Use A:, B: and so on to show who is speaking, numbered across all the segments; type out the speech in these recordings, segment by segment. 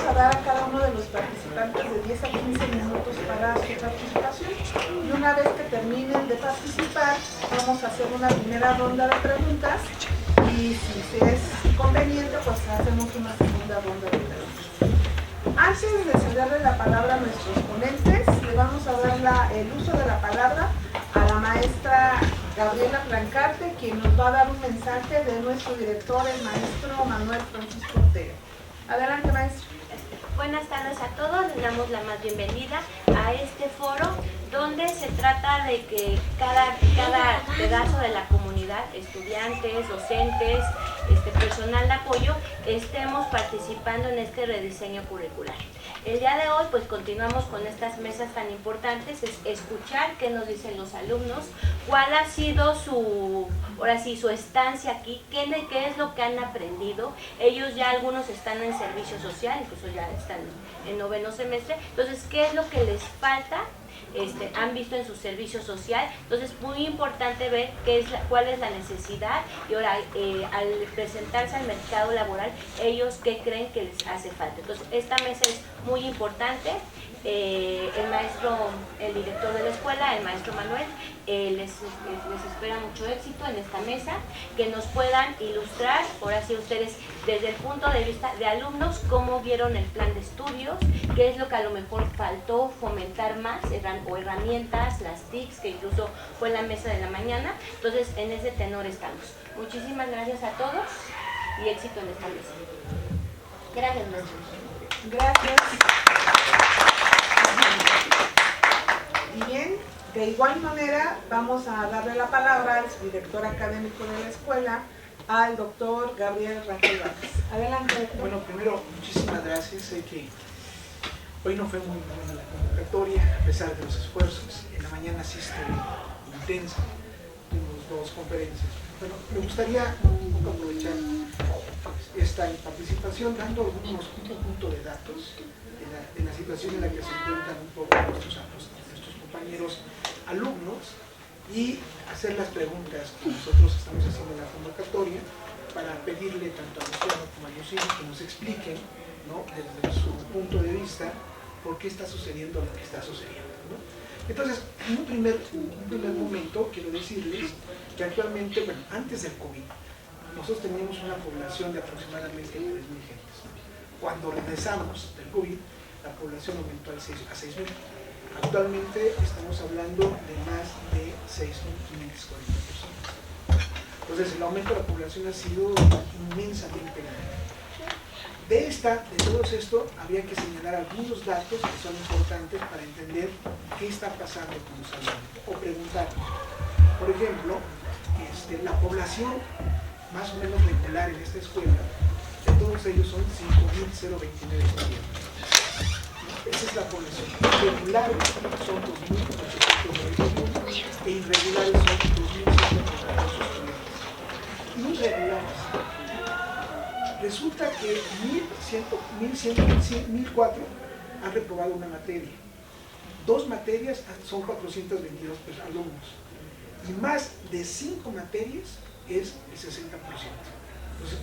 A: a dar a cada uno de los participantes de 10 a 15 minutos para su participación. Y una vez que terminen de participar, vamos a hacer una primera ronda de preguntas y si es conveniente, pues hacemos una segunda ronda de preguntas. Antes de cederle la palabra a nuestros ponentes, le vamos a dar el uso de la palabra a la maestra Gabriela Plancarte, quien nos va a dar un mensaje de nuestro director, el maestro Manuel Francisco Ortega. Adelante, maestro.
B: Buenas tardes a todos, les damos la más bienvenida a este foro donde se trata de que cada pedazo de la comunidad, estudiantes, docentes, personal de apoyo, estemos participando en este rediseño curricular. El día de hoy pues continuamos con estas mesas tan importantes, es escuchar qué nos dicen los alumnos, cuál ha sido su estancia aquí, qué es lo que han aprendido. Ellos ya algunos están en servicio social, incluso ya están en 9º semestre, entonces qué es lo que les falta. Han visto en su servicio social, entonces muy importante ver cuál es la necesidad y ahora al presentarse al mercado laboral, ellos qué creen que les hace falta. Entonces esta mesa es muy importante. El director de la escuela, el maestro Manuel, les espera mucho éxito en esta mesa, que nos puedan ilustrar, ahora sí ustedes, desde el punto de vista de alumnos, cómo vieron el plan de estudios, qué es lo que a lo mejor faltó fomentar más, o herramientas, las TICs, que incluso fue la mesa de la mañana. Entonces, en ese tenor estamos. Muchísimas gracias a todos y éxito en esta mesa. Gracias, maestro.
A: Gracias. Y bien, de igual manera vamos a darle la palabra al director académico de la escuela, al doctor Gabriel Rangel Vázquez. Adelante, doctor.
C: Bueno, primero, muchísimas gracias. Sé que hoy no fue muy buena la convocatoria, a pesar de los esfuerzos. En la mañana sí estuvo intensa, tuvimos 2 conferencias. Bueno, me gustaría un poco aprovechar esta participación dando un conjunto de datos de la situación en la que se encuentran un poco nuestros compañeros alumnos y hacer las preguntas que nosotros estamos haciendo en la convocatoria para pedirle tanto a Luciano como a Lucía que nos expliquen, ¿no?, desde su punto de vista por qué está sucediendo lo que está sucediendo, ¿no? Entonces, en un primer momento quiero decirles que actualmente, bueno, antes del COVID, nosotros teníamos una población de aproximadamente 3.000 gentes. Cuando regresamos del COVID, la población aumentó a 6.000. Actualmente estamos hablando de más de 6.540 personas. Entonces el aumento de la población ha sido inmensamente grande. De todo esto, habría que señalar algunos datos que son importantes para entender qué está pasando con los alumnos, o preguntar. Por ejemplo, la población más o menos regular en esta escuela, de todos ellos son 5.029 estudiantes. Esa es la población. Regulares son 2.891 e irregulares son 2.132 estudiantes. Irregulares. Resulta que 1.400 han reprobado una materia. 2 materias son 422 alumnos. Y más de 5 materias es el 60%. Entonces,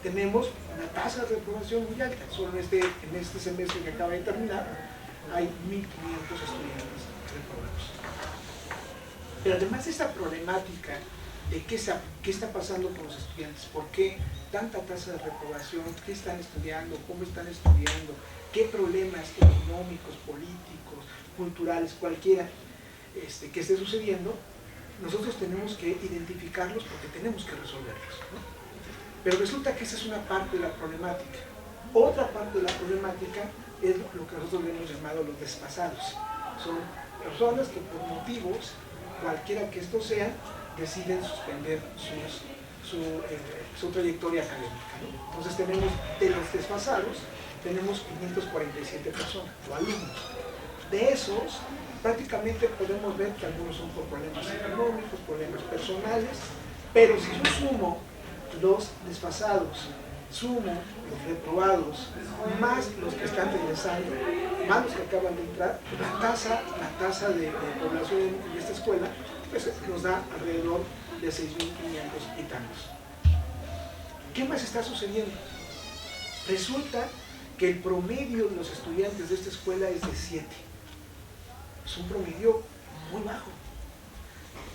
C: tenemos una tasa de reprobación muy alta. Solo en este semestre que acaba de terminar hay 1.500 estudiantes reprobados. Pero además de esta problemática de qué está pasando con los estudiantes, por qué tanta tasa de reprobación, qué están estudiando, cómo están estudiando, qué problemas económicos, políticos, culturales, cualquiera que esté sucediendo, nosotros tenemos que identificarlos porque tenemos que resolverlos, ¿no? Pero resulta que esa es una parte de la problemática. Otra parte de la problemática es lo que nosotros hemos llamado los desfasados. Son personas que por motivos, cualquiera que estos sean, deciden suspender su trayectoria académica, ¿no? Entonces tenemos, de los desfasados, tenemos 547 personas o alumnos. De esos, prácticamente podemos ver que algunos son por problemas económicos, problemas personales, pero si yo sumo los desfasados, sumo los reprobados, más los que están regresando, más los que acaban de entrar, la tasa de población de esta escuela pues, nos da alrededor de 6.500 y tantos. ¿Qué más está sucediendo? Resulta que el promedio de los estudiantes de esta escuela es de 7. Es un promedio muy bajo.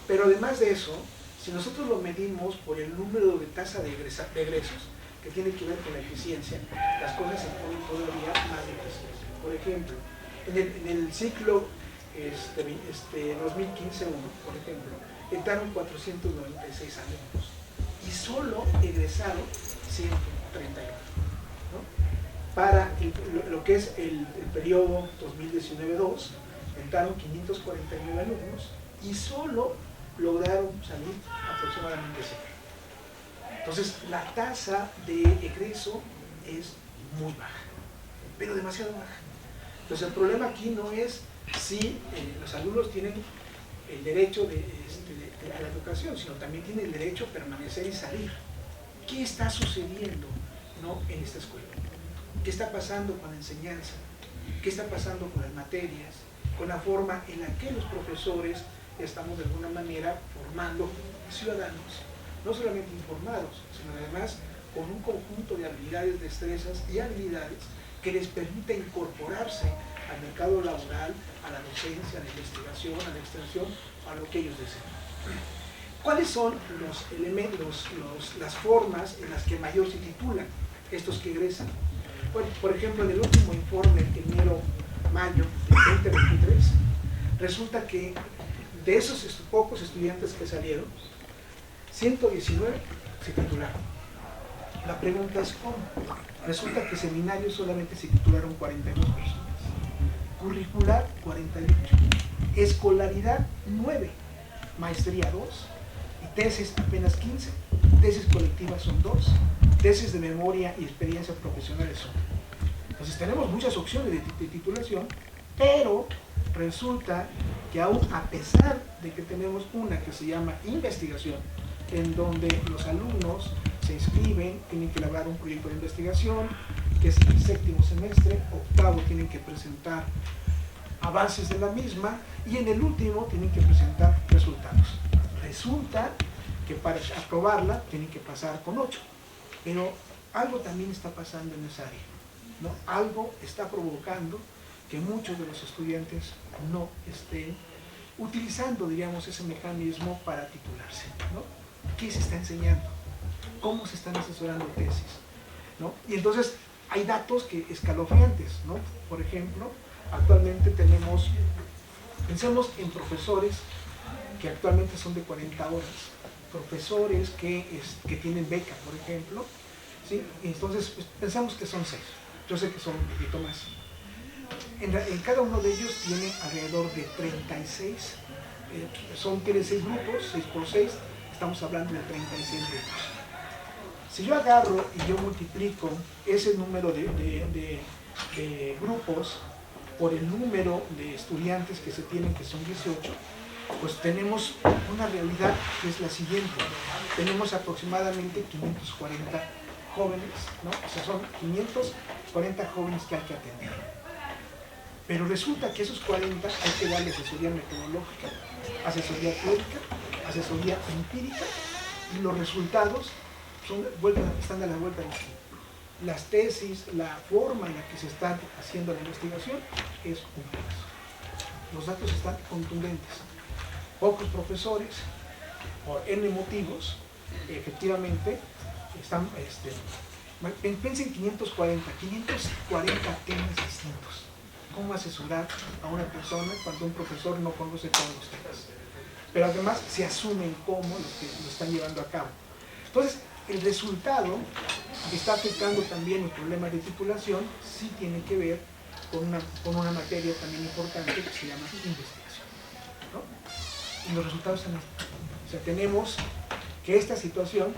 C: Pero además de eso, si nosotros lo medimos por el número de tasa de egresos, que tiene que ver con la eficiencia, las cosas se ponen todavía más difíciles. Por ejemplo, en el ciclo 2015-1, por ejemplo, entraron 496 alumnos y solo egresaron 131. ¿No? Para lo que es el periodo 2019-2, entraron 549 alumnos y solo lograron salir aproximadamente 100. Entonces, la tasa de egreso es muy baja, pero demasiado baja. Entonces, el problema aquí no es si los alumnos tienen el derecho a la educación, sino también tienen el derecho a permanecer y salir. ¿Qué está sucediendo, ¿no?, en esta escuela? ¿Qué está pasando con la enseñanza? ¿Qué está pasando con las materias? Con la forma en la que los profesores estamos de alguna manera formando ciudadanos, no solamente informados, sino además con un conjunto de habilidades, destrezas y habilidades que les permita incorporarse al mercado laboral, a la docencia, a la investigación, a la extensión, a lo que ellos deseen. ¿Cuáles son los elementos, las formas en las que mayor se titulan estos que egresan? Bueno, por ejemplo, en el último informe, enero-mayo de 2023, resulta que de esos pocos estudiantes que salieron, 119 se titularon. La pregunta es ¿cómo? Resulta que seminarios solamente se titularon 42 personas, curricular 48, escolaridad 9, maestría 2 y tesis apenas 15, tesis colectivas son 2, tesis de memoria y experiencia profesionales son. Entonces tenemos muchas opciones de titulación, pero resulta que aún a pesar de que tenemos una que se llama investigación, en donde los alumnos se inscriben, tienen que elaborar un proyecto de investigación, que es el 7º semestre, 8º tienen que presentar avances de la misma, y en el último tienen que presentar resultados. Resulta que para aprobarla tienen que pasar con 8, pero algo también está pasando en esa área, ¿no? Algo está provocando que muchos de los estudiantes no estén utilizando, diríamos, ese mecanismo para titularse, ¿no? ¿Qué se está enseñando? ¿Cómo se están asesorando tesis? ¿No? Y entonces hay datos escalofriantes, ¿no? Por ejemplo, actualmente tenemos, pensemos en profesores que actualmente son de 40 horas, profesores que tienen beca, por ejemplo, ¿sí? Y entonces pues, pensamos que son 6, yo sé que son un poquito más. En cada uno de ellos tiene alrededor de 36, tiene 6 grupos, 6 por 6, estamos hablando de 36 grupos. Si yo agarro y yo multiplico ese número de grupos por el número de estudiantes que se tienen, que son 18, pues tenemos una realidad que es la siguiente. Tenemos aproximadamente 540 jóvenes, ¿no? O sea, son 540 jóvenes que hay que atender. Pero resulta que esos 40 hay que darle asesoría metodológica, asesoría teórica, asesoría empírica, y los resultados están a la vuelta de la esquina. Las tesis, la forma en la que se está haciendo la investigación es un fracaso. Los datos están contundentes. Pocos profesores, por N motivos, efectivamente, están, piensen 540 temas distintos. ¿Cómo asesorar a una persona cuando un profesor no conoce todos los temas? Pero además se asumen como los que lo están llevando a cabo. Entonces, el resultado que está afectando también el problema de titulación sí tiene que ver con una materia también importante que se llama investigación, ¿no? Y los resultados están ahí. O sea, tenemos que esta situación,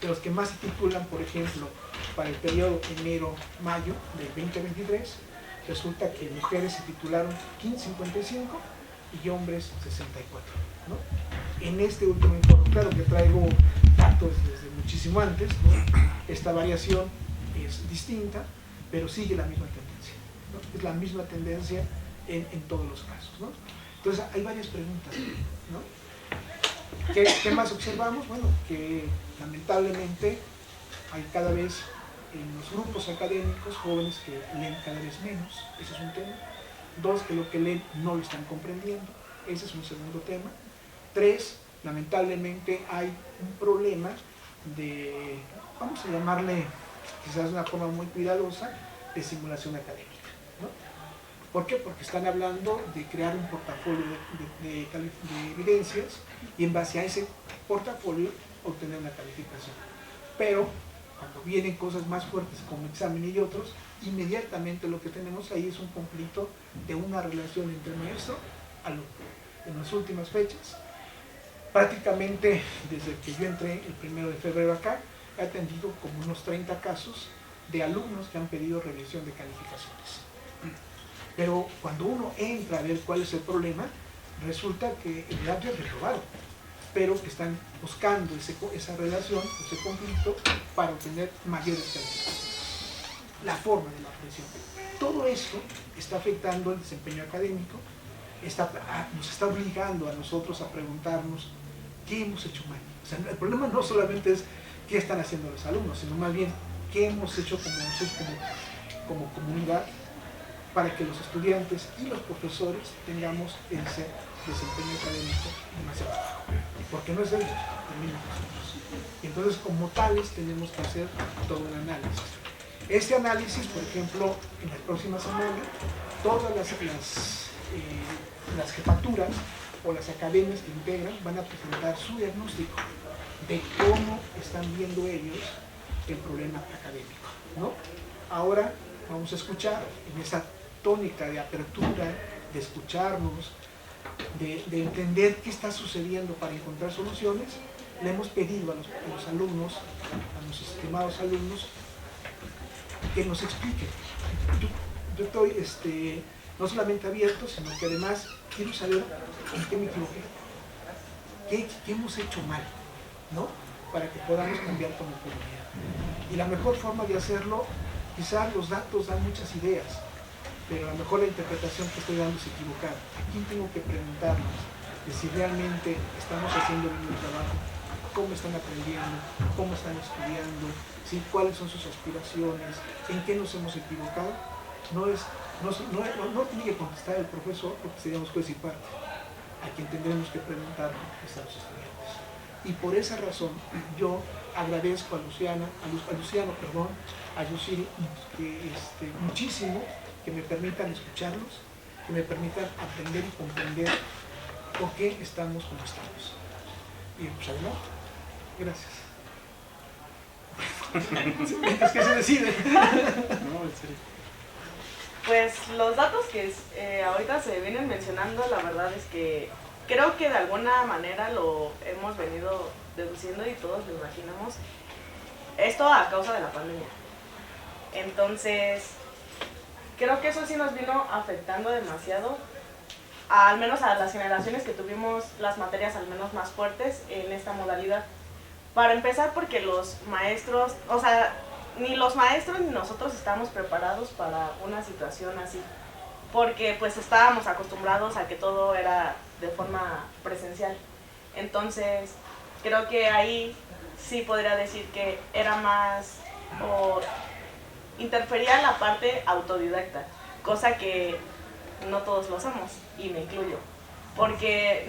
C: de los que más se titulan, por ejemplo, para el periodo enero-mayo del 2023, resulta que mujeres se titularon 55 y hombres 64, ¿no? En este último informe, claro que traigo datos desde muchísimo antes, ¿no? Esta variación es distinta, pero sigue la misma tendencia, ¿no? Es la misma tendencia en todos los casos, ¿no? Entonces hay varias preguntas, ¿no? ¿Qué más observamos? Bueno, que lamentablemente hay cada vez en los grupos académicos, jóvenes que leen cada vez menos, ese es un tema. 2, que lo que leen no lo están comprendiendo, ese es un segundo tema. 3, lamentablemente hay un problema de, vamos a llamarle quizás de una forma muy cuidadosa, de simulación académica, ¿no? ¿Por qué? Porque están hablando de crear un portafolio de evidencias y en base a ese portafolio obtener una calificación. Pero cuando vienen cosas más fuertes como examen y otros, inmediatamente lo que tenemos ahí es un conflicto de una relación entre maestro-alumno. En las últimas fechas, prácticamente desde que yo entré el 1 de febrero acá, he atendido como unos 30 casos de alumnos que han pedido revisión de calificaciones. Pero cuando uno entra a ver cuál es el problema, resulta que el dato es reprobado, pero que están buscando esa relación, ese conflicto, para obtener mayores calificaciones. La forma de la presión. Todo esto está afectando el desempeño académico, nos está obligando a nosotros a preguntarnos qué hemos hecho mal. O sea, el problema no solamente es qué están haciendo los alumnos, sino más bien qué hemos hecho como comunidad para que los estudiantes y los profesores tengamos ese desempeño académico demasiado bajo. Porque no es de ellos, también de nosotros. Y entonces, como tales, tenemos que hacer todo un análisis. Este análisis, por ejemplo, en la próxima semana, todas las jefaturas o las academias que integran van a presentar su diagnóstico de cómo están viendo ellos el problema académico, ¿no? Ahora vamos a escuchar en esa tónica de apertura, de escucharnos, de entender qué está sucediendo para encontrar soluciones. Le hemos pedido a los alumnos, a nuestros estimados alumnos, que nos expliquen. Yo estoy no solamente abierto, sino que además quiero saber en qué me equivoqué, qué hemos hecho mal, ¿no? Para que podamos cambiar como comunidad. Y la mejor forma de hacerlo, quizás los datos dan muchas ideas, pero a lo mejor la interpretación que estoy dando es equivocada. ¿A quién tengo que preguntarnos de si realmente estamos haciendo bien el trabajo? ¿Cómo están aprendiendo? ¿Cómo están estudiando? ¿Sí? ¿Cuáles son sus aspiraciones? ¿En qué nos hemos equivocado? No tiene que contestar el profesor, porque seríamos juez y parte. A quien tendremos que preguntar es a los estudiantes. Y por esa razón yo agradezco a Luciano, a Yusiri, muchísimo que me permitan escucharlos, que me permitan aprender y comprender por qué estamos como estamos. Y pues adelante. Gracias. Es que se deciden. No, en serio.
D: Pues los datos que ahorita se vienen mencionando, la verdad es que creo que de alguna manera lo hemos venido deduciendo y todos lo imaginamos. Esto a causa de la pandemia. Entonces, creo que eso sí nos vino afectando demasiado, al menos a las generaciones que tuvimos las materias al menos más fuertes en esta modalidad. Para empezar, porque los maestros, o sea, ni los maestros ni nosotros estábamos preparados para una situación así, porque pues estábamos acostumbrados a que todo era de forma presencial. Entonces, creo que ahí sí podría decir que era más, o interfería la parte autodidacta, cosa que no todos lo hacemos, y me incluyo, porque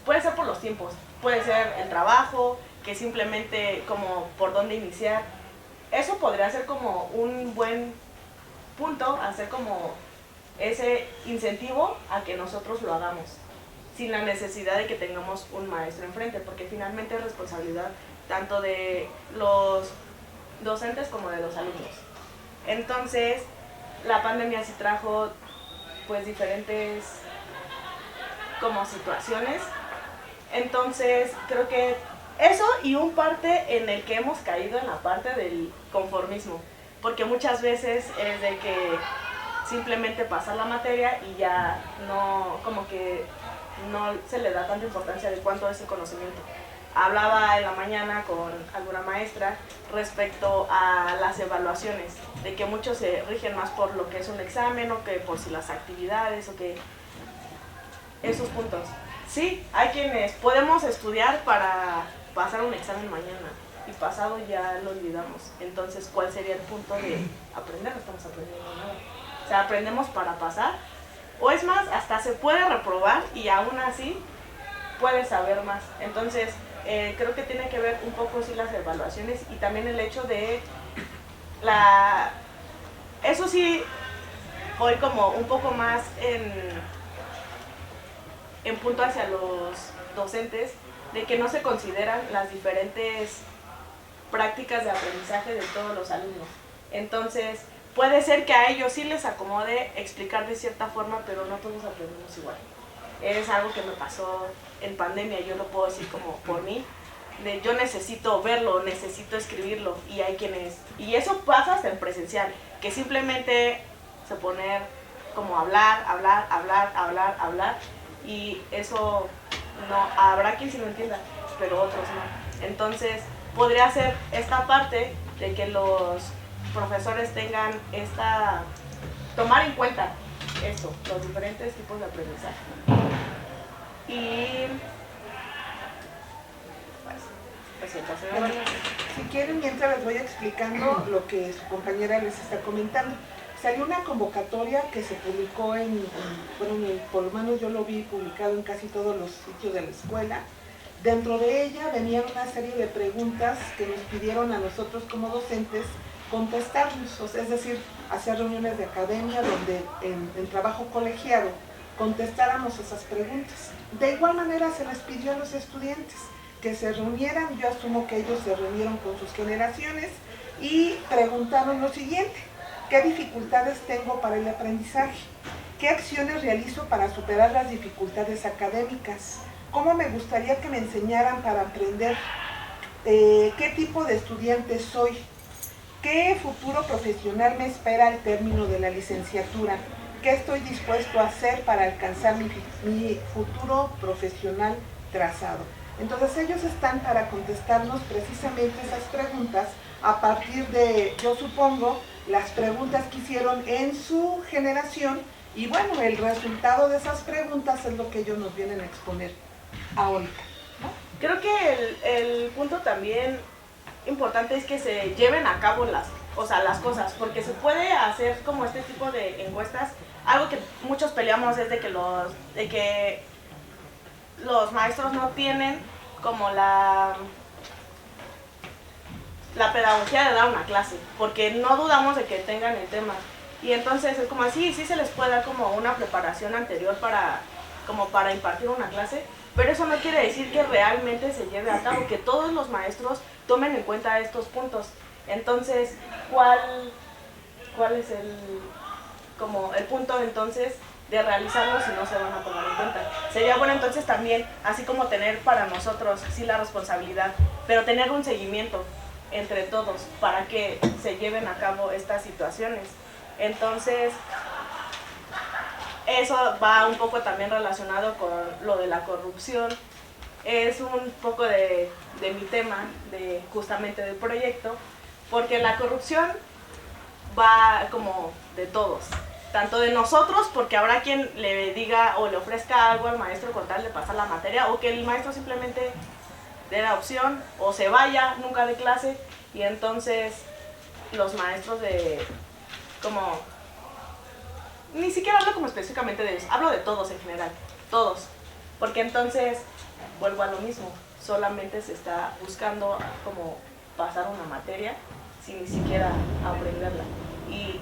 D: puede ser por los tiempos, puede ser el trabajo, que simplemente como por dónde iniciar. Eso podría ser como un buen punto, hacer como ese incentivo a que nosotros lo hagamos, sin la necesidad de que tengamos un maestro enfrente, porque finalmente es responsabilidad tanto de los docentes como de los alumnos. Entonces, la pandemia sí trajo pues diferentes como situaciones. Entonces, creo que eso y un parte en el que hemos caído en la parte del conformismo, porque muchas veces es de que simplemente pasar la materia y ya no, como que no se le da tanta importancia de cuánto es el conocimiento. Hablaba en la mañana con alguna maestra respecto a las evaluaciones, de que muchos se rigen más por lo que es un examen o que por si las actividades o que esos puntos. Sí, hay quienes podemos estudiar para pasar un examen mañana, y pasado ya lo olvidamos. Entonces, ¿cuál sería el punto de aprender? No estamos aprendiendo nada. O sea, aprendemos para pasar, o es más, hasta se puede reprobar y aún así puedes saber más. Entonces, creo que tiene que ver un poco sí las evaluaciones y también el hecho de eso sí, voy como un poco más en punto hacia los docentes, de que no se consideran las diferentes prácticas de aprendizaje de todos los alumnos. Entonces, puede ser que a ellos sí les acomode explicar de cierta forma, pero no todos aprendemos igual. Es algo que me pasó en pandemia, yo lo puedo decir como por mí, yo necesito verlo, necesito escribirlo, y hay quienes, y eso pasa hasta en presencial, que simplemente se pone como hablar, y eso no, habrá quien sí lo entienda, pero otros no. Entonces, podría ser esta parte de que los profesores tengan tomar en cuenta eso, los diferentes tipos de aprendizaje. Y
A: bueno, si quieren, mientras les voy explicando lo que su compañera les está comentando. Salió una convocatoria que se publicó por lo menos yo lo vi publicado en casi todos los sitios de la escuela. Dentro de ella venían una serie de preguntas que nos pidieron a nosotros como docentes contestarnos, o sea, es decir, hacer reuniones de academia donde en trabajo colegiado contestáramos esas preguntas. De igual manera se les pidió a los estudiantes que se reunieran, yo asumo que ellos se reunieron con sus generaciones y preguntaron lo siguiente: ¿qué dificultades tengo para el aprendizaje? ¿Qué acciones realizo para superar las dificultades académicas? ¿Cómo me gustaría que me enseñaran para aprender? ¿Qué tipo de estudiante soy? ¿Qué futuro profesional me espera al término de la licenciatura? ¿Qué estoy dispuesto a hacer para alcanzar mi futuro profesional trazado? Entonces ellos están para contestarnos precisamente esas preguntas a partir de, yo supongo, las preguntas que hicieron en su generación, y bueno, el resultado de esas preguntas es lo que ellos nos vienen a exponer ahorita, ¿no?
D: Creo que el punto también importante es que se lleven a cabo las cosas, porque se puede hacer como este tipo de encuestas. Algo que muchos peleamos es de que los maestros no tienen como la pedagogía de dar una clase, porque no dudamos de que tengan el tema, y entonces es como así, sí se les puede dar como una preparación anterior para impartir una clase, pero eso no quiere decir que realmente se lleve a cabo, que todos los maestros tomen en cuenta estos puntos. Entonces, ¿cuál es el punto entonces de realizarlo si no se van a tomar en cuenta? Sería bueno entonces también, así como tener para nosotros sí la responsabilidad, pero tener un seguimiento entre todos para que se lleven a cabo estas situaciones. Entonces, eso va un poco también relacionado con lo de la corrupción. Es un poco de mi tema, justamente del proyecto, porque la corrupción va como de todos, tanto de nosotros, porque habrá quien le diga o le ofrezca algo al maestro con tal de pasar la materia, o que el maestro simplemente dé la opción o se vaya nunca de clase, y entonces los maestros ni siquiera hablo como específicamente de ellos, hablo de todos en general, todos, porque entonces vuelvo a lo mismo, solamente se está buscando como pasar una materia sin ni siquiera aprenderla, y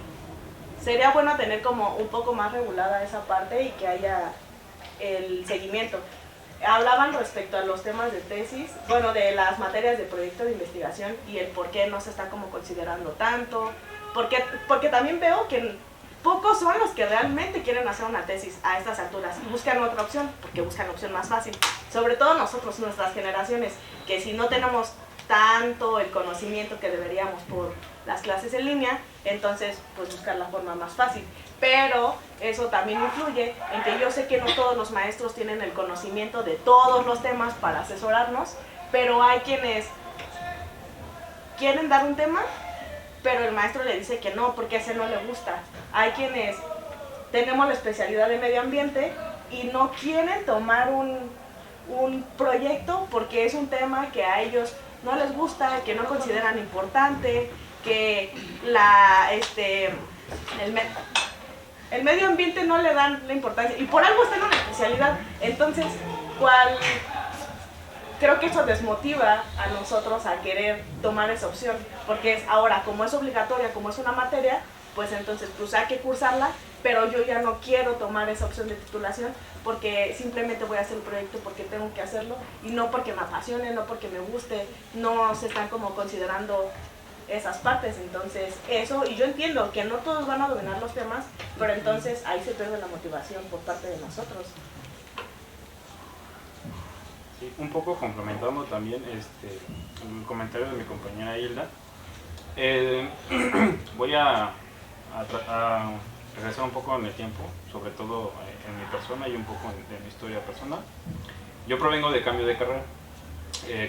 D: sería bueno tener como un poco más regulada esa parte y que haya el seguimiento. Hablaban respecto a los temas de tesis, bueno, de las materias de proyecto de investigación y el por qué no se está como considerando tanto, porque también veo que pocos son los que realmente quieren hacer una tesis a estas alturas y buscan otra opción, porque buscan la opción más fácil. Sobre todo nosotros, nuestras generaciones, que si no tenemos tanto el conocimiento que deberíamos por las clases en línea, entonces pues buscar la forma más fácil. Pero eso también influye en que yo sé que no todos los maestros tienen el conocimiento de todos los temas para asesorarnos, pero hay quienes quieren dar un tema, pero el maestro le dice que no, porque ese no le gusta. Hay quienes tenemos la especialidad de medio ambiente y no quieren tomar un proyecto porque es un tema que a ellos no les gusta, que no consideran importante, que el medio ambiente no le dan la importancia y por algo está en una especialidad. Entonces, creo que eso desmotiva a nosotros a querer tomar esa opción, porque ahora, como es obligatoria, como es una materia, pues entonces pues hay que cursarla, pero yo ya no quiero tomar esa opción de titulación porque simplemente voy a hacer el proyecto porque tengo que hacerlo y no porque me apasione, no porque me guste, no se están como considerando esas partes. Entonces eso, y yo entiendo que no todos van a dominar los temas, pero entonces ahí se pierde la motivación por parte de nosotros.
E: Sí, un poco complementando también el comentario de mi compañera Hilda, voy a regresar un poco en el tiempo, sobre todo en mi persona y un poco de mi historia personal. Yo provengo de cambio de carrera.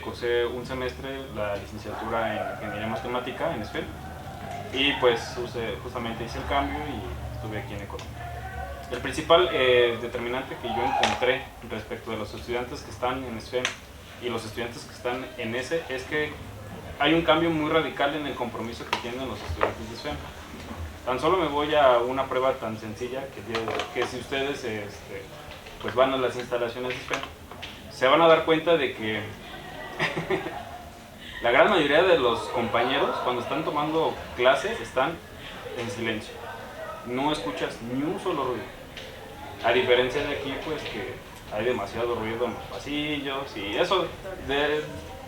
E: Cursé un semestre la licenciatura en Ingeniería Matemática en SFEM y pues justamente hice el cambio y estuve aquí en Economía. El principal determinante que yo encontré respecto de los estudiantes que están en SFEM y los estudiantes que están en ESE es que hay un cambio muy radical en el compromiso que tienen los estudiantes de SFEM. Tan solo me voy a una prueba tan sencilla que si ustedes pues van a las instalaciones de SFEM, se van a dar cuenta de que la gran mayoría de los compañeros cuando están tomando clases están en silencio. No escuchas ni un solo ruido. A diferencia de aquí, pues que hay demasiado ruido en los pasillos y eso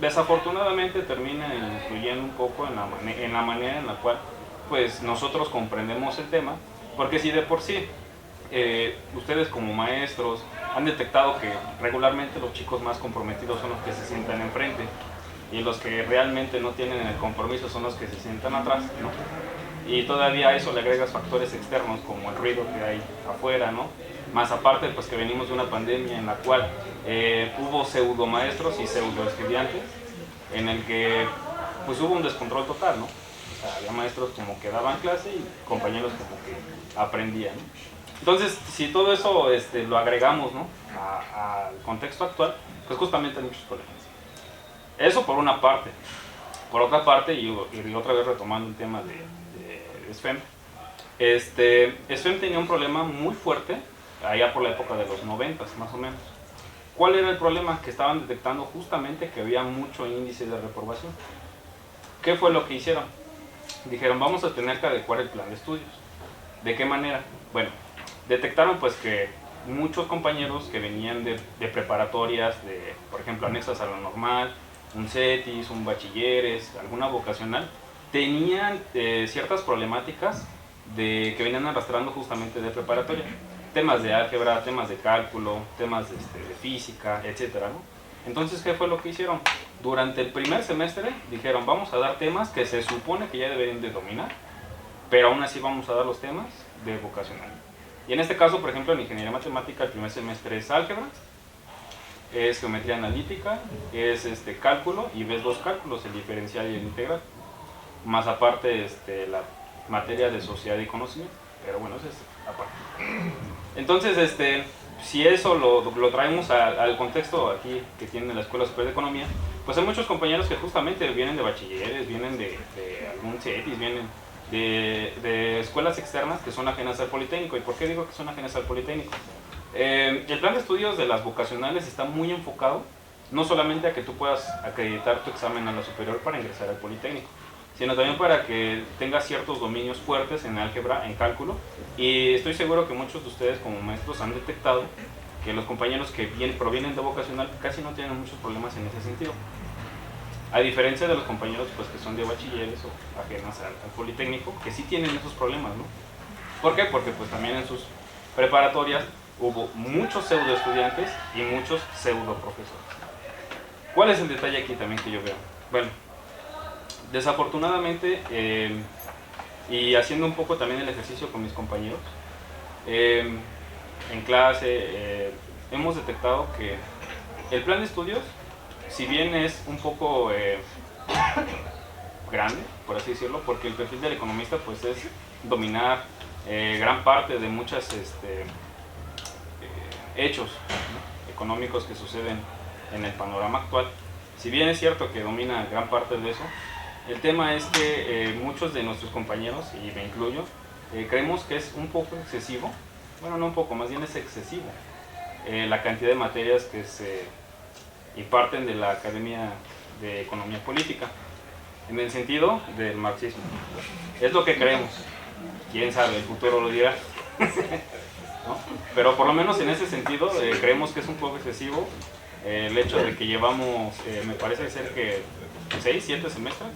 E: desafortunadamente termina influyendo un poco en la manera en la cual pues nosotros comprendemos el tema, porque si de por sí ustedes como maestros han detectado que regularmente los chicos más comprometidos son los que se sientan enfrente y los que realmente no tienen el compromiso son los que se sientan atrás, ¿no? Y todavía a eso le agregas factores externos como el ruido que hay afuera, ¿no? Más aparte, pues que venimos de una pandemia en la cual hubo pseudo maestros y pseudo estudiantes, en el que pues hubo un descontrol total, ¿no? O sea, había maestros como que daban clase y compañeros como que aprendían, ¿no? Entonces, si todo eso lo agregamos, ¿no?, al contexto actual, pues justamente hay muchos problemas. Eso por una parte. Por otra parte, y otra vez retomando el tema de SFEM, SFEM tenía un problema muy fuerte allá por la época de los 90 más o menos. ¿Cuál era el problema? Que estaban detectando justamente que había mucho índice de reprobación. ¿Qué fue lo que hicieron? Dijeron, vamos a tener que adecuar el plan de estudios. ¿De qué manera? Bueno, detectaron pues que muchos compañeros que venían de preparatorias, por ejemplo, anexas a la normal, un CETIS, un bachilleres, alguna vocacional, tenían ciertas problemáticas que venían arrastrando justamente de preparatoria. Temas de álgebra, temas de cálculo, temas de física, etcétera, ¿no? Entonces, ¿qué fue lo que hicieron? Durante el primer semestre dijeron, vamos a dar temas que se supone que ya deberían de dominar, pero aún así vamos a dar los temas de vocacional. Y en este caso, por ejemplo, en Ingeniería Matemática, el primer semestre es álgebra, es geometría analítica, es cálculo, y ves dos cálculos, el diferencial y el integral. Más aparte, la materia de sociedad y conocimiento, pero bueno, eso es aparte. Entonces, si eso lo traemos al contexto aquí que tiene la Escuela Superior de Economía, pues hay muchos compañeros que justamente vienen de bachilleres, vienen de algún CETIS, vienen de escuelas externas que son ajenas al Politécnico. ¿Y por qué digo que son ajenas al Politécnico? El plan de estudios de las vocacionales está muy enfocado no solamente a que tú puedas acreditar tu examen a la superior para ingresar al Politécnico, sino también para que tengas ciertos dominios fuertes en álgebra, en cálculo, y estoy seguro que muchos de ustedes como maestros han detectado que los compañeros que provienen de vocacional casi no tienen muchos problemas en ese sentido, a diferencia de los compañeros pues, que son de bachilleres o ajenas al Politécnico, que sí tienen esos problemas, ¿no? ¿Por qué? Porque pues también en sus preparatorias hubo muchos pseudo estudiantes y muchos pseudo profesores. ¿Cuál es el detalle aquí también que yo veo? Bueno, desafortunadamente, y haciendo un poco también el ejercicio con mis compañeros, en clase hemos detectado que el plan de estudios, si bien es un poco grande, por así decirlo, porque el perfil del economista pues es dominar gran parte de muchos hechos, ¿no?, económicos que suceden en el panorama actual, si bien es cierto que domina gran parte de eso, el tema es que muchos de nuestros compañeros, y me incluyo, creemos que es un poco excesivo, bueno, no un poco, más bien es excesivo, la cantidad de materias que se imparten de la Academia de Economía Política, en el sentido del marxismo. Es lo que creemos, quién sabe, el futuro lo dirá. ¿No? Pero por lo menos en ese sentido creemos que es un poco excesivo el hecho de que llevamos, me parece ser que 6, 7 semestres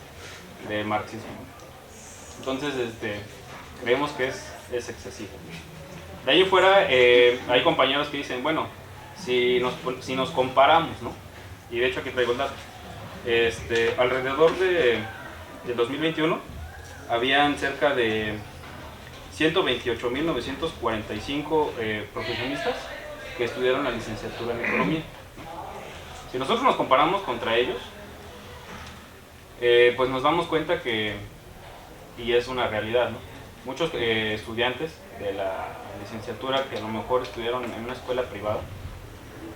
E: de marxismo. Entonces creemos que es excesivo. De ahí fuera hay compañeros que dicen, bueno, si nos comparamos, ¿no? Y de hecho aquí traigo el dato. Alrededor de 2021 habían cerca de 128.945 profesionistas que estudiaron la licenciatura en economía. Si nosotros nos comparamos contra ellos, pues nos damos cuenta que, y es una realidad, ¿no? Muchos estudiantes de la licenciatura que a lo mejor estudiaron en una escuela privada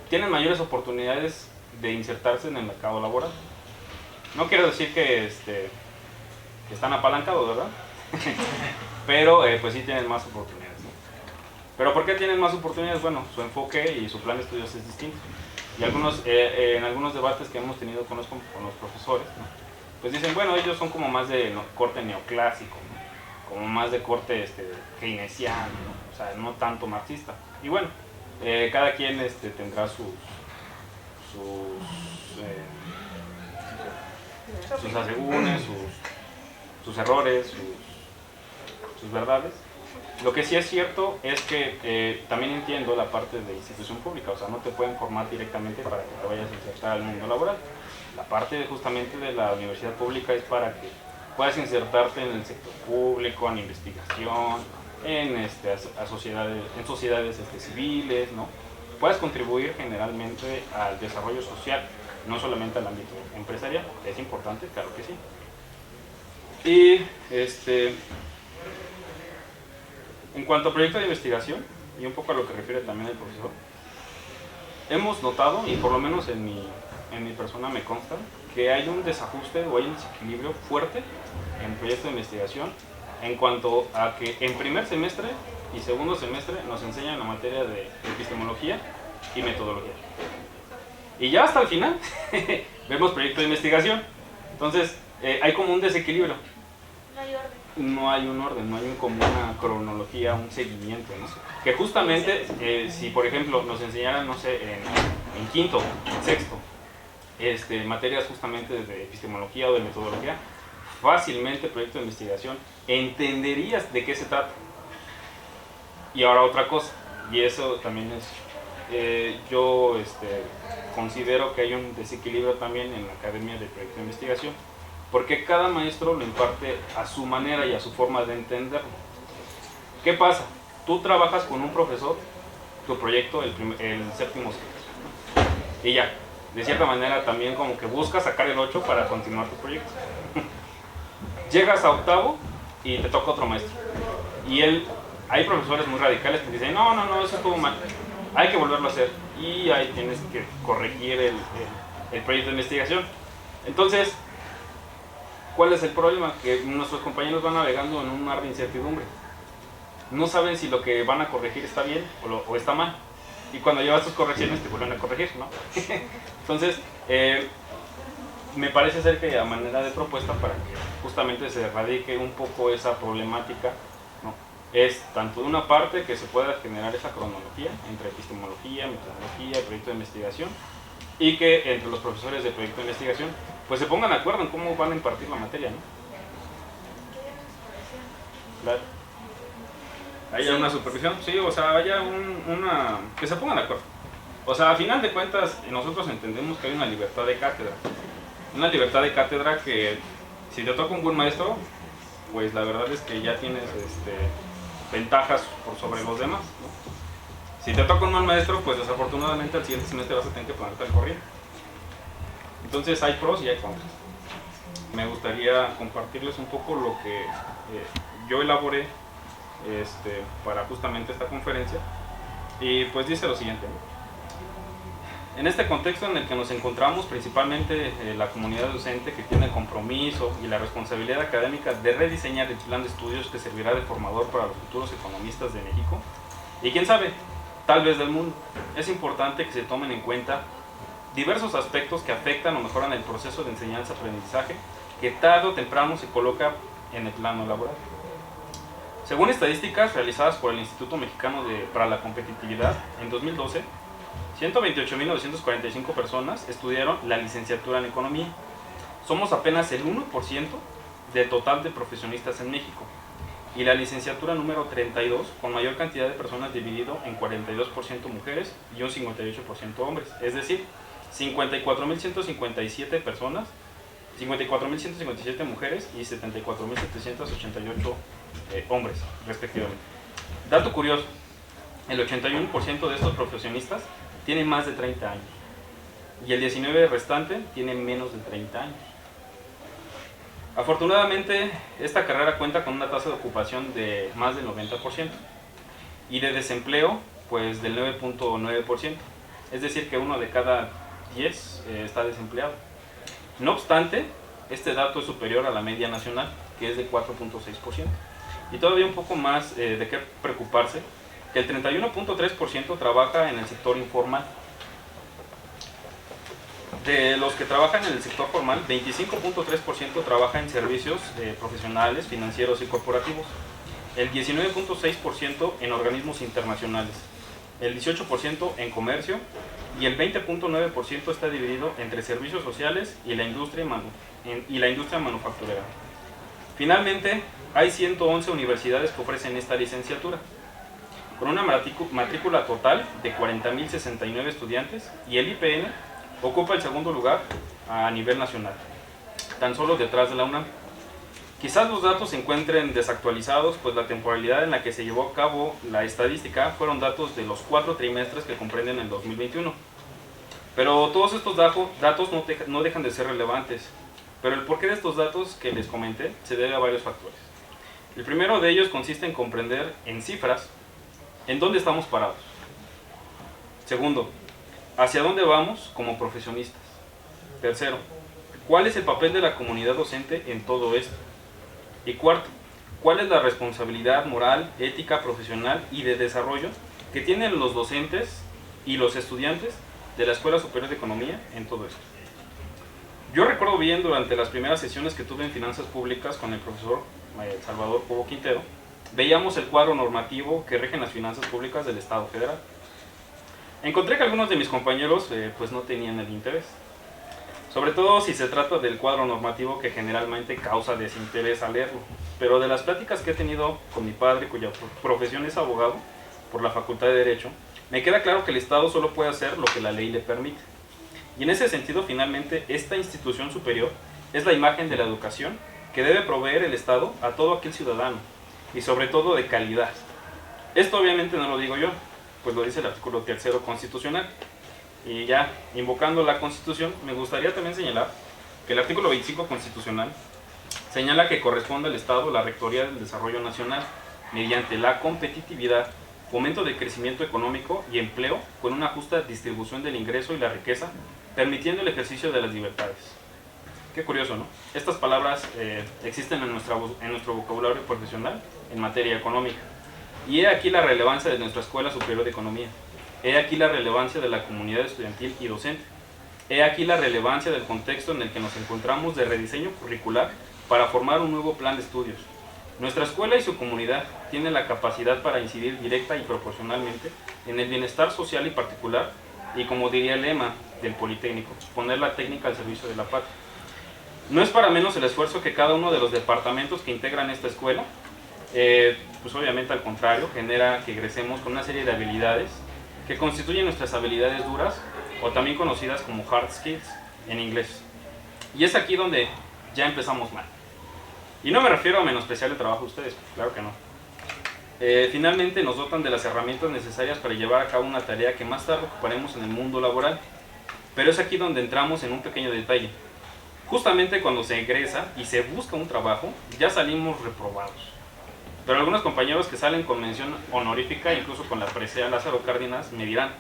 E: tienen mayores oportunidades de insertarse en el mercado laboral. No quiero decir que están apalancados, ¿verdad? Pero pues sí tienen más oportunidades, ¿no? ¿Pero por qué tienen más oportunidades? Bueno, su enfoque y su plan de estudios es distinto. Y en algunos debates que hemos tenido con los profesores, ¿no? Pues dicen, bueno, ellos son como más de corte neoclásico, ¿no? Como más de corte keynesiano, ¿no? O sea, no tanto marxista. Y bueno, cada quien tendrá sus asegúnes, sus errores, sus verdades. Lo que sí es cierto es que también entiendo la parte de institución pública, o sea, no te pueden formar directamente para que te vayas a insertar al mundo laboral. La parte justamente de la universidad pública es para que puedas insertarte en el sector público, en investigación, en sociedades civiles, ¿no? Puedes contribuir generalmente al desarrollo social, no solamente al ámbito empresarial. Es importante, claro que sí. Y en cuanto a proyecto de investigación, y un poco a lo que refiere también el profesor, hemos notado, y por lo menos en mi persona me consta, que hay un desajuste o hay un desequilibrio fuerte en el proyecto de investigación en cuanto a que en primer semestre y segundo semestre nos enseñan la materia de epistemología y metodología. Y ya hasta el final vemos proyecto de investigación. Entonces hay como un desequilibrio.
B: No hay orden.
E: No hay un orden, no hay como una cronología, un seguimiento, ¿no? Que justamente, si por ejemplo nos enseñaran, no sé, en quinto, en sexto, materias justamente de epistemología o de metodología, fácilmente proyecto de investigación, entenderías de qué se trata. Y ahora otra cosa, y eso también es, yo considero que hay un desequilibrio también en la academia de proyecto de investigación, porque cada maestro lo imparte a su manera y a su forma de entenderlo. ¿Qué pasa? Tú trabajas con un profesor, tu proyecto, el séptimo semestre, y ya, de cierta manera también como que buscas sacar el 8 para continuar tu proyecto. Llegas a octavo y te toca otro maestro, y hay profesores muy radicales que dicen, no, eso estuvo mal, hay que volverlo a hacer, y ahí tienes que corregir el proyecto de investigación. Entonces, ¿cuál es el problema? Que nuestros compañeros van navegando en un mar de incertidumbre. No saben si lo que van a corregir está bien o está mal. Y cuando llevas tus correcciones te vuelven a corregir, ¿no? Entonces, me parece ser que a manera de propuesta para que justamente se erradique un poco esa problemática, ¿no? Es tanto de una parte que se pueda generar esa cronología entre epistemología, metodología, proyecto de investigación, y que entre los profesores de proyecto de investigación pues se pongan de acuerdo en cómo van a impartir la materia, ¿no? Claro. ¿Haya una supervisión? Sí, o sea, haya que se pongan de acuerdo. O sea, a final de cuentas, nosotros entendemos que hay una libertad de cátedra. Una libertad de cátedra que, si te toca un buen maestro, pues la verdad es que ya tienes ventajas por sobre los demás, ¿no? Si te toca un mal maestro, pues desafortunadamente al siguiente semestre vas a tener que ponerte al corriente. Entonces hay pros y hay contras. Me gustaría compartirles un poco lo que yo elaboré para justamente esta conferencia, y pues dice lo siguiente, ¿no? En este contexto en el que nos encontramos, principalmente la comunidad docente que tiene el compromiso y la responsabilidad académica de rediseñar el plan de estudios que servirá de formador para los futuros economistas de México, y quién sabe, tal vez del mundo, es importante que se tomen en cuenta diversos aspectos que afectan o mejoran el proceso de enseñanza-aprendizaje que tarde o temprano se coloca en el plano laboral. Según estadísticas realizadas por el Instituto Mexicano para la Competitividad, en 2012, 128.945 personas estudiaron la licenciatura en Economía. Somos apenas el 1% del total de profesionistas en México. Y la licenciatura número 32, con mayor cantidad de personas dividido en 42% mujeres y un 58% hombres. Es decir, 54.157 personas, 54.157 mujeres y 74.788 hombres, respectivamente. Dato curioso, el 81% de estos profesionistas tiene más de 30 años y el 19% restante tiene menos de 30 años. Afortunadamente, esta carrera cuenta con una tasa de ocupación de más del 90% y de desempleo pues del 9.9%, es decir que 1 de cada 10 está desempleado. No obstante, este dato es superior a la media nacional, que es de 4.6%. Y todavía un poco más de qué preocuparse, que el 31.3% trabaja en el sector informal. De los que trabajan en el sector formal, 25.3% trabaja en servicios profesionales, financieros y corporativos, el 19.6% en organismos internacionales, el 18% en comercio y el 20.9% está dividido entre servicios sociales y la industria manufacturera. Finalmente, hay 111 universidades que ofrecen esta licenciatura, con una matrícula total de 40.069 estudiantes, y el IPN ocupa el segundo lugar a nivel nacional, tan solo detrás de la UNAM. Quizás los datos se encuentren desactualizados, pues la temporalidad en la que se llevó a cabo la estadística fueron datos de los 4 trimestres que comprenden el 2021. Pero todos estos datos no dejan de ser relevantes, pero el porqué de estos datos que les comenté se debe a varios factores. El primero de ellos consiste en comprender en cifras en dónde estamos parados. Segundo, hacia dónde vamos como profesionistas. Tercero, cuál es el papel de la comunidad docente en todo esto. Y cuarto, cuál es la responsabilidad moral, ética, profesional y de desarrollo que tienen los docentes y los estudiantes de la Escuela Superior de Economía en todo esto. Yo recuerdo bien durante las primeras sesiones que tuve en Finanzas Públicas con el profesor Salvador Cobo Quintero, veíamos el cuadro normativo que rige las finanzas públicas del Estado Federal. Encontré que algunos de mis compañeros pues no tenían el interés, sobre todo si se trata del cuadro normativo que generalmente causa desinterés al leerlo. Pero de las pláticas que he tenido con mi padre, cuya profesión es abogado por la Facultad de Derecho, me queda claro que el Estado solo puede hacer lo que la ley le permite. Y en ese sentido, finalmente, esta institución superior es la imagen de la educación que debe proveer el Estado a todo aquel ciudadano, y sobre todo de calidad. Esto obviamente no lo digo yo, pues lo dice el artículo 3º constitucional. Y ya, invocando la Constitución, me gustaría también señalar que el artículo 25 constitucional señala que corresponde al Estado la Rectoría del Desarrollo Nacional mediante la competitividad, fomento del crecimiento económico y empleo con una justa distribución del ingreso y la riqueza, permitiendo el ejercicio de las libertades. Qué curioso, ¿no? Estas palabras existen en nuestro vocabulario profesional en materia económica. Y he aquí la relevancia de nuestra Escuela Superior de Economía. He aquí la relevancia de la comunidad estudiantil y docente. He aquí la relevancia del contexto en el que nos encontramos de rediseño curricular para formar un nuevo plan de estudios. Nuestra escuela y su comunidad tienen la capacidad para incidir directa y proporcionalmente en el bienestar social y particular, y como diría el lema del Politécnico, poner la técnica al servicio de la patria. No es para menos el esfuerzo que cada uno de los departamentos que integran esta escuela, pues obviamente al contrario, genera que egresemos con una serie de habilidades que constituyen nuestras habilidades duras, o también conocidas como hard skills en inglés. Y es aquí donde ya empezamos mal. Y no me refiero a menospreciar el trabajo de ustedes, claro que no. Finalmente nos dotan de las herramientas necesarias para llevar a cabo una tarea que más tarde ocuparemos en el mundo laboral. Pero es aquí donde entramos en un pequeño detalle. Justamente cuando se egresa y se busca un trabajo, ya salimos reprobados. Pero algunos compañeros que salen con mención honorífica, incluso con la presea Lázaro Cárdenas, me dirán: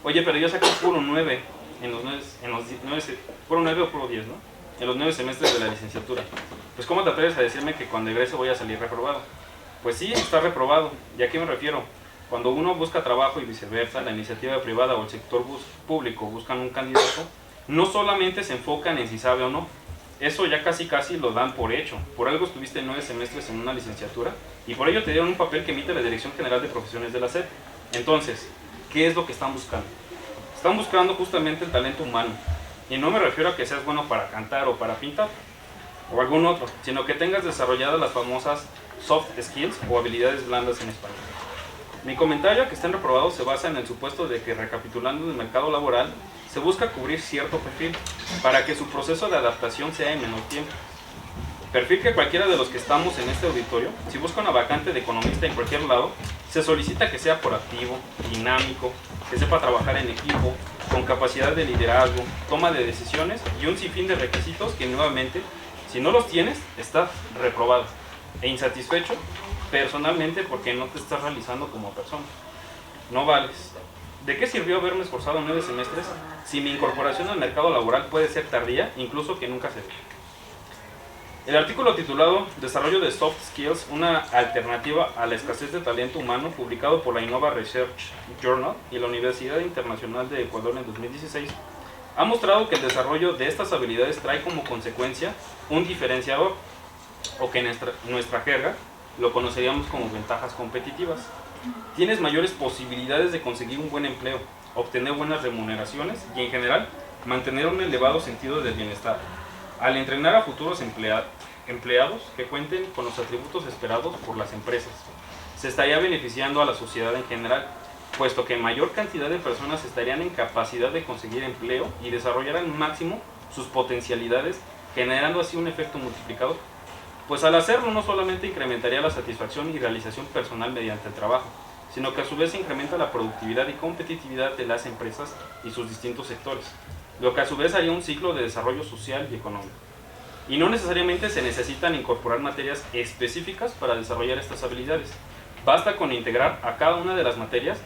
E: oye, pero yo saqué puro 9, fueron 9 o fueron 10, ¿no? En los 9 semestres de la licenciatura. Pues ¿cómo te atreves a decirme que cuando egrese voy a salir reprobado? Pues sí, está reprobado. ¿Y a qué me refiero? Cuando uno busca trabajo y viceversa, la iniciativa privada o el sector público buscan un candidato, no solamente se enfocan en si sabe o no, eso ya casi lo dan por hecho. Por algo estuviste 9 semestres en una licenciatura y por ello te dieron un papel que emite la Dirección General de Profesiones de la SEP. Entonces, ¿qué es lo que están buscando? Están buscando justamente el talento humano. Y no me refiero a que seas bueno para cantar o para pintar o algún otro, sino que tengas desarrolladas las famosas soft skills o habilidades blandas en español. Mi comentario que estén reprobados se basa en el supuesto de que, recapitulando el mercado laboral, se busca cubrir cierto perfil para que su proceso de adaptación sea en menor tiempo. Perfil que cualquiera de los que estamos en este auditorio, si busca una vacante de economista en cualquier lado, se solicita que sea proactivo, dinámico, que sepa trabajar en equipo, con capacidad de liderazgo, toma de decisiones y un sinfín de requisitos que nuevamente, si no los tienes, estás reprobado e insatisfecho personalmente porque no te estás realizando como persona. No vales. ¿De qué sirvió haberme esforzado 9 semestres si mi incorporación al mercado laboral puede ser tardía, incluso que nunca se dé? El artículo titulado Desarrollo de Soft Skills, una alternativa a la escasez de talento humano, publicado por la Innova Research Journal y la Universidad Internacional de Ecuador en 2016, ha mostrado que el desarrollo de estas habilidades trae como consecuencia un diferenciador, o que en nuestra jerga lo conoceríamos como ventajas competitivas. Tienes mayores posibilidades de conseguir un buen empleo, obtener buenas remuneraciones y en general mantener un elevado sentido del bienestar. Al entrenar a futuros empleados que cuenten con los atributos esperados por las empresas, se estaría beneficiando a la sociedad en general, puesto que mayor cantidad de personas estarían en capacidad de conseguir empleo y desarrollar al máximo sus potencialidades, generando así un efecto multiplicador. Pues al hacerlo no solamente incrementaría la satisfacción y realización personal mediante el trabajo, sino que a su vez incrementa la productividad y competitividad de las empresas y sus distintos sectores, lo que a su vez haría un ciclo de desarrollo social y económico. Y no necesariamente se necesitan incorporar materias específicas para desarrollar estas habilidades. Basta con integrar a cada una de las materias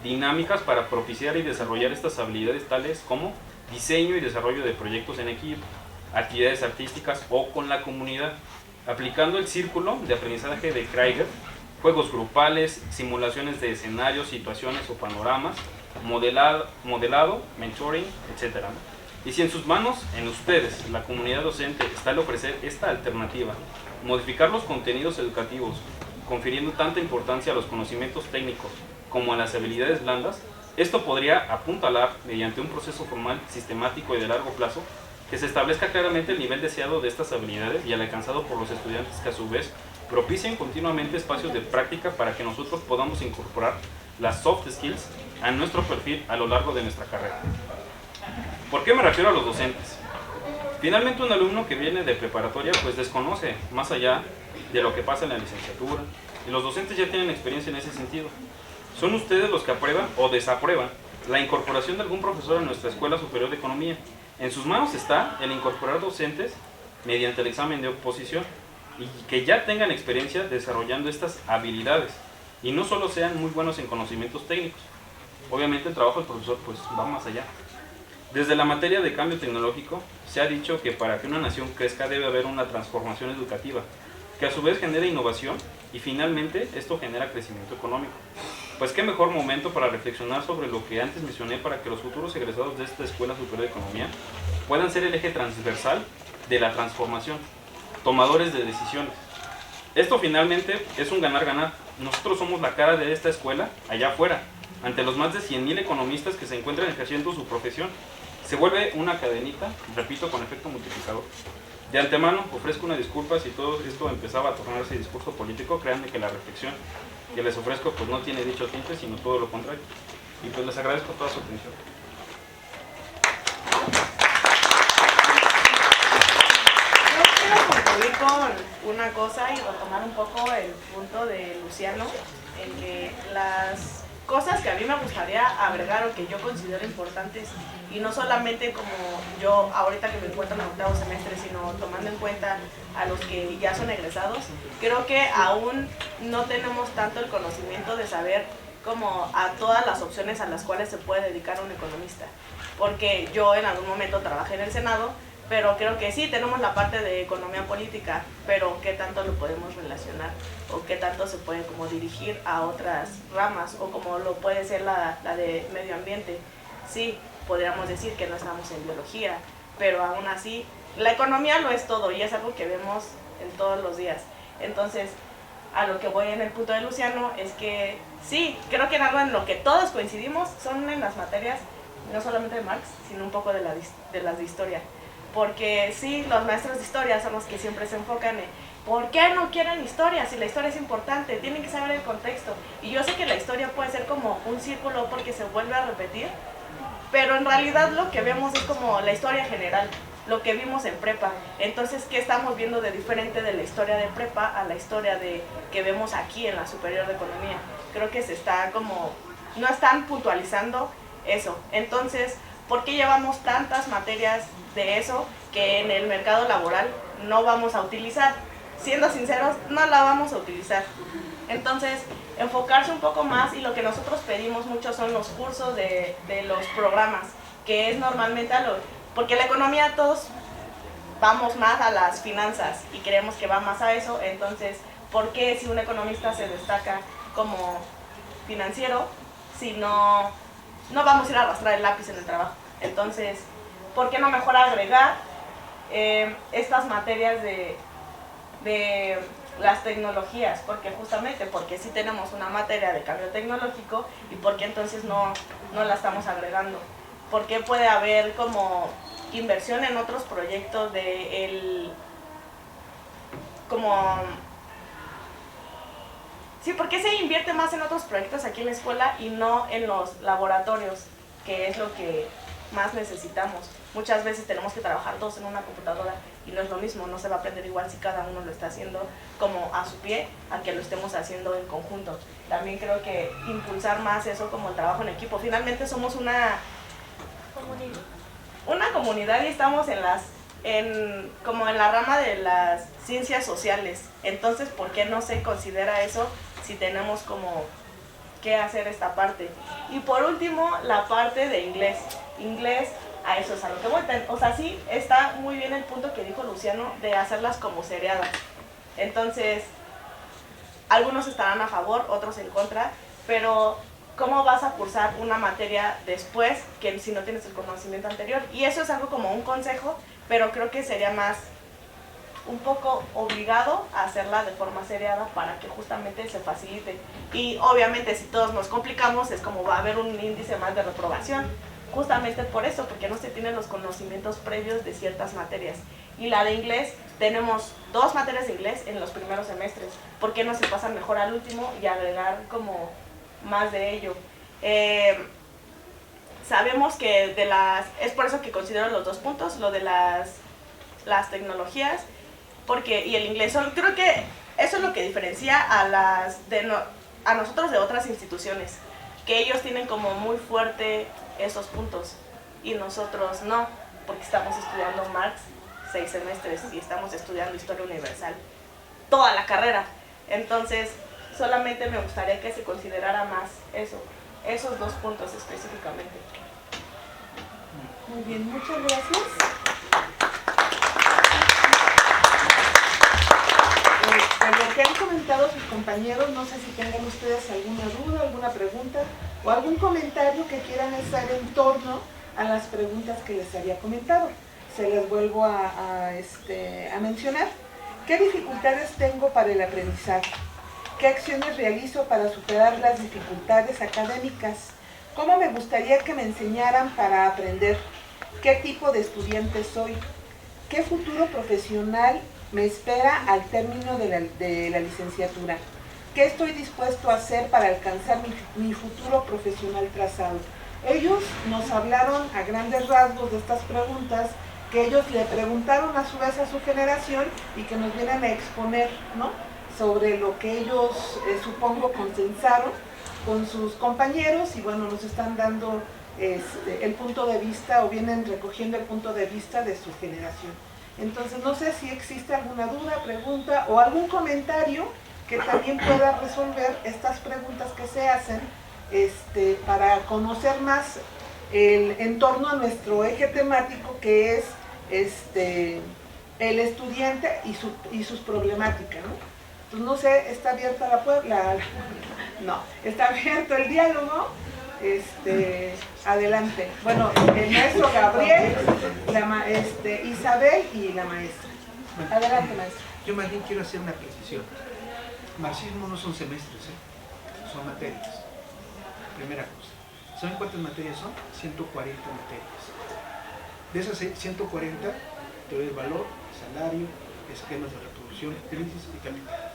E: dinámicas para propiciar y desarrollar estas habilidades, tales como diseño y desarrollo de proyectos en equipo, actividades artísticas o con la comunidad, aplicando el círculo de aprendizaje de Krieger, juegos grupales, simulaciones de escenarios, situaciones o panoramas, modelado, mentoring, etc. Y si en sus manos, en ustedes, la comunidad docente, está el ofrecer esta alternativa, modificar los contenidos educativos, confiriendo tanta importancia a los conocimientos técnicos como a las habilidades blandas, esto podría apuntalar, mediante un proceso formal, sistemático y de largo plazo, que se establezca claramente el nivel deseado de estas habilidades y el alcanzado por los estudiantes, que a su vez propicien continuamente espacios de práctica para que nosotros podamos incorporar las soft skills a nuestro perfil a lo largo de nuestra carrera. ¿Por qué me refiero a los docentes? Finalmente, un alumno que viene de preparatoria pues desconoce más allá de lo que pasa en la licenciatura, y los docentes ya tienen experiencia en ese sentido. Son ustedes los que aprueban o desaprueban la incorporación de algún profesor a nuestra Escuela Superior de Economía. En sus manos está el incorporar docentes mediante el examen de oposición y que ya tengan experiencia desarrollando estas habilidades y no solo sean muy buenos en conocimientos técnicos. Obviamente el trabajo del profesor pues va más allá. Desde la materia de cambio tecnológico se ha dicho que para que una nación crezca debe haber una transformación educativa que a su vez genera innovación y finalmente esto genera crecimiento económico. Pues qué mejor momento para reflexionar sobre lo que antes mencioné para que los futuros egresados de esta Escuela Superior de Economía puedan ser el eje transversal de la transformación, tomadores de decisiones. Esto finalmente es un ganar-ganar. Nosotros somos la cara de esta escuela allá afuera, ante los más de 100,000 economistas que se encuentran ejerciendo su profesión. Se vuelve una cadenita, repito, con efecto multiplicador. De antemano ofrezco una disculpa si todo esto empezaba a tornarse discurso político. Créanme que la reflexión que les ofrezco pues no tiene dicho tinte, sino todo lo contrario. Y pues les agradezco toda su atención.
D: Yo quiero concluir con una cosa y retomar un poco el punto de Luciano, en que las cosas que a mí me gustaría agregar o que yo considero importantes, y no solamente como yo ahorita que me encuentro en el octavo semestre, sino tomando en cuenta a los que ya son egresados, creo que aún no tenemos tanto el conocimiento de saber como a todas las opciones a las cuales se puede dedicar un economista. porque yo en algún momento trabajé en el Senado, pero creo que sí, tenemos la parte de economía política, pero ¿qué tanto lo podemos relacionar? ¿O qué tanto se puede como dirigir a otras ramas? O como lo puede ser la de medio ambiente. Sí, podríamos decir que no estamos en biología, pero aún así, la economía lo es todo y es algo que vemos en todos los días. Entonces, a lo que voy en el punto de Luciano es que sí, creo que en algo en lo que todos coincidimos son en las materias, no solamente de Marx, sino un poco de las de historia. Porque sí, los maestros de historia son los que siempre se enfocan en ¿por qué no quieren historia? Si la historia es importante, tienen que saber el contexto. Y yo sé que la historia puede ser como un círculo porque se vuelve a repetir, pero en realidad lo que vemos es como la historia general, lo que vimos en prepa. Entonces, ¿qué estamos viendo de diferente de la historia de prepa a la historia que vemos aquí en la superior de economía? Creo que se está como, no están puntualizando eso. Entonces, ¿por qué llevamos tantas materias de eso que en el mercado laboral no vamos a utilizar? Siendo sinceros, no la vamos a utilizar. Entonces, enfocarse un poco más, y lo que nosotros pedimos mucho son los cursos de los programas, que es normalmente porque la economía todos vamos más a las finanzas y creemos que va más a eso. Entonces, ¿por qué si un economista se destaca como financiero, si no vamos a ir a arrastrar el lápiz en el trabajo? Entonces, ¿por qué no mejor agregar estas materias de las tecnologías? Porque sí tenemos una materia de cambio tecnológico, y ¿por qué entonces no la estamos agregando? ¿Por qué puede haber como inversión en otros proyectos ¿por qué se invierte más en otros proyectos aquí en la escuela y no en los laboratorios, que es lo que más necesitamos? Muchas veces tenemos que trabajar todos en una computadora y no es lo mismo, no se va a aprender igual si cada uno lo está haciendo como a su pie, a que lo estemos haciendo en conjunto. También creo que impulsar más eso como el trabajo en equipo. Finalmente somos una comunidad y estamos como en la rama de las ciencias sociales. Entonces, ¿por qué no se considera eso si tenemos como que hacer esta parte? Y por último, la parte de inglés. A eso es a lo que voy. O sea, sí, está muy bien el punto que dijo Luciano de hacerlas como seriadas. Entonces, algunos estarán a favor, otros en contra, pero ¿cómo vas a cursar una materia después que si no tienes el conocimiento anterior? Y eso es algo como un consejo, pero creo que sería más un poco obligado a hacerla de forma seriada para que justamente se facilite. Y obviamente si todos nos complicamos es como va a haber un índice más de reprobación, justamente por eso, porque no se tienen los conocimientos previos de ciertas materias. Y la de inglés, tenemos 2 materias de inglés en los primeros semestres. ¿Por qué no se pasan mejor al último y agregar como más de ello? Sabemos que es por eso que considero los 2 puntos, lo de las tecnologías, y el inglés. Creo que eso es lo que diferencia a nosotros de otras instituciones, que ellos tienen como muy fuerte esos puntos y nosotros no, porque estamos estudiando Marx 6 semestres y estamos estudiando Historia Universal toda la carrera. Entonces, solamente me gustaría que se considerara más esos 2 puntos específicamente.
A: Muy bien, muchas gracias. De lo que han comentado sus compañeros, no sé si tengan ustedes alguna duda, alguna pregunta o algún comentario que quieran hacer en torno a las preguntas que les había comentado. Se les vuelvo a mencionar. ¿Qué dificultades tengo para el aprendizaje? ¿Qué acciones realizo para superar las dificultades académicas? ¿Cómo me gustaría que me enseñaran para aprender? ¿Qué tipo de estudiante soy? ¿Qué futuro profesional me espera al término de la licenciatura? ¿Qué estoy dispuesto a hacer para alcanzar mi futuro profesional trazado? Ellos nos hablaron a grandes rasgos de estas preguntas que ellos le preguntaron a su vez a su generación y que nos vienen a exponer, ¿no?, sobre lo que ellos, supongo, consensaron con sus compañeros y bueno, nos están dando el punto de vista o vienen recogiendo el punto de vista de su generación. Entonces, no sé si existe alguna duda, pregunta o algún comentario que también pueda resolver estas preguntas que se hacen para conocer más en torno a nuestro eje temático, que es el estudiante y sus problemáticas, ¿no? Pues no sé, está abierta no, está abierto el diálogo. Adelante. Bueno, el maestro Gabriel, Isabel y la maestra. Adelante, maestro.
C: Yo más bien quiero hacer una precisión. Marxismo no son semestres, son materias. Primera cosa. ¿Saben cuántas materias son? 140 materias. De esas 140, teoría del valor, salario, esquemas de reproducción, crisis y capital.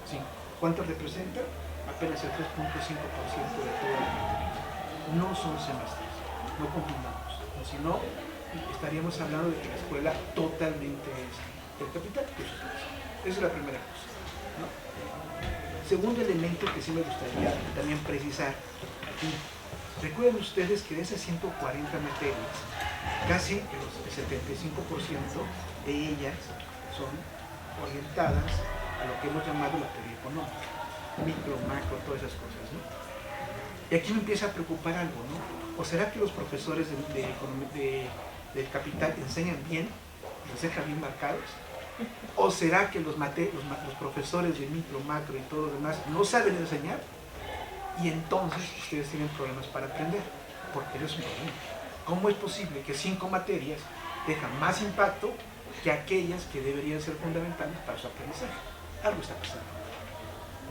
C: ¿Sí? ¿Cuántas representa? Apenas el 3.5% de toda la materia. No son semestres, no confundamos. Si no, estaríamos hablando de que la escuela totalmente es del capital. Esa es la primera cosa, ¿no? Segundo elemento que sí me gustaría también precisar. Recuerden ustedes que de esas 140 materias, casi el 75% de ellas son orientadas a lo que hemos llamado la teoría económica. Micro, macro, todas esas cosas, ¿no? Y aquí me empieza a preocupar algo, ¿no? ¿O será que los profesores del capital enseñan bien, los dejan bien marcados? ¿O será que los profesores de micro, macro y todo lo demás no saben enseñar? Y entonces ustedes tienen problemas para aprender, porque eso es un problema. ¿Cómo es posible que 5 materias dejan más impacto que aquellas que deberían ser fundamentales para su aprendizaje? Algo está pasando.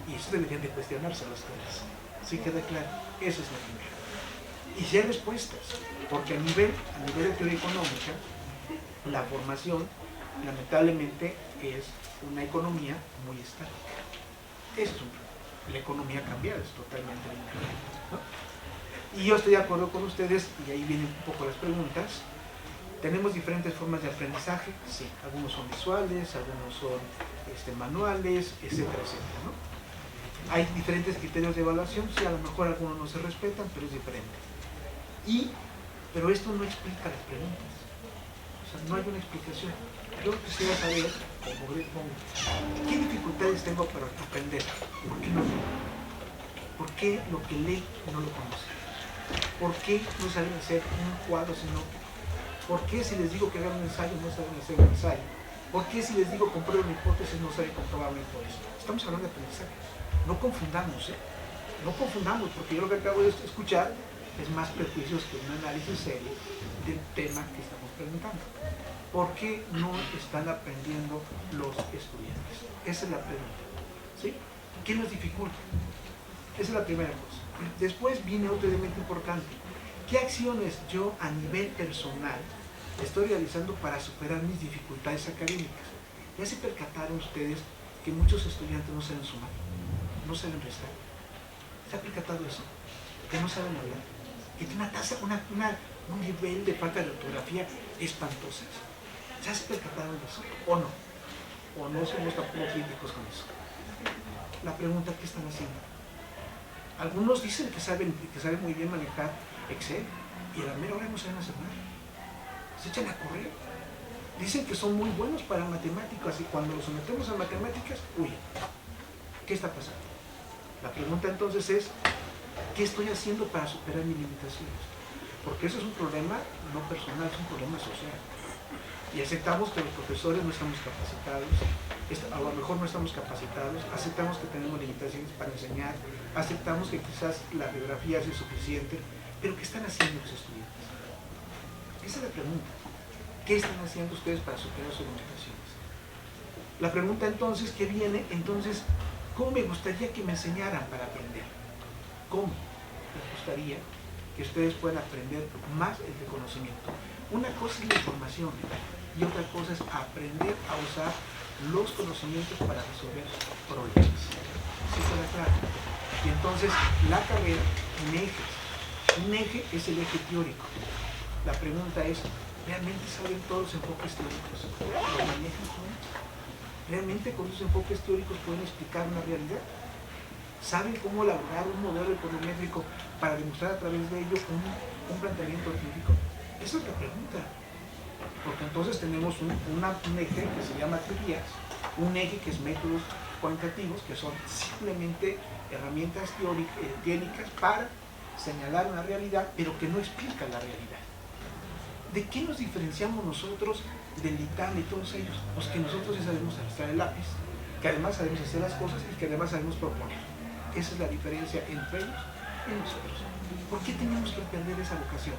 C: Y eso deberían de cuestionarse los ustedes. ¿Sí queda claro? Eso es la primera. Y si hay respuestas, porque a nivel de teoría económica, la formación lamentablemente es una economía muy estática. Eso es un problema. La economía cambiada es totalmente diferente, ¿no? Y yo estoy de acuerdo con ustedes, y ahí vienen un poco las preguntas. Tenemos diferentes formas de aprendizaje, sí, algunos son visuales, algunos son manuales, etcétera, etcétera, ¿no? Hay diferentes criterios de evaluación, sí, a lo mejor algunos no se respetan, pero es diferente. Pero esto no explica las preguntas, o sea, no hay una explicación. Yo quisiera saber, ¿qué dificultades tengo para aprender? ¿Por qué no leo? ¿Por qué lo que lee no lo conoce? ¿Por qué no saben hacer un cuadro sino? ¿Por qué si les digo que hagan un ensayo no saben hacer un ensayo? ¿Por qué si les digo comprueben una hipótesis no saben comprobar una hipótesis? Estamos hablando de aprendizaje. No confundamos, no confundamos, porque yo lo que acabo de escuchar es más prejuicios que un análisis serio del tema que estamos preguntando. ¿Por qué no están aprendiendo los estudiantes? Esa es la pregunta, ¿sí? ¿Qué nos dificulta? Esa es la primera cosa. Después viene otro elemento importante. ¿Qué acciones yo a nivel personal estoy realizando para superar mis dificultades académicas? Ya se percataron ustedes que muchos estudiantes no saben sumar, no saben restar. ¿Se ha percatado eso? Que no saben hablar, que tiene una tasa, un nivel de falta de ortografía espantosa. ¿Se ha percatado de eso? ¿O no? ¿O no somos tampoco críticos con eso? La pregunta, ¿qué están haciendo? Algunos dicen que saben muy bien manejar Excel y a la mera hora no saben hacer nada. Se echan a correr. Dicen que son muy buenos para matemáticas y cuando los sometemos a matemáticas, huyen. ¿Qué está pasando? La pregunta entonces es, ¿qué estoy haciendo para superar mis limitaciones? Porque eso es un problema no personal, es un problema social. Y aceptamos que los profesores no estamos capacitados, a lo mejor no estamos capacitados, aceptamos que tenemos limitaciones para enseñar, aceptamos que quizás la biografía es insuficiente, pero ¿qué están haciendo los estudiantes? Esa es la pregunta. ¿Qué están haciendo ustedes para superar sus limitaciones? La pregunta entonces que viene, entonces, ¿cómo me gustaría que me enseñaran para aprender? ¿Cómo me gustaría que ustedes puedan aprender más el conocimiento? Una cosa es la información y otra cosa es aprender a usar los conocimientos para resolver problemas. ¿Sí queda claro? Y entonces la carrera tiene ejes. Un eje es el eje teórico. La pregunta es, ¿realmente saben todos los enfoques teóricos? ¿Los manejan todos? ¿Realmente con esos enfoques teóricos pueden explicar una realidad? ¿Saben cómo elaborar un modelo econométrico para demostrar a través de ello un planteamiento científico? Esa es la pregunta. Porque entonces tenemos un eje que se llama teorías, un eje que es métodos cuantitativos, que son simplemente herramientas teóricas para señalar una realidad, pero que no explica la realidad. ¿De qué nos diferenciamos nosotros del ITAM y todos ellos? Pues que nosotros ya sabemos arrastrar el lápiz, que además sabemos hacer las cosas y que además sabemos proponer. Esa es la diferencia entre ellos y nosotros. ¿Por qué tenemos que perder esa vocación?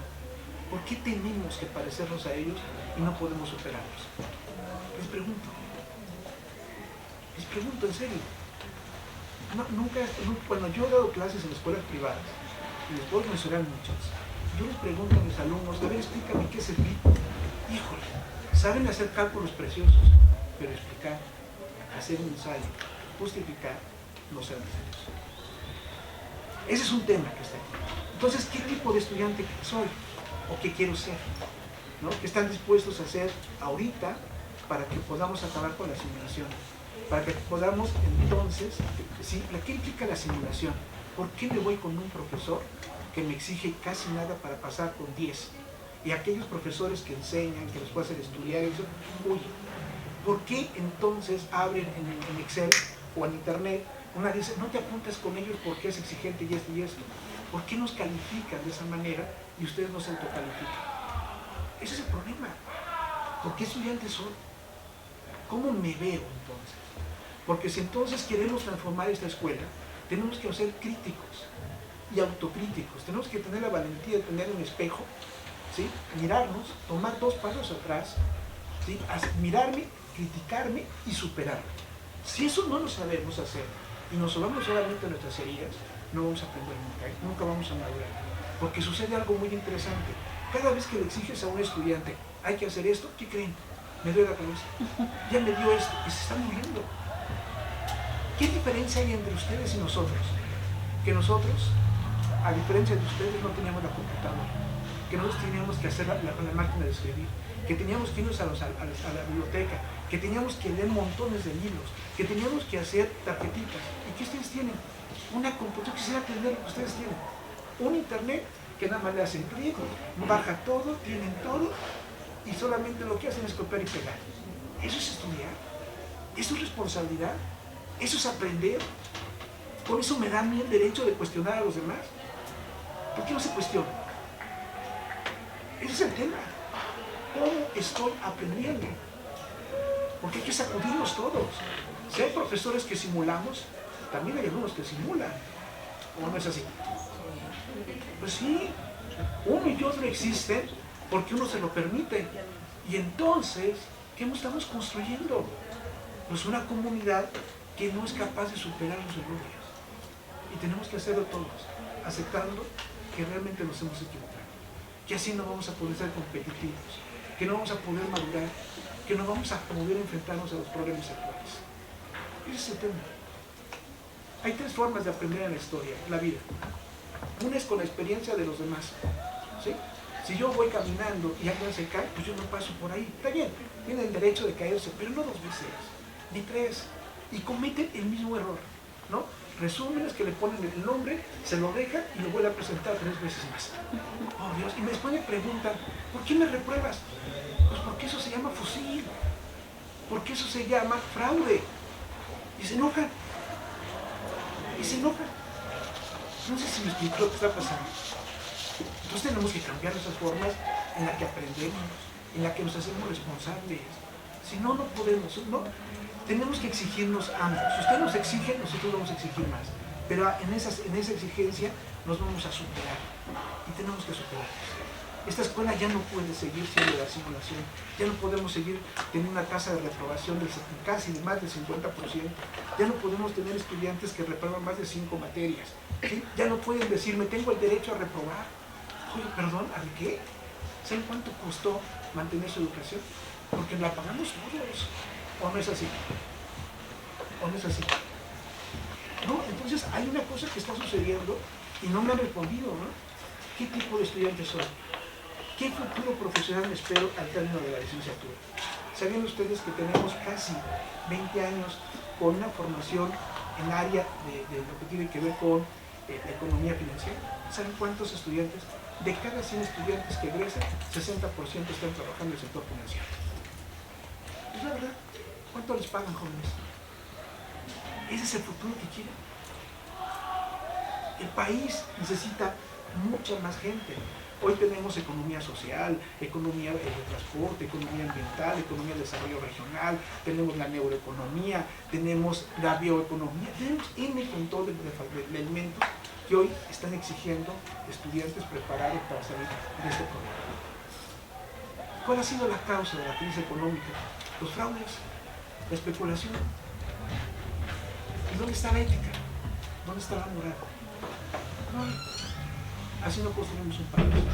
C: ¿Por qué tenemos que parecernos a ellos y no podemos superarlos? Les pregunto en serio. Bueno, yo he dado clases en escuelas privadas y les puedo mencionar muchas. Yo les pregunto a mis alumnos, a ver, explícame qué es el PIB. Híjole, saben hacer cálculos preciosos, pero explicar, hacer un ensayo, justificar, no saben hacer eso. Ese es un tema que está aquí. Entonces, ¿qué tipo de estudiante soy? ¿O qué quiero ser? ¿No? ¿Qué están dispuestos a hacer ahorita para que podamos acabar con la simulación? Para que podamos entonces, ¿sí? ¿Qué implica la simulación? ¿Por qué me voy con un profesor que me exige casi nada para pasar con 10? Y aquellos profesores que enseñan, que les puede hacer estudiar, eso, uy, ¿por qué entonces abren en Excel o en Internet una dice, no te apuntes con ellos porque es exigente y esto y esto? ¿Por qué nos califican de esa manera y ustedes no se autocalifican? Ese es el problema. ¿Por qué estudiantes son? ¿Cómo me veo entonces? Porque si entonces queremos transformar esta escuela, tenemos que ser críticos y autocríticos. Tenemos que tener la valentía de tener un espejo, ¿sí? Mirarnos, tomar 2 pasos atrás, ¿sí? Mirarme, criticarme y superarme. Si eso no lo sabemos hacer y nos solamos solamente a nuestras heridas, no vamos a aprender nunca vamos a madurar. Porque sucede algo muy interesante. Cada vez que le exiges a un estudiante, hay que hacer esto, ¿qué creen? Me duele la cabeza. Ya me dio esto y se está muriendo. ¿Qué diferencia hay entre ustedes y nosotros? Que nosotros, a diferencia de ustedes, no teníamos la computadora, que nosotros teníamos que hacer la máquina de escribir, que teníamos que irnos a la biblioteca, que teníamos que leer montones de libros, que teníamos que hacer tarjetitas. ¿Y qué ustedes tienen? Una computadora. Yo quisiera aprender lo que ustedes tienen. Un internet que nada más le hacen clic, baja todo, tienen todo, y solamente lo que hacen es copiar y pegar. Eso es estudiar, eso es responsabilidad, eso es aprender. Por eso me da a mí el derecho de cuestionar a los demás. ¿Por qué no se cuestiona? Ese es el tema. ¿Cómo estoy aprendiendo? Porque hay que sacudirnos todos. Si hay profesores que simulamos, también hay algunos que simulan. ¿O no es así? Pues sí, uno y otro existen porque uno se lo permite. Y entonces, ¿qué estamos construyendo? Pues una comunidad que no es capaz de superar los errores. Y tenemos que hacerlo todos, aceptando que realmente nos hemos equivocado. Que así no vamos a poder ser competitivos, que no vamos a poder madurar, que no vamos a poder enfrentarnos a los problemas actuales. Ese es el tema. Hay 3 formas de aprender en la historia, en la vida. Una es con la experiencia de los demás, ¿sí? Si yo voy caminando y alguien se cae, pues yo no paso por ahí. Está bien, tiene el derecho de caerse, pero no 2 veces, ni 3. Y cometen el mismo error, ¿no? Resúmenes que le ponen el nombre, se lo dejan y lo vuelven a presentar 3 veces más. Oh Dios, y después me preguntan, ¿por qué me repruebas? Pues porque eso se llama fusil, porque eso se llama fraude. Y se enojan. No sé si me explico lo que está pasando. Entonces tenemos que cambiar esas formas en las que aprendemos, en las que nos hacemos responsables. Si no, no podemos. No, tenemos que exigirnos ambos. Si usted nos exige, nosotros vamos a exigir más. Pero en esa exigencia nos vamos a superar. Y tenemos que superarnos. Esta escuela ya no puede seguir siendo la simulación. Ya no podemos seguir teniendo una tasa de reprobación del casi de más del 50%. Ya no podemos tener estudiantes que reprueban más de 5 materias. ¿Sí? Ya no pueden decirme, tengo el derecho a reprobar. Oye, perdón, ¿a qué? ¿Saben cuánto costó mantener su educación? Porque la pagamos todos. ¿O no es así? ¿O no es así? No, entonces hay una cosa que está sucediendo y no me han respondido, ¿no? ¿Qué tipo de estudiante soy? ¿Qué futuro profesional me espero al término de la licenciatura? ¿Saben ustedes que tenemos casi 20 años con una formación en área de lo que tiene que ver con la economía financiera? ¿Saben cuántos estudiantes? De cada 100 estudiantes que egresan, 60% están trabajando en el sector financiero. Es la verdad. ¿Cuánto les pagan, jóvenes? ¿Ese es el futuro que quieren? El país necesita mucha más gente. Hoy tenemos economía social, economía de transporte, economía ambiental, economía de desarrollo regional, tenemos la neuroeconomía, tenemos la bioeconomía, tenemos un montón de elementos que hoy están exigiendo estudiantes preparados para salir de este problema. ¿Cuál ha sido la causa de la crisis económica? Los fraudes, la especulación. ¿Y dónde está la ética? ¿Dónde está la moral? No hay. Así no construimos un país,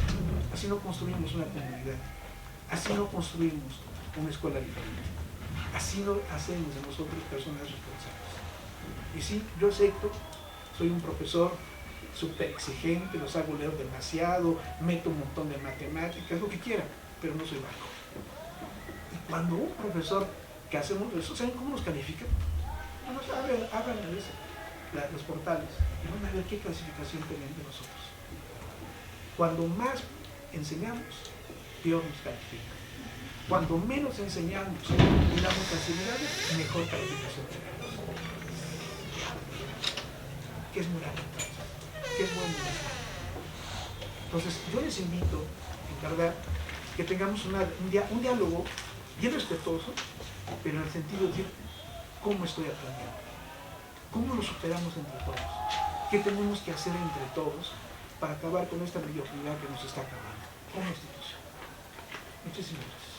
C: así no construimos una comunidad, así no construimos una escuela diferente, así no hacemos de nosotros personas responsables. Y sí, yo acepto, soy un profesor súper exigente, los hago leer demasiado, meto un montón de matemáticas, lo que quieran, pero no soy banco. Y cuando un profesor que hacemos eso, ¿saben cómo nos califican? Nos abran a veces los portales y van a ver qué clasificación tienen de nosotros. Cuando más enseñamos, peor nos califican. Cuando menos enseñamos y damos facilidades, mejor calificación tenemos. ¿Qué es moral entonces? ¿Qué es bueno? Entonces, yo les invito, en verdad, que tengamos un diálogo bien respetuoso, pero en el sentido de decir, ¿cómo estoy aprendiendo? ¿Cómo lo superamos entre todos? ¿Qué tenemos que hacer entre todos para acabar con esta mediocridad que nos está acabando como institución? Muchísimas gracias.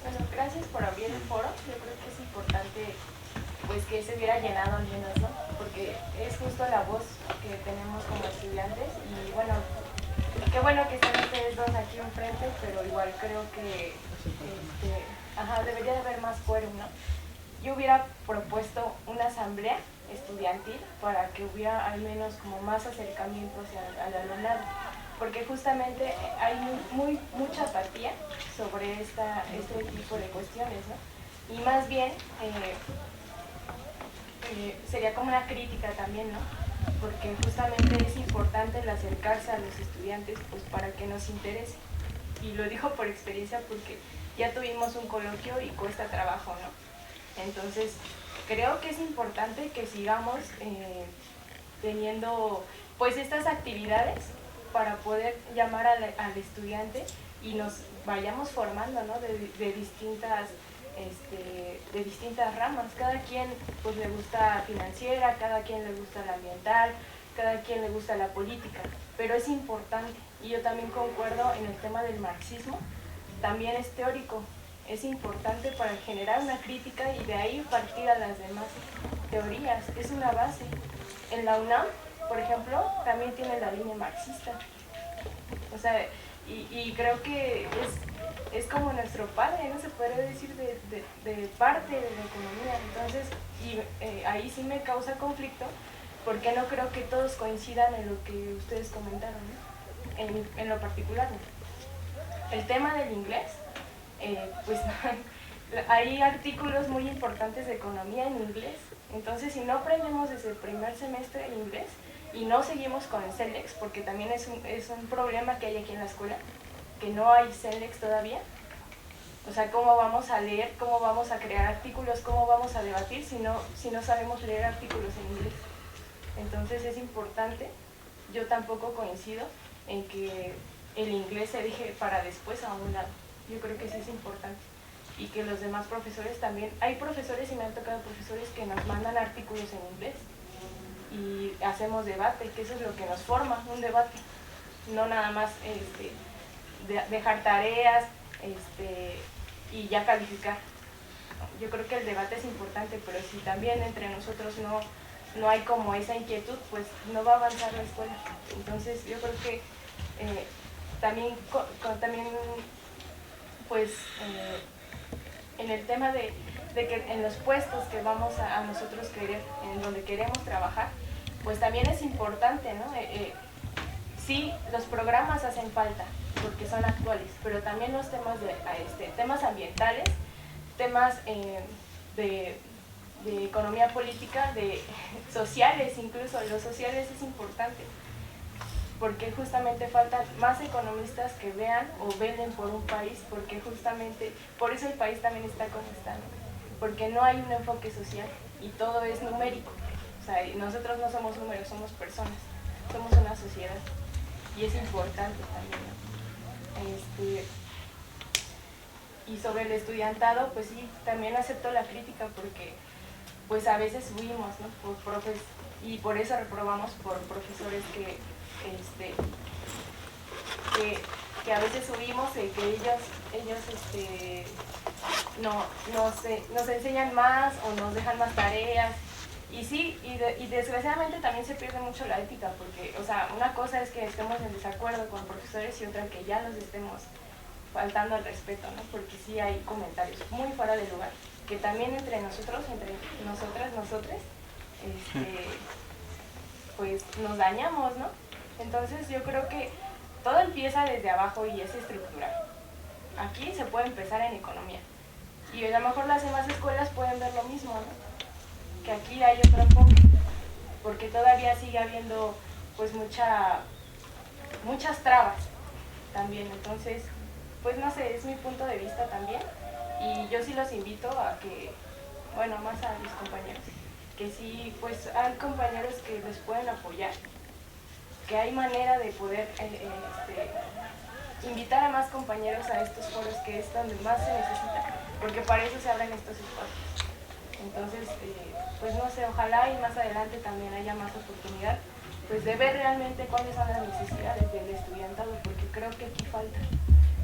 B: Bueno, gracias por abrir el foro. Yo creo que es importante pues que se hubiera llenado al menos, ¿no? Porque es justo la voz que tenemos como estudiantes y bueno, qué bueno que están ustedes dos aquí enfrente, pero igual creo que debería de haber más quórum, ¿no? Yo hubiera propuesto una asamblea estudiantil para que hubiera al menos como más acercamiento al alumnado, porque justamente hay mucha apatía sobre este tipo de cuestiones, ¿no? Y más bien sería como una crítica también, ¿no? Porque justamente es importante el acercarse a los estudiantes pues para que nos interese. Y lo digo por experiencia porque ya tuvimos un coloquio y cuesta trabajo, ¿no? Entonces, creo que es importante que sigamos teniendo pues estas actividades para poder llamar al estudiante y nos vayamos formando, ¿no? de distintas ramas. Cada quien pues le gusta financiera, cada quien le gusta la ambiental, cada quien le gusta la política, pero es importante, y yo también concuerdo en el tema del marxismo, también es teórico, es importante para generar una crítica y de ahí partir a las demás teorías, es una base. En la UNAM, por ejemplo, también tiene la línea marxista, o sea, y creo que es como nuestro padre, ¿no? Se podría decir de parte de la economía. Entonces, ahí sí me causa conflicto, porque no creo que todos coincidan en lo que ustedes comentaron, ¿no? En lo particular, ¿no? El tema del inglés, pues hay artículos muy importantes de economía en inglés. Entonces, si no aprendemos desde el primer semestre el inglés y no seguimos con el CELEX, porque también es un problema que hay aquí en la escuela, que no hay CELEX todavía. O sea, ¿cómo vamos a leer, cómo vamos a crear artículos, cómo vamos a debatir si no sabemos leer artículos en inglés? Entonces es importante, yo tampoco coincido en que el inglés se deje para después a un lado. Yo creo que sí es importante. Y que los demás profesores también, hay profesores y me han tocado profesores que nos mandan artículos en inglés y hacemos debate, que eso es lo que nos forma, un debate, no nada más dejar tareas y ya calificar. Yo creo que el debate es importante, pero si también entre nosotros no hay como esa inquietud, pues no va a avanzar la escuela. Entonces yo creo que también pues en el tema de que en los puestos que vamos a nosotros querer, en donde queremos trabajar, pues también es importante, ¿no? Sí, los programas hacen falta porque son actuales, pero también los temas temas ambientales, temas de economía política, de sociales, incluso los sociales es importante.
F: porque justamente faltan más economistas que vean o velen por un país, porque justamente por eso el país también está como está, ¿no? Porque no hay un enfoque social y todo es numérico. O sea, nosotros no somos números, somos personas, somos una sociedad y es importante también, ¿no? Y sobre el estudiantado, pues sí, también acepto la crítica porque pues a veces huimos, ¿no? Por profes, y por eso reprobamos por profesores que a veces huimos de que ellos nos enseñan más o nos dejan más tareas. Y sí, y desgraciadamente también se pierde mucho la ética, porque, o sea, una cosa es que estemos en desacuerdo con profesores y otra que ya nos estemos faltando al respeto, ¿no? Porque sí hay comentarios muy fuera de lugar, que también entre nosotros, entre nosotras, nosotres, pues nos dañamos, ¿no? Entonces yo creo que todo empieza desde abajo y es estructural. Aquí se puede empezar en economía. Y a lo mejor las demás escuelas pueden ver lo mismo, ¿no? Que aquí hay otro enfoque, porque todavía sigue habiendo pues muchas trabas también. Entonces, pues no sé, es mi punto de vista también. Y yo sí los invito a que, bueno, más a mis compañeros, que sí, pues hay compañeros que les pueden apoyar, que hay manera de poder invitar a más compañeros a estos foros, que es donde más se necesita, porque para eso se abren estos espacios. Entonces, pues no sé, ojalá y más adelante también haya más oportunidad, pues de ver realmente cuáles son las necesidades del estudiantado, porque creo que aquí falta.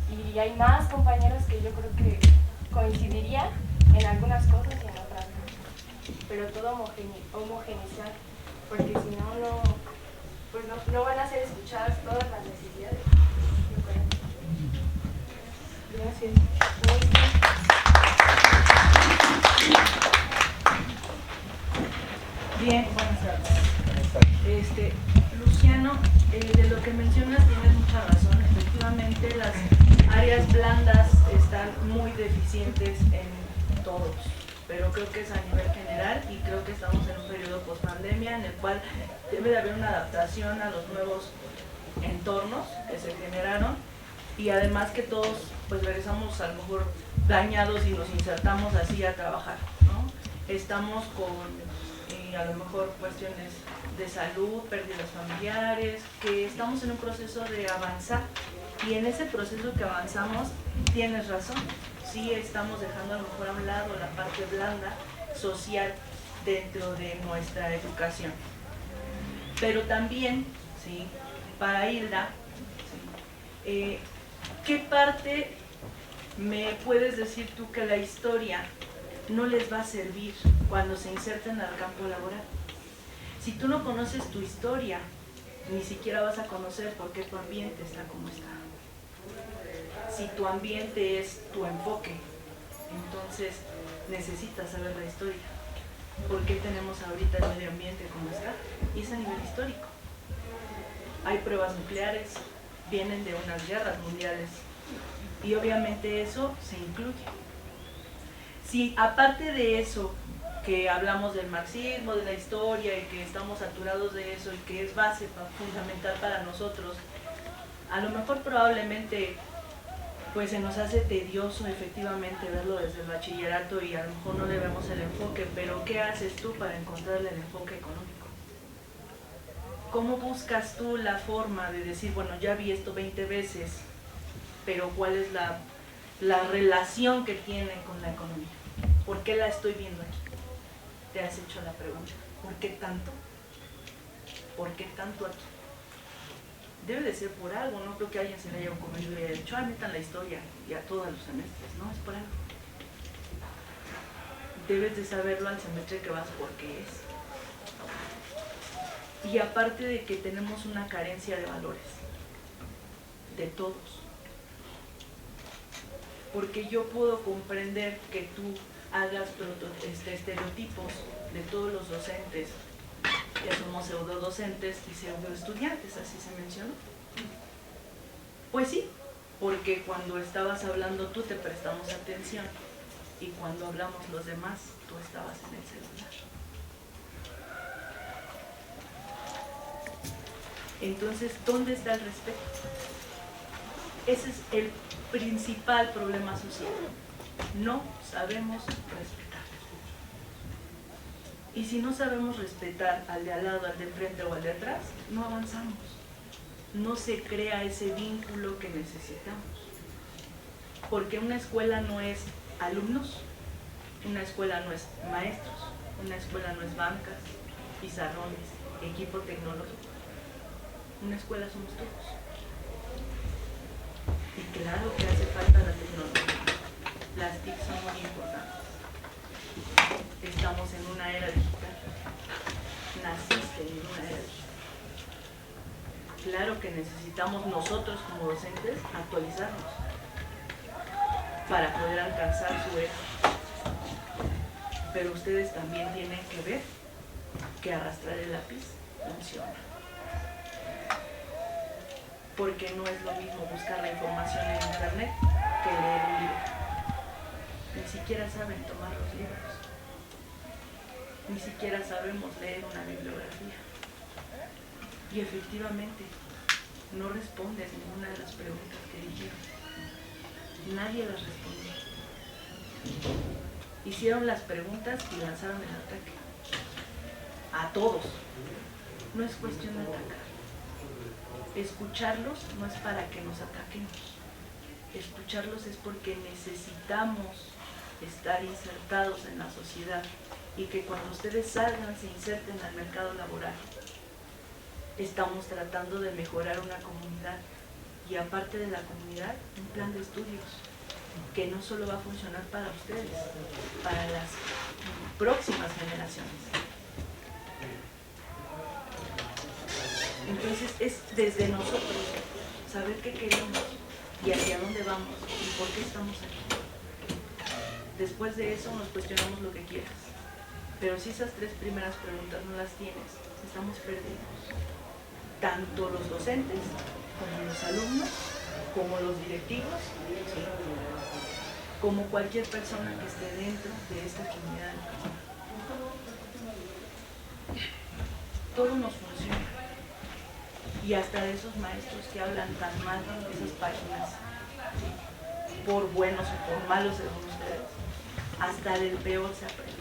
F: Y hay más compañeros que yo creo que coincidirían en algunas cosas y en otras no. Pero todo homogeneizar, porque si no, pues no van a ser escuchadas todas las necesidades. Yo creo. Gracias.
G: Bien, buenas tardes. Luciano, de lo que mencionas tienes mucha razón. Efectivamente, las áreas blandas están muy deficientes en todos, pero creo que es a nivel general y creo que estamos en un periodo post-pandemia en el cual debe de haber una adaptación a los nuevos entornos que se generaron y además que todos pues regresamos a lo mejor dañados y nos insertamos así a trabajar, ¿no? Estamos con a lo mejor cuestiones de salud, pérdidas familiares, que estamos en un proceso de avanzar y en ese proceso que avanzamos tienes razón, sí estamos dejando a lo mejor a un lado la parte blanda, social dentro de nuestra educación, pero también, ¿sí? Para Hilda, ¿sí? ¿Qué parte me puedes decir tú que la historia no les va a servir cuando se inserten al campo laboral? Si tú no conoces tu historia, ni siquiera vas a conocer por qué tu ambiente está como está. Si tu ambiente es tu enfoque, entonces necesitas saber la historia. ¿Por qué tenemos ahorita el medio ambiente como está? Y es a nivel histórico. Hay pruebas nucleares, vienen de unas guerras mundiales y obviamente eso se incluye. Si aparte de eso, que hablamos del marxismo, de la historia y que estamos saturados de eso y que es base fundamental para nosotros, a lo mejor probablemente pues se nos hace tedioso efectivamente verlo desde el bachillerato y a lo mejor no le vemos el enfoque, pero ¿qué haces tú para encontrarle el enfoque económico? ¿Cómo buscas tú la forma de decir, bueno, ya vi esto 20 veces, pero cuál es la relación que tiene con la economía? ¿Por qué la estoy viendo aquí? Te has hecho la pregunta, ¿por qué tanto? ¿Por qué tanto aquí? Debe de ser por algo, no creo que alguien se le haya ocurrido y haya dicho, metan la historia y a todos los semestres, no, es por algo. Debes de saberlo al semestre que vas porque es. Y aparte de que tenemos una carencia de valores, de todos. Porque yo puedo comprender que tú hagas estereotipos de todos los docentes, ya somos pseudodocentes y pseudoestudiantes, así se mencionó. Pues sí, porque cuando estabas hablando tú te prestamos atención y cuando hablamos los demás tú estabas en el celular. Entonces, ¿dónde está el respeto? Ese es el principal problema social. No sabemos respetar. Y si no sabemos respetar al de al lado, al de enfrente o al de atrás, no avanzamos. No se crea ese vínculo que necesitamos. Porque una escuela no es alumnos, una escuela no es maestros, una escuela no es bancas, pizarrones, equipo tecnológico. Una escuela somos todos. Y claro que hace falta la tecnología. Las TIC son muy importantes. Estamos en una era digital. Naciste en una era digital. Claro que necesitamos nosotros como docentes actualizarnos para poder alcanzar su era. Pero ustedes también tienen que ver que arrastrar el lápiz funciona. Porque no es lo mismo buscar la información en internet que leer un libro. Ni siquiera saben tomar los libros. Ni siquiera sabemos leer una bibliografía. Y efectivamente, no responden ninguna de las preguntas que dijeron. Nadie las respondió. Hicieron las preguntas y lanzaron el ataque. A todos. No es cuestión de atacar. Escucharlos no es para que nos ataquemos. Escucharlos es porque necesitamos estar insertados en la sociedad y que cuando ustedes salgan se inserten al mercado laboral. Estamos tratando de mejorar una comunidad y aparte de la comunidad, un plan de estudios que no solo va a funcionar para ustedes, para las próximas generaciones. Entonces es desde nosotros saber qué queremos y hacia dónde vamos y por qué estamos aquí. Después de eso nos cuestionamos lo que quieras. Pero si esas 3 primeras preguntas no las tienes, estamos perdidos. Tanto los docentes, como los alumnos, como los directivos, ¿sí? Como cualquier persona que esté dentro de esta comunidad. Todo nos funciona. Y hasta de esos maestros que hablan tan mal de esas páginas, ¿sí? Por buenos o por malos según ustedes, hasta del peor se aprende.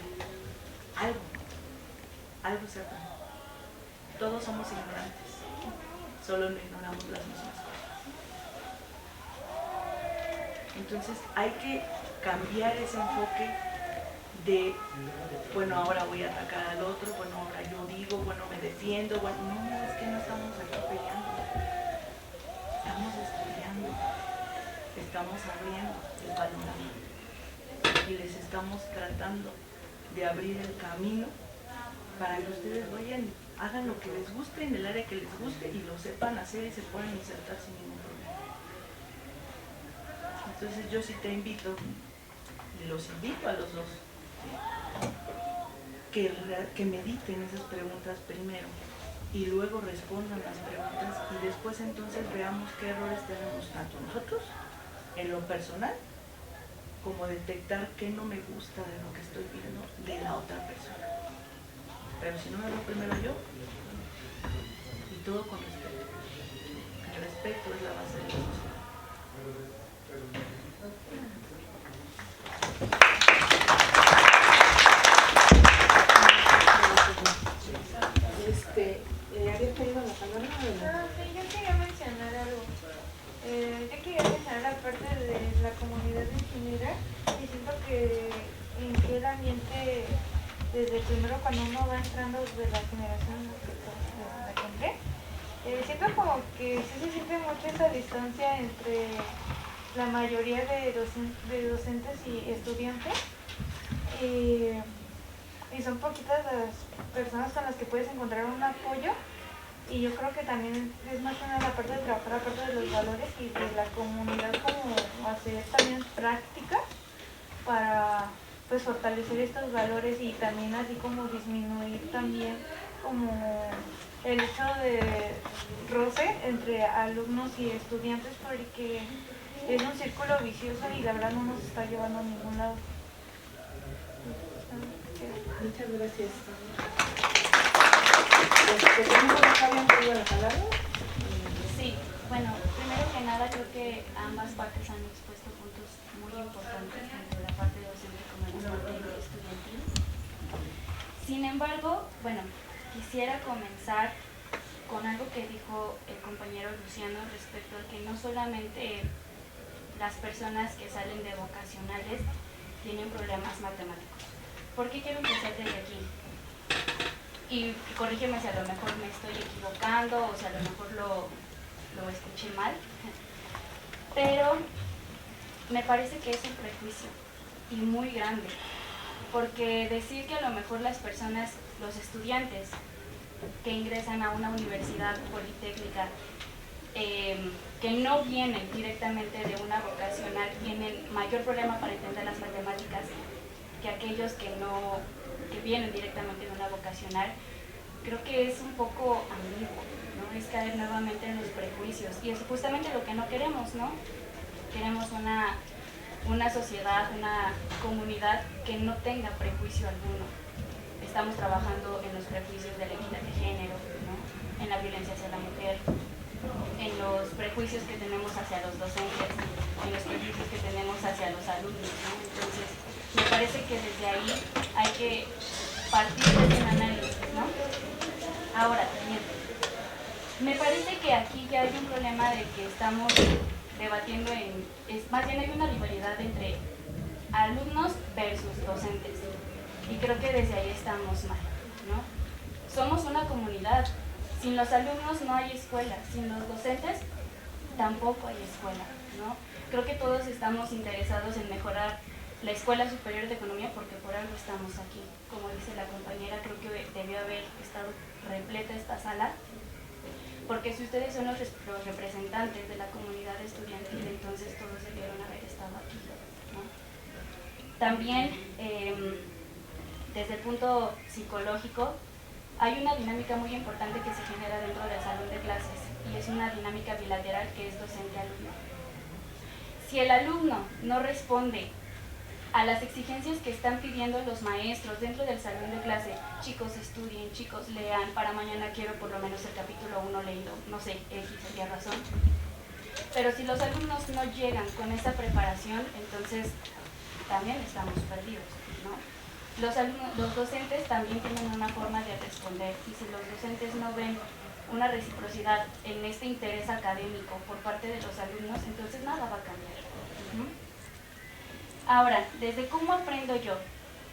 G: Algo se aprende. Todos somos ignorantes, solo no ignoramos las mismas cosas. Entonces hay que cambiar ese enfoque de, bueno, ahora voy a atacar al otro, bueno, ahora yo digo, bueno, me defiendo, bueno, no, es que no estamos aquí peleando, estamos estudiando, estamos abriendo el panorama y les estamos tratando de abrir el camino para que ustedes vayan, hagan lo que les guste en el área que les guste y lo sepan hacer y se puedan insertar sin ningún problema. Entonces yo sí te invito, y los invito a los dos, que mediten esas preguntas primero y luego respondan las preguntas y después entonces veamos qué errores tenemos tanto nosotros en lo personal como detectar qué no me gusta de lo que estoy viendo de la otra persona. Pero si no me veo primero yo, y todo con respeto. El respeto es la base de la sociedad.
A: ¿Había pedido la palabra?
F: Sí, yo quería mencionar algo. Yo quería mencionar la parte de la comunidad ingeniera y siento que en que el ambiente, desde primero cuando uno va entrando de la generación de la que entré, siento como que sí se siente mucho esa distancia entre la mayoría de docentes y estudiantes y son poquitas las personas con las que puedes encontrar un apoyo. Y yo creo que también es más que nada la parte de trabajar, aparte de los valores y de la comunidad, como hacer también prácticas para pues fortalecer estos valores y también así como disminuir también como el hecho de roce entre alumnos y estudiantes, porque es un círculo vicioso y la verdad no nos está llevando a ningún lado.
A: Muchas gracias. ¿Los que no habían pedido la palabra?
H: que ambas partes han expuesto puntos muy importantes, tanto de la parte docente como de la parte estudiantil. Sin embargo, bueno, quisiera comenzar con algo que dijo el compañero Luciano respecto a que no solamente las personas que salen de vocacionales tienen problemas matemáticos. ¿Por qué quiero empezar desde aquí? Y corrígeme si a lo mejor me estoy equivocando o si a lo mejor lo escuché mal, pero me parece que es un prejuicio y muy grande, porque decir que a lo mejor las personas, los estudiantes que ingresan a una universidad politécnica, que no vienen directamente de una vocacional, tienen mayor problema para entender las matemáticas que aquellos que vienen directamente de una vocacional, creo que es un poco ambiguo, ¿no? Es caer nuevamente en los prejuicios, y es justamente lo que no queremos, ¿no? Queremos una sociedad, una comunidad que no tenga prejuicio alguno. Estamos trabajando en los prejuicios de la equidad de género, ¿no? En la violencia hacia la mujer, en los prejuicios que tenemos hacia los docentes, en los prejuicios que tenemos hacia los alumnos, ¿no? Entonces, me parece que desde ahí hay que partir de un análisis, ¿no? Ahora, bien, me parece que aquí ya hay un problema de que estamos debatiendo más bien hay una rivalidad entre alumnos versus docentes, y creo que desde ahí estamos mal, ¿no? Somos una comunidad, sin los alumnos no hay escuela, sin los docentes tampoco hay escuela, ¿no? Creo que todos estamos interesados en mejorar la Escuela Superior de Economía porque por algo estamos aquí. Como dice la compañera, creo que debió haber estado repleta esta sala, porque si ustedes son los representantes de la comunidad estudiantil, entonces todos debieron haber estado aquí, ¿no? También, desde el punto psicológico, hay una dinámica muy importante que se genera dentro del salón de clases, y es una dinámica bilateral que es docente-alumno. Si el alumno no responde a las exigencias que están pidiendo los maestros dentro del salón de clase, chicos estudien, chicos lean, para mañana quiero por lo menos el capítulo 1 leído, no sé, X o Y razón. Pero si los alumnos no llegan con esa preparación, entonces también estamos perdidos, ¿no? Los docentes también tienen una forma de responder, y si los docentes no ven una reciprocidad en este interés académico por parte de los alumnos, entonces nada va a cambiar. Ahora, ¿desde cómo aprendo yo?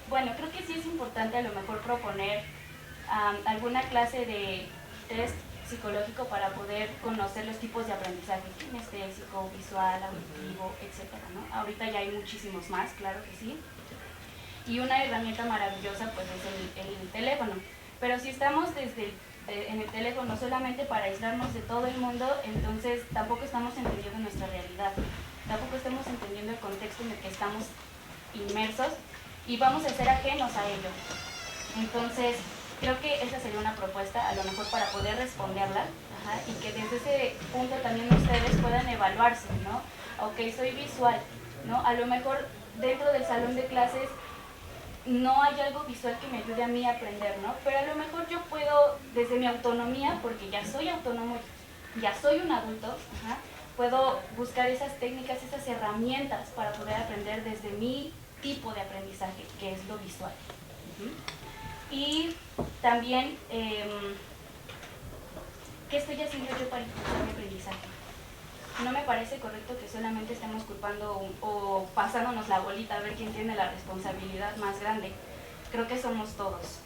H: Bueno, creo que sí es importante a lo mejor proponer alguna clase de test psicológico para poder conocer los tipos de aprendizaje, kinestésico, visual, auditivo, etcétera, ¿no? Ahorita ya hay muchísimos más, claro que sí. Y una herramienta maravillosa pues es el teléfono. Pero si estamos en el teléfono solamente para aislarnos de todo el mundo, entonces tampoco estamos entendiendo nuestra realidad. Tampoco estamos entendiendo el contexto en el que estamos inmersos y vamos a ser ajenos a ello. Entonces, creo que esa sería una propuesta, a lo mejor para poder responderla, y que desde ese punto también ustedes puedan evaluarse, ¿no? Ok, soy visual, ¿no? A lo mejor dentro del salón de clases no hay algo visual que me ayude a mí a aprender, ¿no? Pero a lo mejor yo puedo, desde mi autonomía, porque ya soy autónomo, ya soy un adulto, puedo buscar esas técnicas, esas herramientas para poder aprender desde mi tipo de aprendizaje, que es lo visual. Y también, ¿qué estoy haciendo yo para impulsar mi aprendizaje? No me parece correcto que solamente estemos culpando o pasándonos la bolita a ver quién tiene la responsabilidad más grande. Creo que somos todos.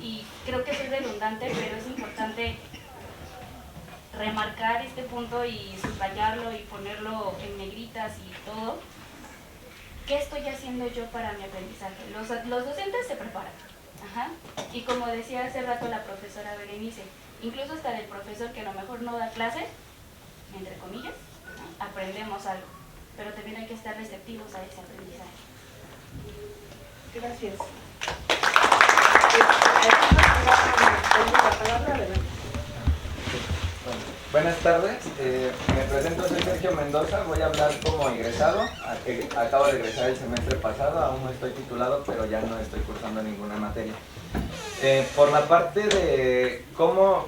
H: Y creo que soy redundante, pero es importante remarcar este punto y subrayarlo y ponerlo en negritas y todo. ¿Qué estoy haciendo yo para mi aprendizaje? Los docentes se preparan. Y como decía hace rato la profesora Berenice, incluso hasta del profesor que a lo mejor no da clase, entre comillas, aprendemos algo, pero también hay que estar receptivos a ese aprendizaje.
A: Gracias.
I: Buenas tardes, me presento, soy Sergio Mendoza, voy a hablar como egresado, acabo de egresar el semestre pasado, aún no estoy titulado, pero ya no estoy cursando ninguna materia. Por la parte de cómo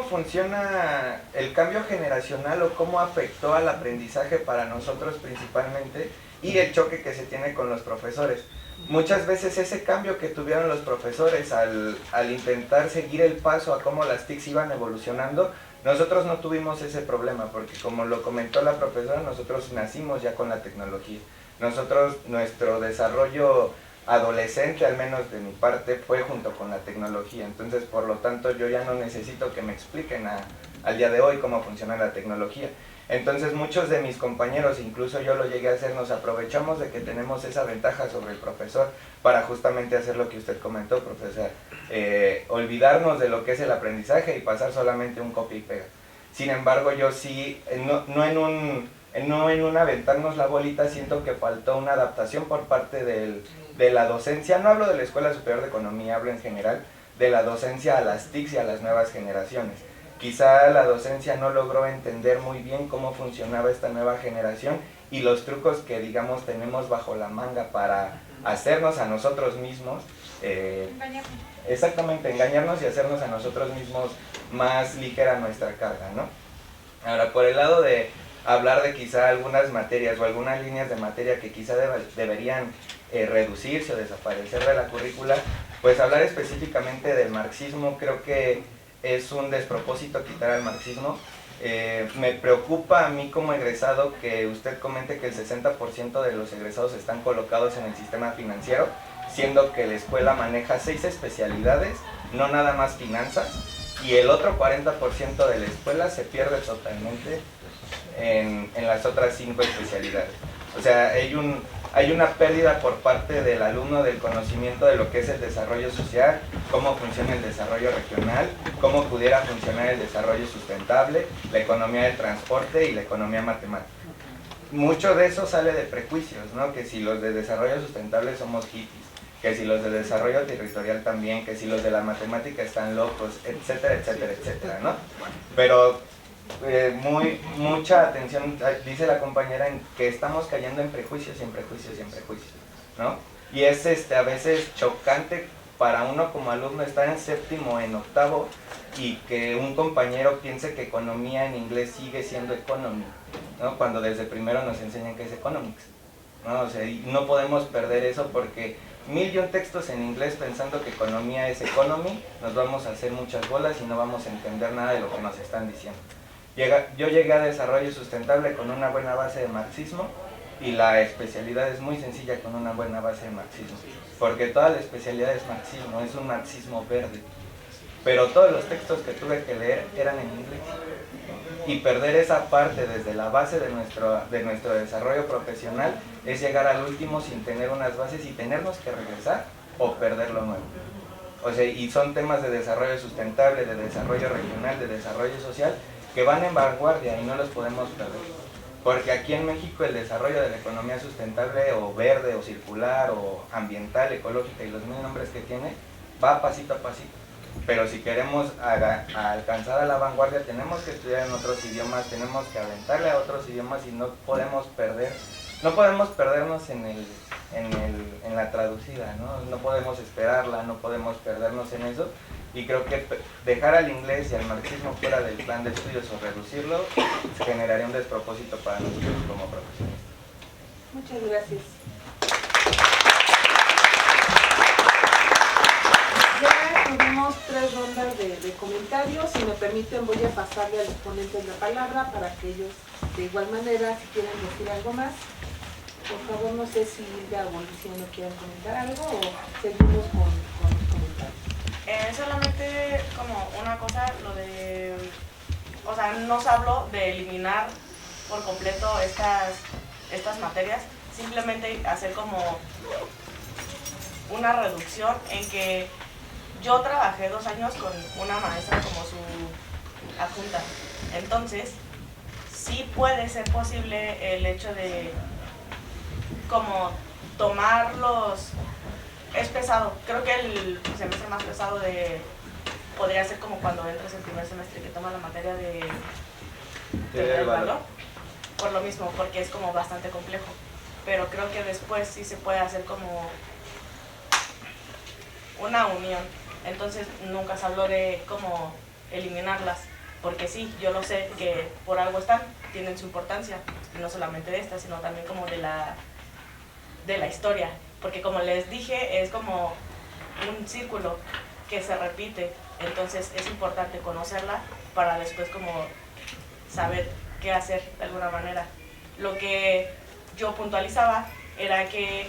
I: funciona el cambio generacional o cómo afectó al aprendizaje para nosotros principalmente y el choque que se tiene con los profesores. Muchas veces ese cambio que tuvieron los profesores al intentar seguir el paso a cómo las TICs iban evolucionando, nosotros no tuvimos ese problema porque, como lo comentó la profesora, nosotros nacimos ya con la tecnología. Nosotros, nuestro desarrollo adolescente, al menos de mi parte, fue junto con la tecnología. Entonces, por lo tanto, yo ya no necesito que me expliquen al día de hoy cómo funciona la tecnología. Entonces, muchos de mis compañeros, incluso yo lo llegué a hacer, nos aprovechamos de que tenemos esa ventaja sobre el profesor para justamente hacer lo que usted comentó, profesor, olvidarnos de lo que es el aprendizaje y pasar solamente un copia y pega. Sin embargo, yo sí, no en un aventarnos la bolita, siento que faltó una adaptación por parte de la docencia. No hablo de la Escuela Superior de Economía, hablo en general de la docencia a las TICs y a las nuevas generaciones. Quizá la docencia no logró entender muy bien cómo funcionaba esta nueva generación y los trucos que, digamos, tenemos bajo la manga para hacernos a nosotros mismos, exactamente, engañarnos y hacernos a nosotros mismos más ligera nuestra carga, ¿no? Ahora, por el lado de hablar de quizá algunas materias o algunas líneas de materia que quizá deberían reducirse o desaparecer de la currícula, pues hablar específicamente del marxismo, creo que es un despropósito quitar al marxismo. Me preocupa a mí como egresado que usted comente que el 60% de los egresados están colocados en el sistema financiero, siendo que la escuela maneja 6 especialidades, no nada más finanzas, y el otro 40% de la escuela se pierde totalmente en las otras 5 especialidades. O sea, hay una pérdida por parte del alumno del conocimiento de lo que es el desarrollo social, cómo funciona el desarrollo regional, cómo pudiera funcionar el desarrollo sustentable, la economía del transporte y la economía matemática. Mucho de eso sale de prejuicios, ¿no? Que si los de desarrollo sustentable somos hippies, que si los de desarrollo territorial también, que si los de la matemática están locos, etcétera, etcétera, etcétera, ¿no? Pero mucha atención, dice la compañera, en que estamos cayendo en prejuicios, ¿no? Y es a veces chocante para uno como alumno estar en séptimo, en octavo, y que un compañero piense que economía en inglés sigue siendo economy, ¿no? Cuando desde primero nos enseñan que es economics, ¿no? O sea, y no podemos perder eso porque 1.000 textos en inglés pensando que economía es economy, nos vamos a hacer muchas bolas y no vamos a entender nada de lo que nos están diciendo. Yo llegué a desarrollo sustentable con una buena base de marxismo y la especialidad es muy sencilla con una buena base de marxismo, porque toda la especialidad es marxismo, es un marxismo verde, pero todos los textos que tuve que leer eran en inglés y perder esa parte desde la base de nuestro desarrollo profesional es llegar al último sin tener unas bases y tenernos que regresar o perder lo nuevo. O sea, y son temas de desarrollo sustentable, de desarrollo regional, de desarrollo social, que van en vanguardia y no los podemos perder. Porque aquí en México el desarrollo de la economía sustentable o verde o circular o ambiental, ecológica y los mil nombres que tiene, va pasito a pasito. Pero si queremos alcanzar a la vanguardia tenemos que estudiar en otros idiomas, tenemos que aventarle a otros idiomas y no podemos perdernos en la traducida, ¿no? No podemos esperarla, no podemos perdernos en eso. Y creo que dejar al inglés y al marxismo fuera del plan de estudios o reducirlo generaría un despropósito para nosotros como profesionistas.
A: Muchas gracias. Ya tuvimos 3 rondas de comentarios. Si me permiten, voy a pasarle a los ponentes la palabra para que ellos, de igual manera, si quieren decir algo más. Por favor, no sé si Hilda o Luciano quieren comentar algo o seguimos con los comentarios.
D: Solamente como una cosa, o sea, no se habló de eliminar por completo estas materias, simplemente hacer como una reducción en que yo trabajé 2 años con una maestra como su adjunta, entonces sí puede ser posible el hecho de como tomarlos. Es pesado, creo que el semestre más pesado podría ser como cuando entras el primer semestre que tomas la materia de del valor, por lo mismo, porque es como bastante complejo, pero creo que después sí se puede hacer como una unión Entonces nunca se habló de cómo eliminarlas, porque sí, yo lo sé que por algo están, tienen su importancia, y no solamente de esta, sino también como de la historia, porque como les dije, es como un círculo que se repite, entonces es importante conocerla para después como saber qué hacer de alguna manera. Lo que yo puntualizaba era que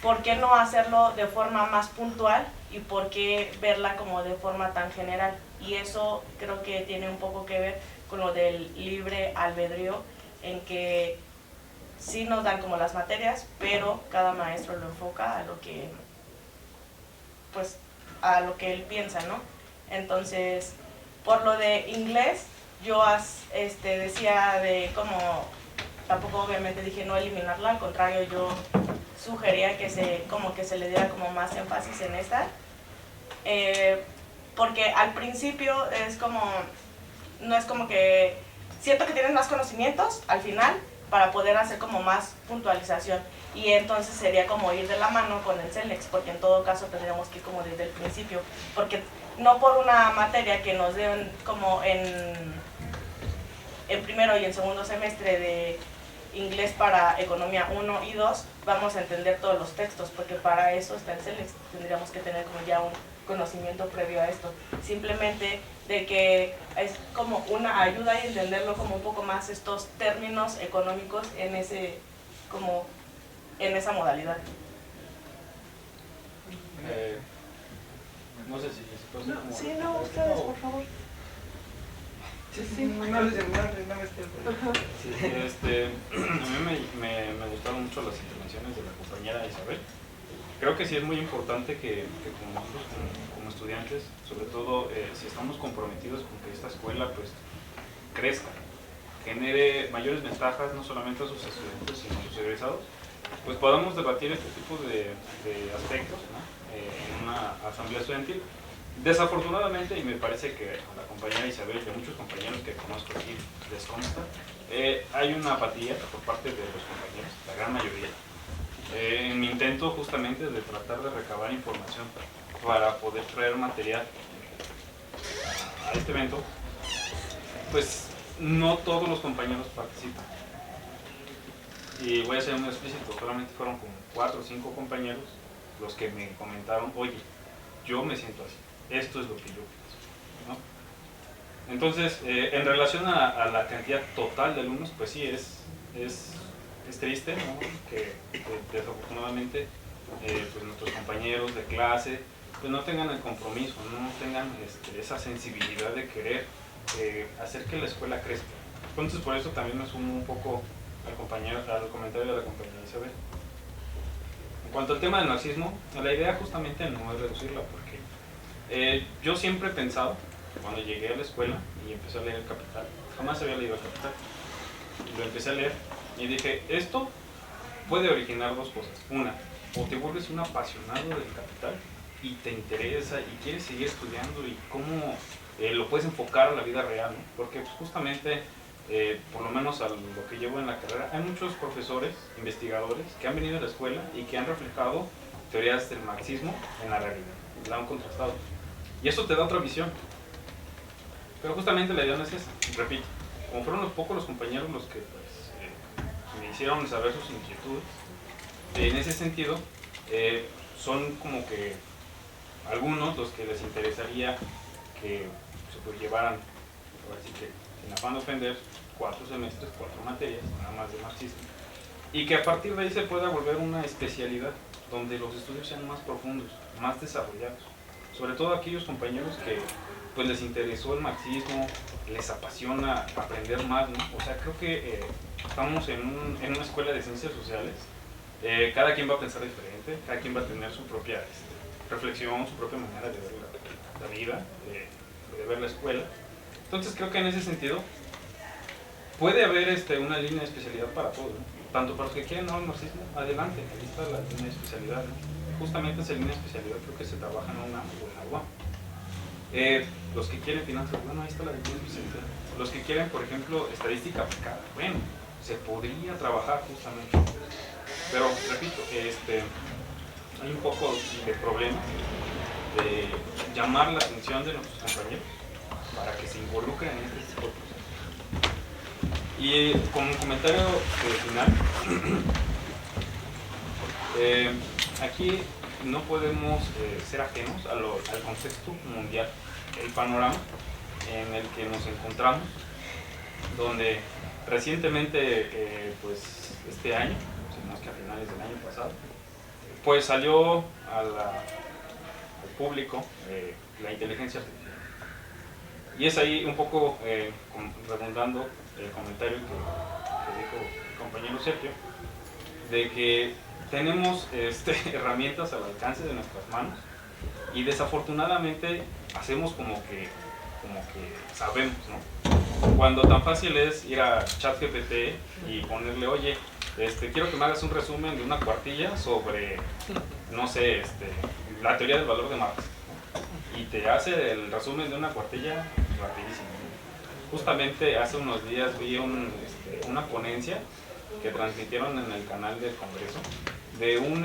D: ¿por qué no hacerlo de forma más puntual y por qué verla como de forma tan general? Y eso creo que tiene un poco que ver con lo del libre albedrío, en que sí nos dan como las materias, pero cada maestro lo enfoca a lo que, pues, a lo que él piensa, ¿no? Entonces, por lo de inglés, yo decía de como, tampoco obviamente dije no eliminarla, al contrario, yo sugería que se le diera como más énfasis en esta, porque al principio es como, no es como que, siento que tienes más conocimientos al final para poder hacer como más puntualización, y entonces sería como ir de la mano con el CELEX, porque en todo caso tendríamos que ir como desde el principio, porque no por una materia que nos den como en primero y en segundo semestre de inglés para economía 1 y 2 vamos a entender todos los textos, porque para eso está el CELEX, tendríamos que tener como ya un conocimiento previo a esto, simplemente de que es como una ayuda a entenderlo como un poco más estos términos económicos en esa modalidad.
E: No sé si
A: No, sí, no, ustedes, por favor.
I: Sí, no les no
E: a mí me gustaron mucho las intervenciones de la compañera Isabel. Creo que sí es muy importante que como nosotros como estudiantes, sobre todo si estamos comprometidos con que esta escuela pues crezca, genere mayores ventajas no solamente a sus estudiantes sino a sus egresados, pues podamos debatir este tipo de aspectos, ¿no? En una asamblea estudiantil. Desafortunadamente, y me parece que a la compañera Isabel y a muchos compañeros que conozco aquí les consta, hay una apatía por parte de los compañeros, la gran mayoría, en mi intento justamente de tratar de recabar información para poder traer material a este evento. Pues no todos los compañeros participan, y voy a ser muy explícito, solamente fueron como 4 o 5 compañeros los que me comentaron, oye, yo me siento así, esto es lo que yo pienso, ¿no? Entonces, en relación a la cantidad total de alumnos, pues sí, es triste, ¿no? Que desafortunadamente pues nuestros compañeros de clase pues no tengan el compromiso, no tengan esa sensibilidad de querer hacer que la escuela crezca. Entonces, por eso también me sumo un poco al comentario de la compañera Isabel. En cuanto al tema del marxismo, la idea justamente no es reducirla, porque yo siempre he pensado, cuando llegué a la escuela y empecé a leer el Capital, jamás había leído el Capital, lo empecé a leer y dije, esto puede originar dos cosas. Una, o te vuelves un apasionado del Capital y te interesa y quieres seguir estudiando y cómo lo puedes enfocar a la vida real, ¿no? Porque pues, justamente, por lo menos a lo que llevo en la carrera, hay muchos profesores, investigadores que han venido a la escuela y que han reflejado teorías del marxismo en la realidad, la han contrastado. Y eso te da otra visión. Pero justamente la idea no es esa, repito, como fueron los pocos los compañeros los que pues, me hicieron saber sus inquietudes, en ese sentido, son como que algunos los que les interesaría que se pues, llevaran, así que sin afán de ofender, 4 semestres, 4 materias, nada más de marxismo, y que a partir de ahí se pueda volver una especialidad donde los estudios sean más profundos, más desarrollados, sobre todo aquellos compañeros que pues les interesó el marxismo, les apasiona aprender más, ¿no? O sea, creo que estamos en una escuela de ciencias sociales, cada quien va a pensar diferente, cada quien va a tener su propia reflexión, su propia manera de ver la vida, de ver la escuela. Entonces creo que en ese sentido puede haber una línea de especialidad para todos, ¿no? Tanto para los que quieren no el marxismo, adelante, ahí está la línea de especialidad, ¿no? Justamente esa línea de especialidad creo que se trabaja en una o en la UAM. Los que quieren finanzas, bueno, ahí está la línea de especialidad. Los que quieren, por ejemplo, estadística aplicada, bueno, se podría trabajar justamente. Pero, repito, hay un poco de problema de llamar la atención de nuestros compañeros para que se involucren en este tipo de procesos. Y como un comentario final, aquí no podemos ser ajenos al contexto mundial, el panorama en el que nos encontramos, donde recientemente, pues este año, si no es que a finales del año pasado, pues salió al público la inteligencia artificial. Y es ahí un poco redundando el comentario que dijo el compañero Sergio, de que tenemos herramientas al alcance de nuestras manos y desafortunadamente hacemos como que sabemos, ¿no? Cuando tan fácil es ir a ChatGPT y ponerle, oye, quiero que me hagas un resumen de una cuartilla sobre, no sé, la teoría del valor de Marx, ¿no? Y te hace el resumen de una cuartilla rapidísimo, ¿no? Justamente hace unos días vi una ponencia que transmitieron en el canal del Congreso de un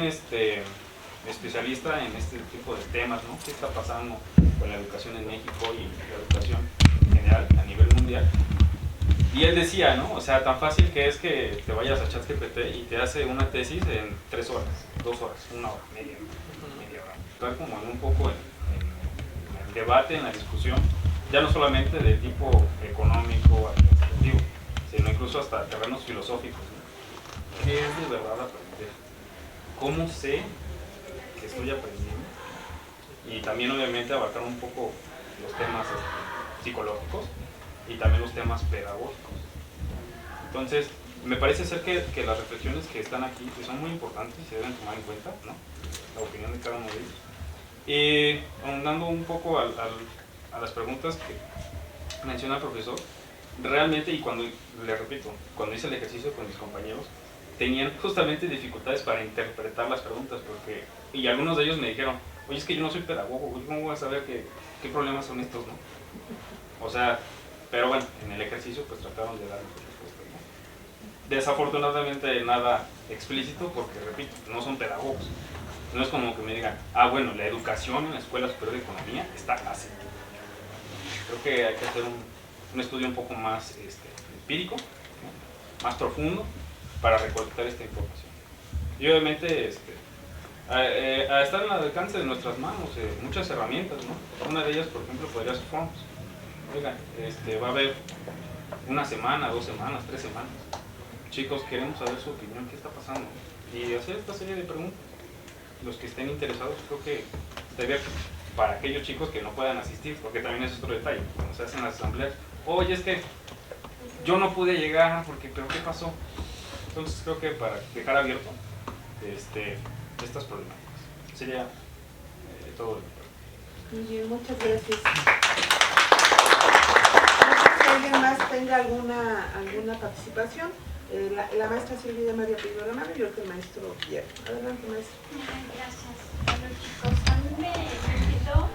E: especialista en este tipo de temas, ¿no? ¿Qué está pasando con la educación en México y la educación en general a nivel mundial? Y él decía, ¿no? O sea, tan fácil que es que te vayas a ChatGPT y te hace una tesis en 3 horas, 2 horas, 1 hora, media hora. Estar como en un poco en el debate, en la discusión, ya no solamente de tipo económico, administrativo, sino incluso hasta terrenos filosóficos, ¿no? ¿Qué es de verdad aprender? ¿Cómo sé que estoy aprendiendo? Y también obviamente abarcar un poco los temas psicológicos y también los temas pedagógicos. Entonces, me parece ser que las reflexiones que están aquí que son muy importantes y se deben tomar en cuenta, ¿no? La opinión de cada uno de ellos. Y ahondando un poco a las preguntas que menciona el profesor, realmente, y cuando, le repito, cuando hice el ejercicio con mis compañeros, tenían justamente dificultades para interpretar las preguntas, y algunos de ellos me dijeron, oye, es que yo no soy pedagogo, ¿cómo voy a saber qué problemas son estos, no? O sea, pero bueno, en el ejercicio pues trataron de dar respuestas, ¿no? Desafortunadamente nada explícito, porque repito, no son pedagogos. No es como que me digan, bueno, la educación en la Escuela Superior de Economía está así. Creo que hay que hacer un estudio un poco más empírico, ¿no? Más profundo, para recolectar esta información. Y obviamente a estar al alcance de nuestras manos muchas herramientas, ¿no? Una de ellas, por ejemplo, podría ser Forms. Oigan, va a haber 1 semana, 2 semanas, 3 semanas. Chicos, queremos saber su opinión, qué está pasando, y hacer esta serie de preguntas. Los que estén interesados, creo que estaría para aquellos chicos que no puedan asistir, porque también es otro detalle, cuando se hacen las asambleas, oye, es que yo no pude llegar, pero ¿qué pasó? Entonces creo que para dejar abierto estas problemáticas. Sería todo.
A: Muy bien, muchas gracias. No sé si alguien más tenga alguna participación. La maestra Silvia María pidió la mano y yo que el maestro Pierre. Adelante, maestro.
J: Gracias. Bueno, chicos, a mí me olvidó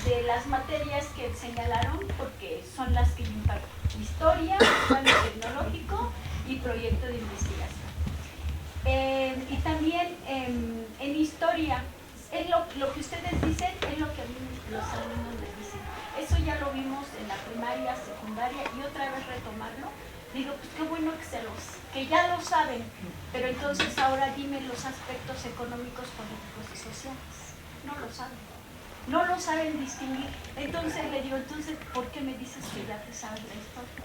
J: de las materias que señalaron, porque son las que yo imparto: historia, plano tecnológico y proyecto de investigación. Y también en historia, es lo que ustedes dicen es lo que a mí los alumnos les dicen. Eso ya lo vimos en la primaria, secundaria, y otra vez retomarlo. Digo, pues qué bueno que ya lo saben, pero entonces ahora dime los aspectos económicos, políticos y sociales. No lo saben distinguir. Entonces le digo, ¿por qué me dices que ya te sabes la historia?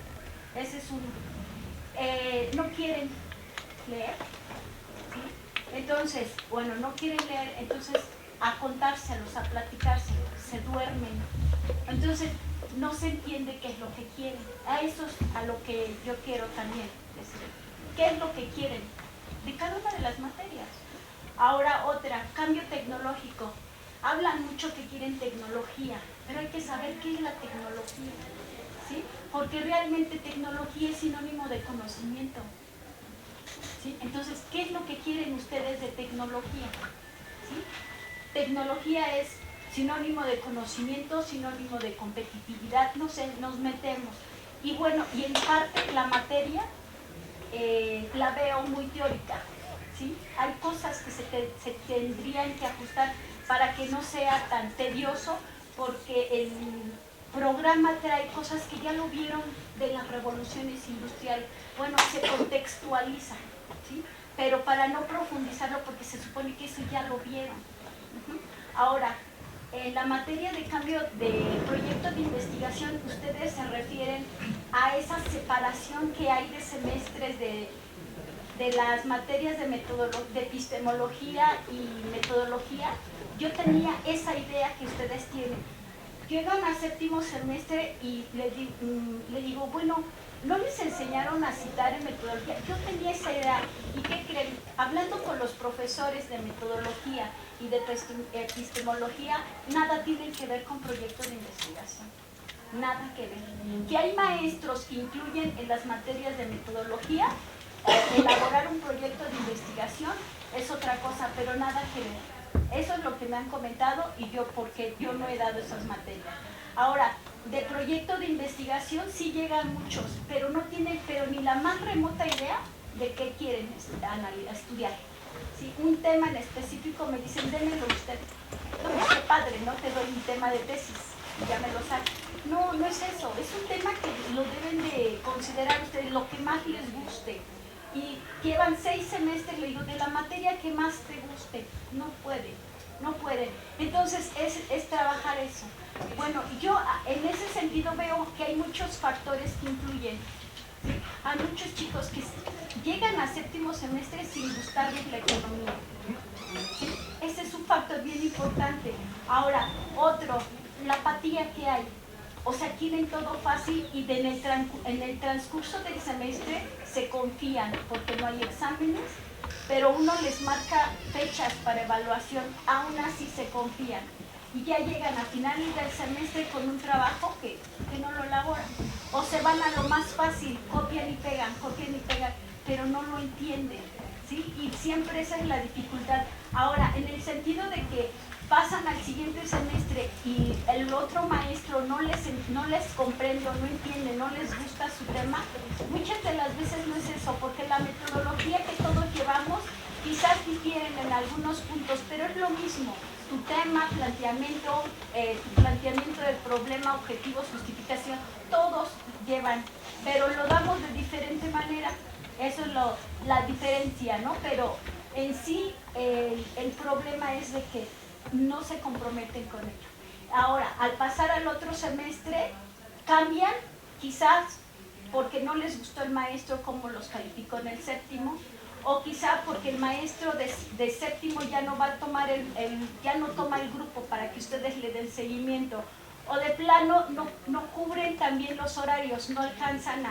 J: Ese es no quieren leer, ¿sí? Entonces, bueno, no quieren leer, entonces a contárselos, a platicárselos, se duermen. Entonces, no se entiende qué es lo que quieren. A eso es a lo que yo quiero también decir. ¿Qué es lo que quieren? De cada una de las materias. Ahora otra, cambio tecnológico. Hablan mucho que quieren tecnología, pero hay que saber qué es la tecnología, ¿sí? Porque realmente tecnología es sinónimo de conocimiento, ¿sí? Entonces, ¿qué es lo que quieren ustedes de tecnología? ¿Sí? Tecnología es sinónimo de conocimiento, sinónimo de competitividad, no sé, nos metemos. Y bueno, y en parte la materia la veo muy teórica, ¿sí? Hay cosas que se tendrían que ajustar. para que no sea tan tedioso, porque el programa trae cosas que ya lo vieron de las revoluciones industriales. Bueno, se contextualiza, ¿sí? Pero para no profundizarlo, porque se supone que eso ya lo vieron. Ahora, en la materia de cambio de proyecto de investigación, ustedes se refieren a esa separación que hay de semestres de las materias de epistemología y metodología. Yo tenía esa idea que ustedes tienen. Llegan a séptimo semestre y le digo, bueno, ¿no les enseñaron a citar en metodología? Yo tenía esa idea. ¿Y qué creen? Hablando con los profesores de metodología y de epistemología, nada tiene que ver con proyectos de investigación. Nada que ver. Que hay maestros que incluyen en las materias de metodología elaborar un proyecto de investigación es otra cosa, pero nada que ver. Eso es lo que me han comentado y yo, porque yo no he dado esas materias. Ahora, de proyecto de investigación sí llegan muchos, pero no tienen ni la más remota idea de qué quieren estudiar. Si un tema en específico me dicen, démelo usted. No, qué padre, ¿no? Te doy un tema de tesis y ya me lo saco. No, no es eso. Es un tema que lo deben de considerar ustedes, lo que más les guste. Y llevan 6 semestres, le digo, de la materia que más te guste. No pueden. Entonces es trabajar eso. Bueno, yo en ese sentido veo que hay muchos factores que influyen. ¿Sí? Hay muchos chicos que llegan a séptimo semestre sin gustarles la economía. ¿Sí? Ese es un factor bien importante. Ahora, otro, la apatía que hay. O sea, quieren todo fácil y en el transcurso del semestre se confían porque no hay exámenes, pero uno les marca fechas para evaluación, aún así se confían. Y ya llegan a finales del semestre con un trabajo que no lo elaboran. O se van a lo más fácil, copian y pegan, pero no lo entienden. ¿Sí? Y siempre esa es la dificultad. Ahora, en el sentido de que pasan al siguiente semestre y el otro maestro no les comprende, no entiende, no les gusta su tema, muchas de las veces no es eso, porque la metodología que todos llevamos quizás difieren en algunos puntos, pero es lo mismo. Tu tema, planteamiento del problema, objetivos, justificación, todos llevan, pero lo damos de diferente manera. Eso es la diferencia, ¿no? Pero en sí el problema es de que no se comprometen con ello. Ahora, al pasar al otro semestre, cambian, quizás porque no les gustó el maestro como los calificó en el séptimo, o quizá porque el maestro de séptimo ya no va a tomar ya no toma el grupo para que ustedes le den seguimiento, o de plano no cubren también los horarios, no alcanzan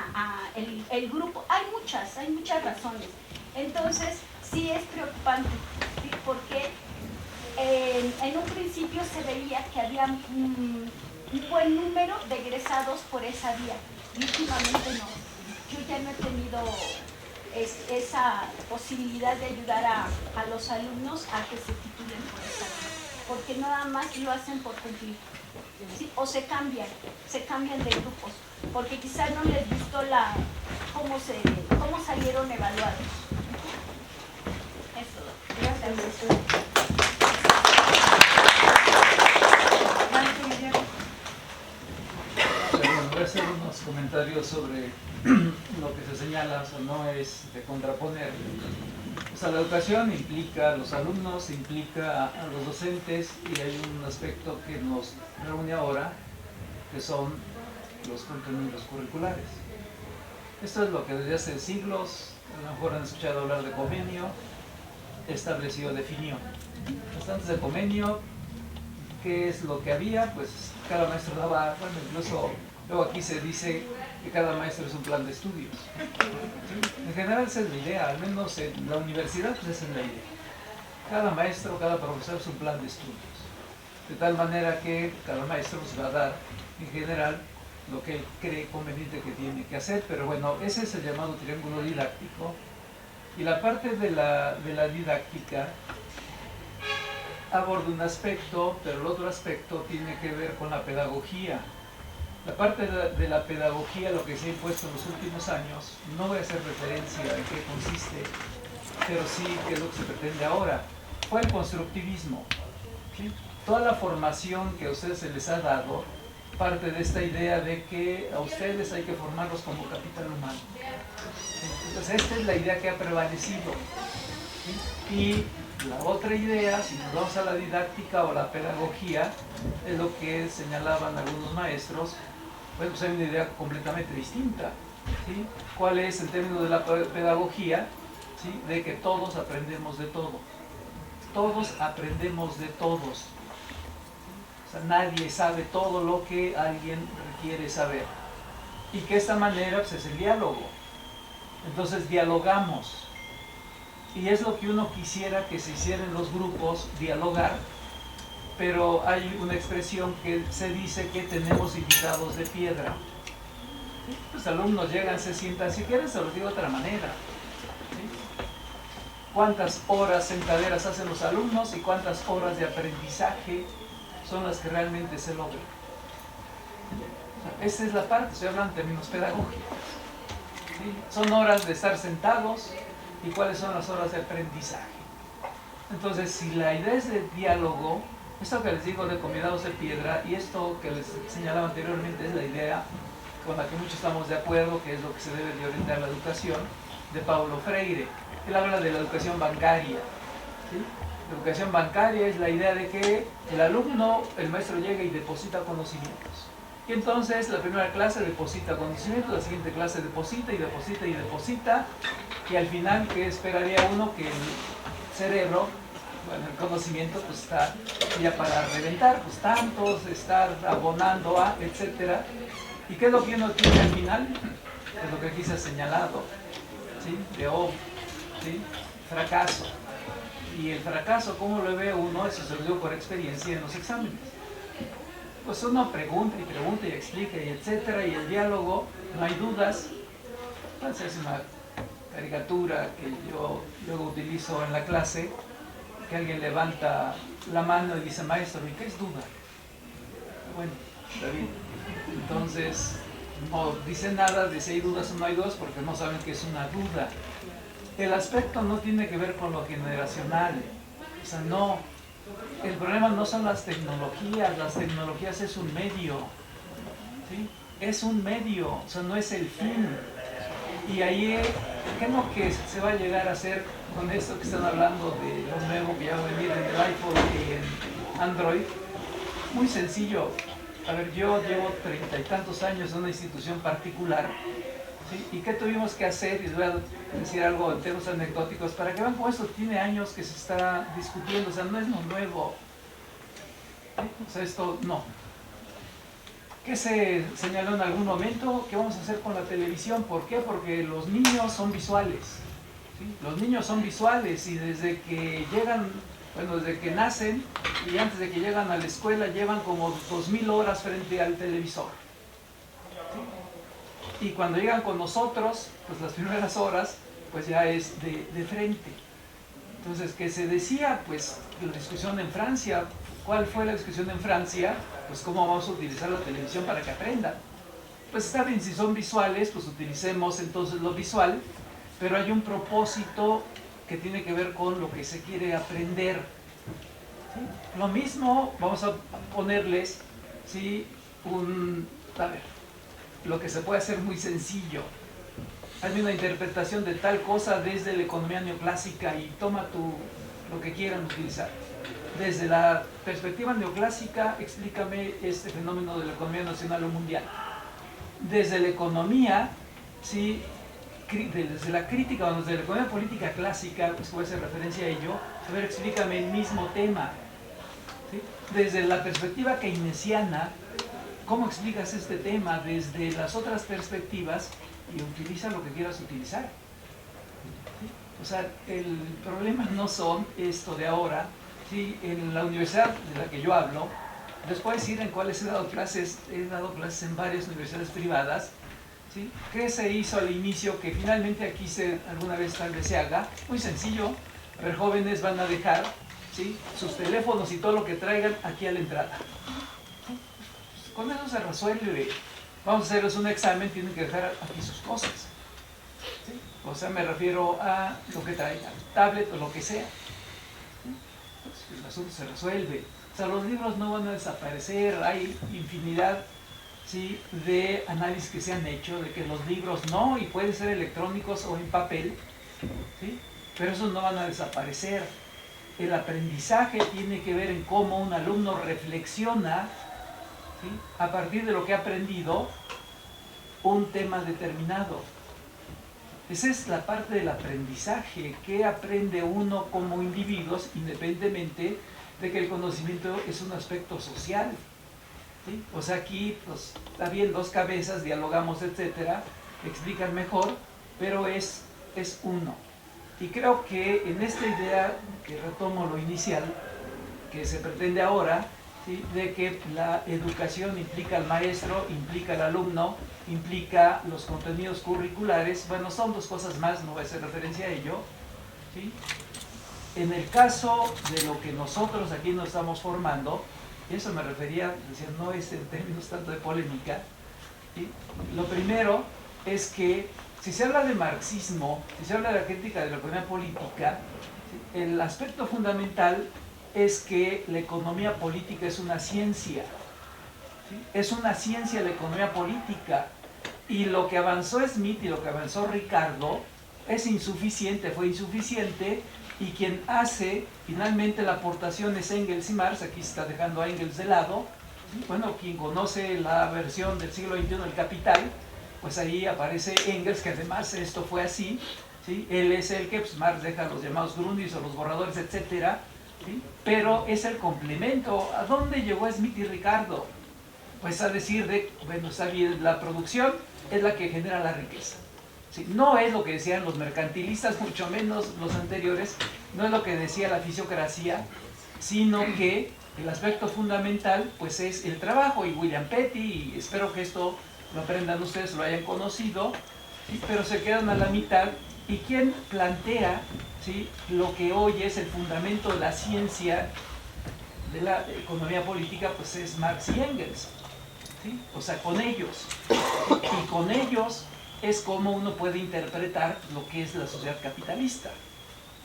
J: el grupo. Hay muchas razones. Entonces, sí es preocupante, ¿sí? Porque en un principio se veía que había un buen número de egresados por esa vía, y últimamente no. Yo ya no he tenido esa posibilidad de ayudar a los alumnos a que se titulen por esa vía, porque nada más lo hacen por cumplir. ¿Sí? O se cambian de grupos, porque quizás no les gustó cómo salieron evaluados. Eso. Gracias.
K: Voy a hacer unos comentarios sobre lo que se señala, o no es de contraponer. O sea, la educación implica a los alumnos, implica a los docentes, y hay un aspecto que nos reúne ahora, que son los contenidos curriculares. Esto es lo que desde hace siglos, a lo mejor han escuchado hablar de Comenio, estableció, definió. Hasta antes del Comenio, ¿qué es lo que había? Pues cada maestro daba, bueno, incluso luego aquí se dice que cada maestro es un plan de estudios. ¿Sí? En general esa es la idea, al menos en la universidad pues esa es la idea. Cada maestro, cada profesor es un plan de estudios. De tal manera que cada maestro nos va a dar, en general, lo que él cree conveniente que tiene que hacer. Pero bueno, ese es el llamado triángulo didáctico. Y la parte de la didáctica aborda un aspecto, pero el otro aspecto tiene que ver con la pedagogía. La parte de la pedagogía, lo que se ha impuesto en los últimos años, no voy a hacer referencia en qué consiste, pero sí qué es lo que se pretende ahora, fue el constructivismo. ¿sí? Toda la formación que a ustedes se les ha dado parte de esta idea de que a ustedes hay que formarlos como capital humano. ¿Sí? Entonces esta es la idea que ha prevalecido. ¿Sí? Y la otra idea, si nos vamos a la didáctica o la pedagogía, es lo que señalaban algunos maestros, bueno, pues hay una idea completamente distinta. ¿Sí? ¿Cuál es el término de la pedagogía? ¿Sí? De que todos aprendemos de todo. Todos aprendemos de todos. O sea, nadie sabe todo lo que alguien requiere saber. Y que esta manera pues, es el diálogo. Entonces dialogamos. Y es lo que uno quisiera que se hiciera en los grupos, dialogar. Pero hay una expresión que se dice que tenemos invitados de piedra. ¿Sí? Los alumnos llegan, se sientan, si quieren se los digo de otra manera. ¿Sí? ¿Cuántas horas sentaderas hacen los alumnos y cuántas horas de aprendizaje son las que realmente se logran? O sea, esa es la parte, estoy hablando en términos pedagógicos. ¿Sí? Son horas de estar sentados y cuáles son las horas de aprendizaje. Entonces, si la idea es de diálogo, esto que les digo de convidados de piedra y esto que les señalaba anteriormente es la idea con la que muchos estamos de acuerdo, que es lo que se debe de orientar la educación, de Paulo Freire. Él habla de la educación bancaria. ¿Sí? La educación bancaria es la idea de que el alumno, el maestro llega y deposita conocimientos. Y entonces la primera clase deposita conocimientos, la siguiente clase deposita y deposita y deposita. Y al final, ¿qué esperaría uno? Que el cerebro, bueno, el conocimiento, pues está ya para reventar, pues tantos, estar abonando a, etcétera. ¿Y qué es lo que uno tiene al final? Es lo que aquí se ha señalado, ¿sí? De ¿sí? Fracaso. Y el fracaso, ¿cómo lo ve uno? Eso se lo digo por experiencia en los exámenes. Pues uno pregunta y explica y etcétera, y el diálogo, no hay dudas. Entonces es una caricatura que yo luego utilizo en la clase, que alguien levanta la mano y dice, maestro, ¿y qué es duda? Bueno, David, entonces no dice nada de si hay dudas o no hay dudas porque no saben qué es una duda. El aspecto no tiene que ver con lo generacional, o sea, no, el problema no son las tecnologías es un medio, ¿sí? Es un medio, o sea, no es el fin. Y ahí, ¿qué es lo que se va a llegar a hacer con esto que están hablando de lo nuevo que ya va a venir en el iPhone y en Android? Muy sencillo. A ver, yo llevo 30 y tantos años en una institución particular, ¿sí? ¿Y qué tuvimos que hacer? Y les voy a decir algo en términos anecdóticos para que vean cómo esto tiene años que se está discutiendo, o sea, no es lo nuevo, ¿sí? O sea, esto no. ¿Qué se señaló en algún momento? ¿Qué vamos a hacer con la televisión? ¿Por qué? Porque los niños son visuales, ¿sí? Los niños son visuales y desde que llegan, bueno, desde que nacen y antes de que llegan a la escuela llevan como 2000 horas frente al televisor. ¿Sí? Y cuando llegan con nosotros, pues las primeras horas, pues ya es de frente. Entonces, ¿qué se decía? Pues la discusión en Francia. ¿Cuál fue la discusión en Francia? Pues cómo vamos a utilizar la televisión para que aprendan. Pues está bien, si son visuales, pues utilicemos entonces lo visual, pero hay un propósito que tiene que ver con lo que se quiere aprender. ¿Sí? Lo mismo, vamos a ponerles, ¿sí? A ver, lo que se puede hacer muy sencillo. Hay una interpretación de tal cosa desde la economía neoclásica y toma lo que quieran utilizar. Desde la perspectiva neoclásica, explícame este fenómeno de la economía nacional o mundial. Desde la economía, ¿sí? Desde la crítica o desde la economía política clásica, pues voy a hacer referencia a ello, a ver, explícame el mismo tema. ¿Sí? Desde la perspectiva keynesiana, ¿cómo explicas este tema? Desde las otras perspectivas y utiliza lo que quieras utilizar. ¿Sí? O sea, el problema no son esto de ahora. Sí, en la universidad de la que yo hablo, les puedo decir en cuáles he dado clases en varias universidades privadas, ¿sí? ¿Qué se hizo al inicio que finalmente aquí alguna vez tal vez se haga? Muy sencillo, a ver, jóvenes van a dejar, ¿sí? Sus teléfonos y todo lo que traigan aquí a la entrada. ¿Sí? Pues con eso se resuelve. Vamos a hacerles un examen, tienen que dejar aquí sus cosas. ¿Sí? O sea, me refiero a lo que traigan, tablet o lo que sea. El asunto se resuelve. O sea, los libros no van a desaparecer, hay infinidad, ¿sí?, de análisis que se han hecho de que los libros no, y pueden ser electrónicos o en papel, ¿sí?, pero esos no van a desaparecer. El aprendizaje tiene que ver en cómo un alumno reflexiona, ¿sí?, a partir de lo que ha aprendido un tema determinado. Esa es la parte del aprendizaje, que aprende uno como individuos, independientemente de que el conocimiento es un aspecto social, ¿sí? O sea, aquí pues, está bien, dos cabezas, dialogamos, etcétera, explican mejor, pero es uno. Y creo que en esta idea, que retomo lo inicial, que se pretende ahora, ¿sí?, de que la educación implica al maestro, implica al alumno, implica los contenidos curriculares, bueno, son dos cosas más, no voy a hacer referencia a ello, ¿sí? En el caso de lo que nosotros aquí nos estamos formando, eso me refería, decía, no es en términos tanto de polémica, ¿sí? Lo primero es que si se habla de marxismo, si se habla de la crítica de la economía política, ¿sí?, el aspecto fundamental es que la economía política es una ciencia, ¿sí? Es una ciencia la economía política, y lo que avanzó Smith y lo que avanzó Ricardo es insuficiente, fue insuficiente, y quien hace finalmente la aportación es Engels y Marx. Aquí se está dejando a Engels de lado, ¿sí? Bueno, quien conoce la versión del siglo XXI del Capital, pues ahí aparece Engels, que además esto fue así, ¿sí? Él es el que pues, Marx deja los llamados grundis o los borradores, etcétera, ¿sí? Pero es el complemento. ¿A dónde llegó Smith y Ricardo? Pues a decir de, bueno, está bien, la producción es la que genera la riqueza, ¿sí? No es lo que decían los mercantilistas, mucho menos los anteriores, no es lo que decía la fisiocracia, sino que el aspecto fundamental pues es el trabajo. Y William Petty, y espero que esto lo aprendan ustedes, lo hayan conocido, ¿sí?, pero se quedan a la mitad. Y quien plantea, ¿sí?, lo que hoy es el fundamento de la ciencia de la economía política, pues es Marx y Engels, ¿sí? O sea, con ellos, y con ellos es como uno puede interpretar lo que es la sociedad capitalista,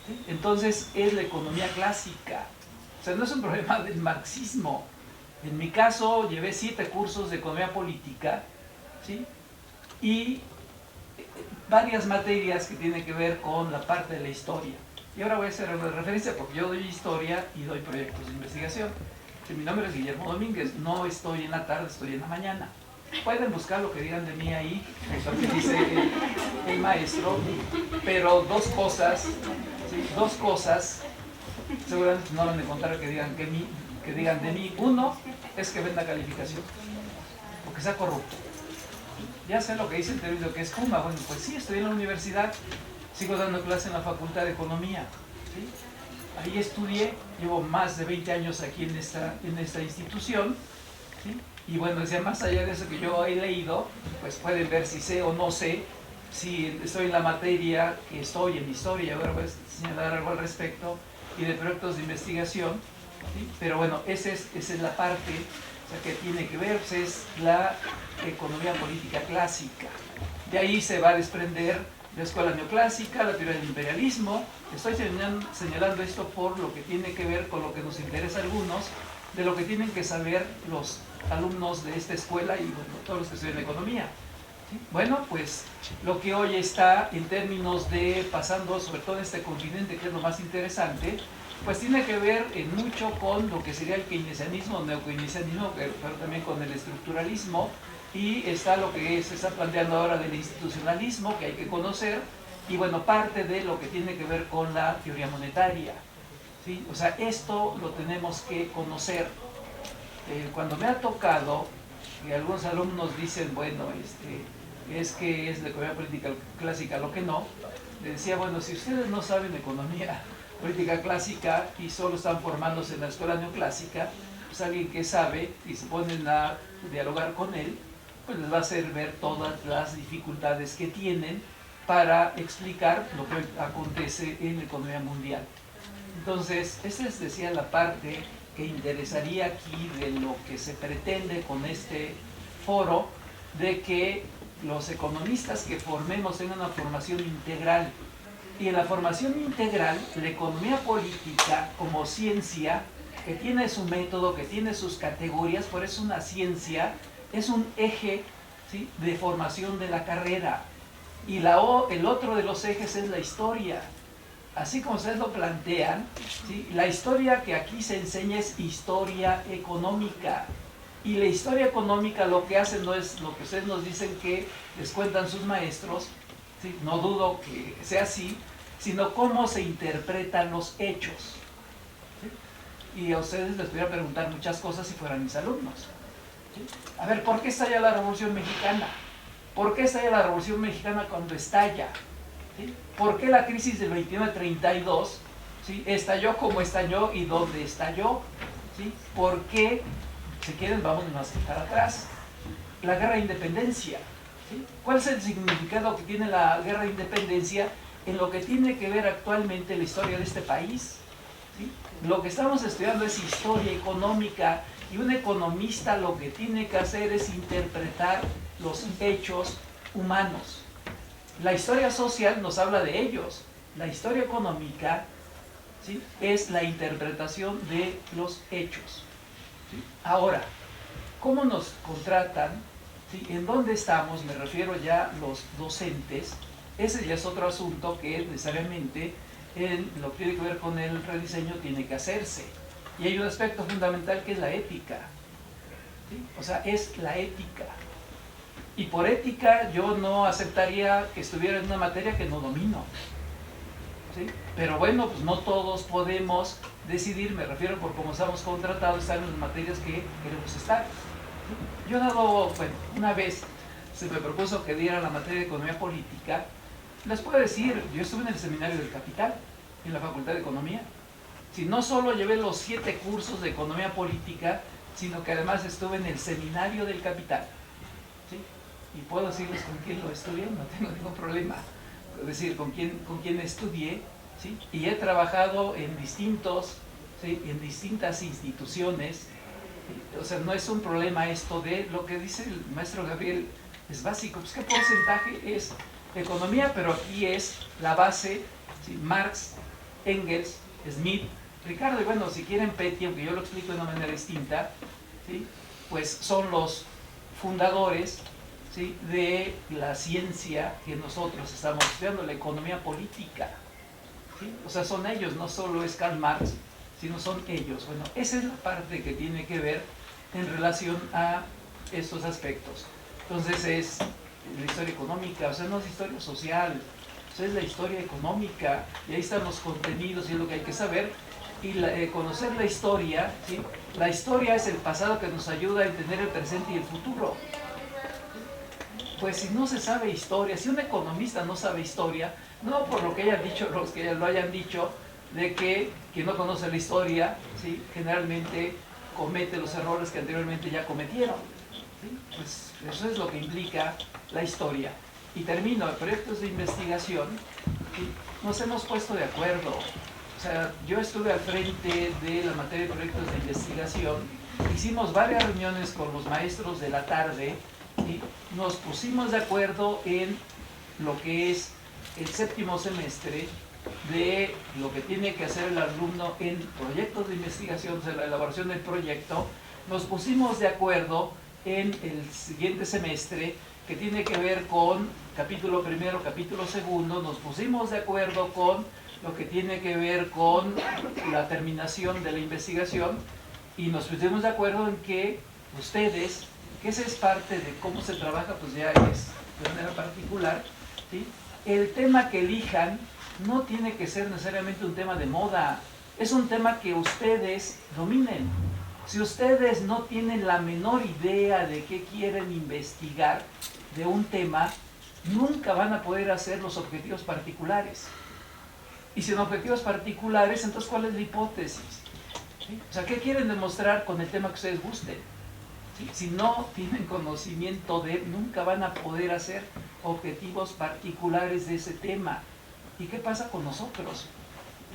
K: ¿sí? Entonces es la economía clásica, o sea, no es un problema del marxismo. En mi caso llevé 7 cursos de economía política, ¿sí?, y varias materias que tienen que ver con la parte de la historia. Y ahora voy a hacer una referencia porque yo doy historia y doy proyectos de investigación. Mi nombre es Guillermo Domínguez, no estoy en la tarde, estoy en la mañana. Pueden buscar lo que digan de mí ahí, lo que dice el maestro, pero dos cosas, ¿sí?, dos cosas, seguramente no van a encontrar que digan de mí. Uno es que venda calificación, o que sea corrupto. Ya sé lo que dice el término que es Puma. Bueno, pues sí, estoy en la universidad, sigo dando clase en la Facultad de Economía, ¿sí? Ahí estudié, llevo más de 20 años aquí en esta institución, ¿sí? Y bueno, decía, más allá de eso que yo he leído, pues pueden ver si sé o no sé, si estoy en la materia que estoy en historia, ahora voy a señalar algo al respecto, y de proyectos de investigación, ¿sí? Pero bueno, esa es la parte, o sea, que tiene que ver, pues es la economía política clásica. De ahí se va a desprender la escuela neoclásica, la teoría del imperialismo. Estoy señalando esto por lo que tiene que ver con lo que nos interesa a algunos, de lo que tienen que saber los alumnos de esta escuela y bueno, todos los que estudian economía, ¿sí? Bueno, pues lo que hoy está en términos de pasando, sobre todo en este continente, que es lo más interesante, pues tiene que ver en mucho con lo que sería el keynesianismo, neokeynesianismo, pero también con el estructuralismo. Y está lo que se está planteando ahora del institucionalismo, que hay que conocer, y bueno, parte de lo que tiene que ver con la teoría monetaria, ¿sí? O sea, esto lo tenemos que conocer. Cuando me ha tocado, y algunos alumnos dicen, bueno, es que es la economía política clásica lo que no, les decía, bueno, si ustedes no saben economía política clásica y solo están formándose en la escuela neoclásica, pues alguien que sabe y se ponen a dialogar con él, pues les va a hacer ver todas las dificultades que tienen para explicar lo que acontece en la economía mundial. Entonces, esa es, decía, la parte que interesaría aquí de lo que se pretende con este foro, de que los economistas que formemos tengan una formación integral. Y en la formación integral, la economía política como ciencia que tiene su método, que tiene sus categorías, por eso una ciencia es un eje, ¿sí?, de formación de la carrera. Y el otro de los ejes es la historia. Así como ustedes lo plantean, ¿sí?, la historia que aquí se enseña es historia económica. Y la historia económica lo que hace no es lo que ustedes nos dicen que les cuentan sus maestros, ¿sí?, no dudo que sea así, sino cómo se interpretan los hechos. ¿Sí? Y a ustedes les voy a preguntar muchas cosas si fueran mis alumnos. ¿Sí? A ver, ¿por qué estalla la Revolución Mexicana? ¿Por qué estalla la Revolución Mexicana cuando estalla? ¿Sí? ¿Por qué la crisis del 29-32, ¿sí?, estalló como estalló y dónde estalló? ¿Sí? ¿Por qué? Si quieren, vamos a aceptar atrás. La Guerra de Independencia. ¿Sí? ¿Cuál es el significado que tiene la Guerra de Independencia en lo que tiene que ver actualmente la historia de este país? ¿Sí? Lo que estamos estudiando es historia económica, y un economista lo que tiene que hacer es interpretar los hechos humanos. La historia social nos habla de ellos. La historia económica, ¿sí?, es la interpretación de los hechos. ¿Sí? Ahora, ¿cómo nos contratan? ¿Sí? ¿En dónde estamos? Me refiero ya a los docentes. Ese ya es otro asunto que necesariamente en lo que tiene que ver con el rediseño tiene que hacerse. Y hay un aspecto fundamental que es la ética. ¿Sí? O sea, es la ética. Y por ética yo no aceptaría que estuviera en una materia que no domino. ¿Sí? Pero bueno, pues no todos podemos decidir, me refiero por cómo estamos contratados, estar en las materias que queremos estar. ¿Sí? Yo he dado, bueno, una vez se me propuso que diera la materia de Economía Política. Les puedo decir, yo estuve en el Seminario del Capital, en la Facultad de Economía. Si no solo llevé los 7 cursos de Economía Política, sino que además estuve en el Seminario del Capital. ¿Sí? Y puedo decirles con quién lo estudié, no tengo ningún problema. Es decir, con quién estudié, ¿sí? Y he trabajado en distintas instituciones. ¿Sí? O sea, no es un problema esto de lo que dice el maestro Gabriel, es básico. Pues, ¿qué porcentaje es economía? Pero aquí es la base, ¿sí? Marx, Engels, Smith, Ricardo, y bueno, si quieren Petty, aunque yo lo explico de una manera distinta, ¿sí?, pues son los fundadores, ¿sí?, de la ciencia que nosotros estamos estudiando, la economía política. ¿Sí? O sea, son ellos, no solo es Karl Marx, sino son ellos. Bueno, esa es la parte que tiene que ver en relación a estos aspectos. Entonces es la historia económica, o sea, no es historia social, o sea, es la historia económica, y ahí están los contenidos y es lo que hay que saber. Y conocer la historia, ¿sí? La historia es el pasado que nos ayuda a entender el presente y el futuro. Pues si no se sabe historia, si un economista no sabe historia, no por lo que hayan dicho los que lo hayan dicho, de que quien no conoce la historia, ¿sí?, generalmente comete los errores que anteriormente ya cometieron. ¿Sí? Pues eso es lo que implica la historia. Y termino, proyectos de investigación, ¿sí?, nos hemos puesto de acuerdo. O sea, yo estuve al frente de la materia de proyectos de investigación, hicimos varias reuniones con los maestros de la tarde y nos pusimos de acuerdo en lo que es el 7º semestre de lo que tiene que hacer el alumno en proyectos de investigación, o sea, la elaboración del proyecto. Nos pusimos de acuerdo en el siguiente semestre que tiene que ver con capítulo primero, capítulo segundo, nos pusimos de acuerdo con lo que tiene que ver con la terminación de la investigación y nos pusimos de acuerdo en que ustedes, que esa es parte de cómo se trabaja, pues ya es de manera particular, ¿sí?, el tema que elijan no tiene que ser necesariamente un tema de moda, es un tema que ustedes dominen. Si ustedes no tienen la menor idea de qué quieren investigar de un tema, nunca van a poder hacer los objetivos particulares. Y sin objetivos particulares, entonces, ¿cuál es la hipótesis? ¿Sí? O sea, ¿qué quieren demostrar con el tema que ustedes gusten? ¿Sí? Si no tienen conocimiento de él, nunca van a poder hacer objetivos particulares de ese tema. ¿Y qué pasa con nosotros?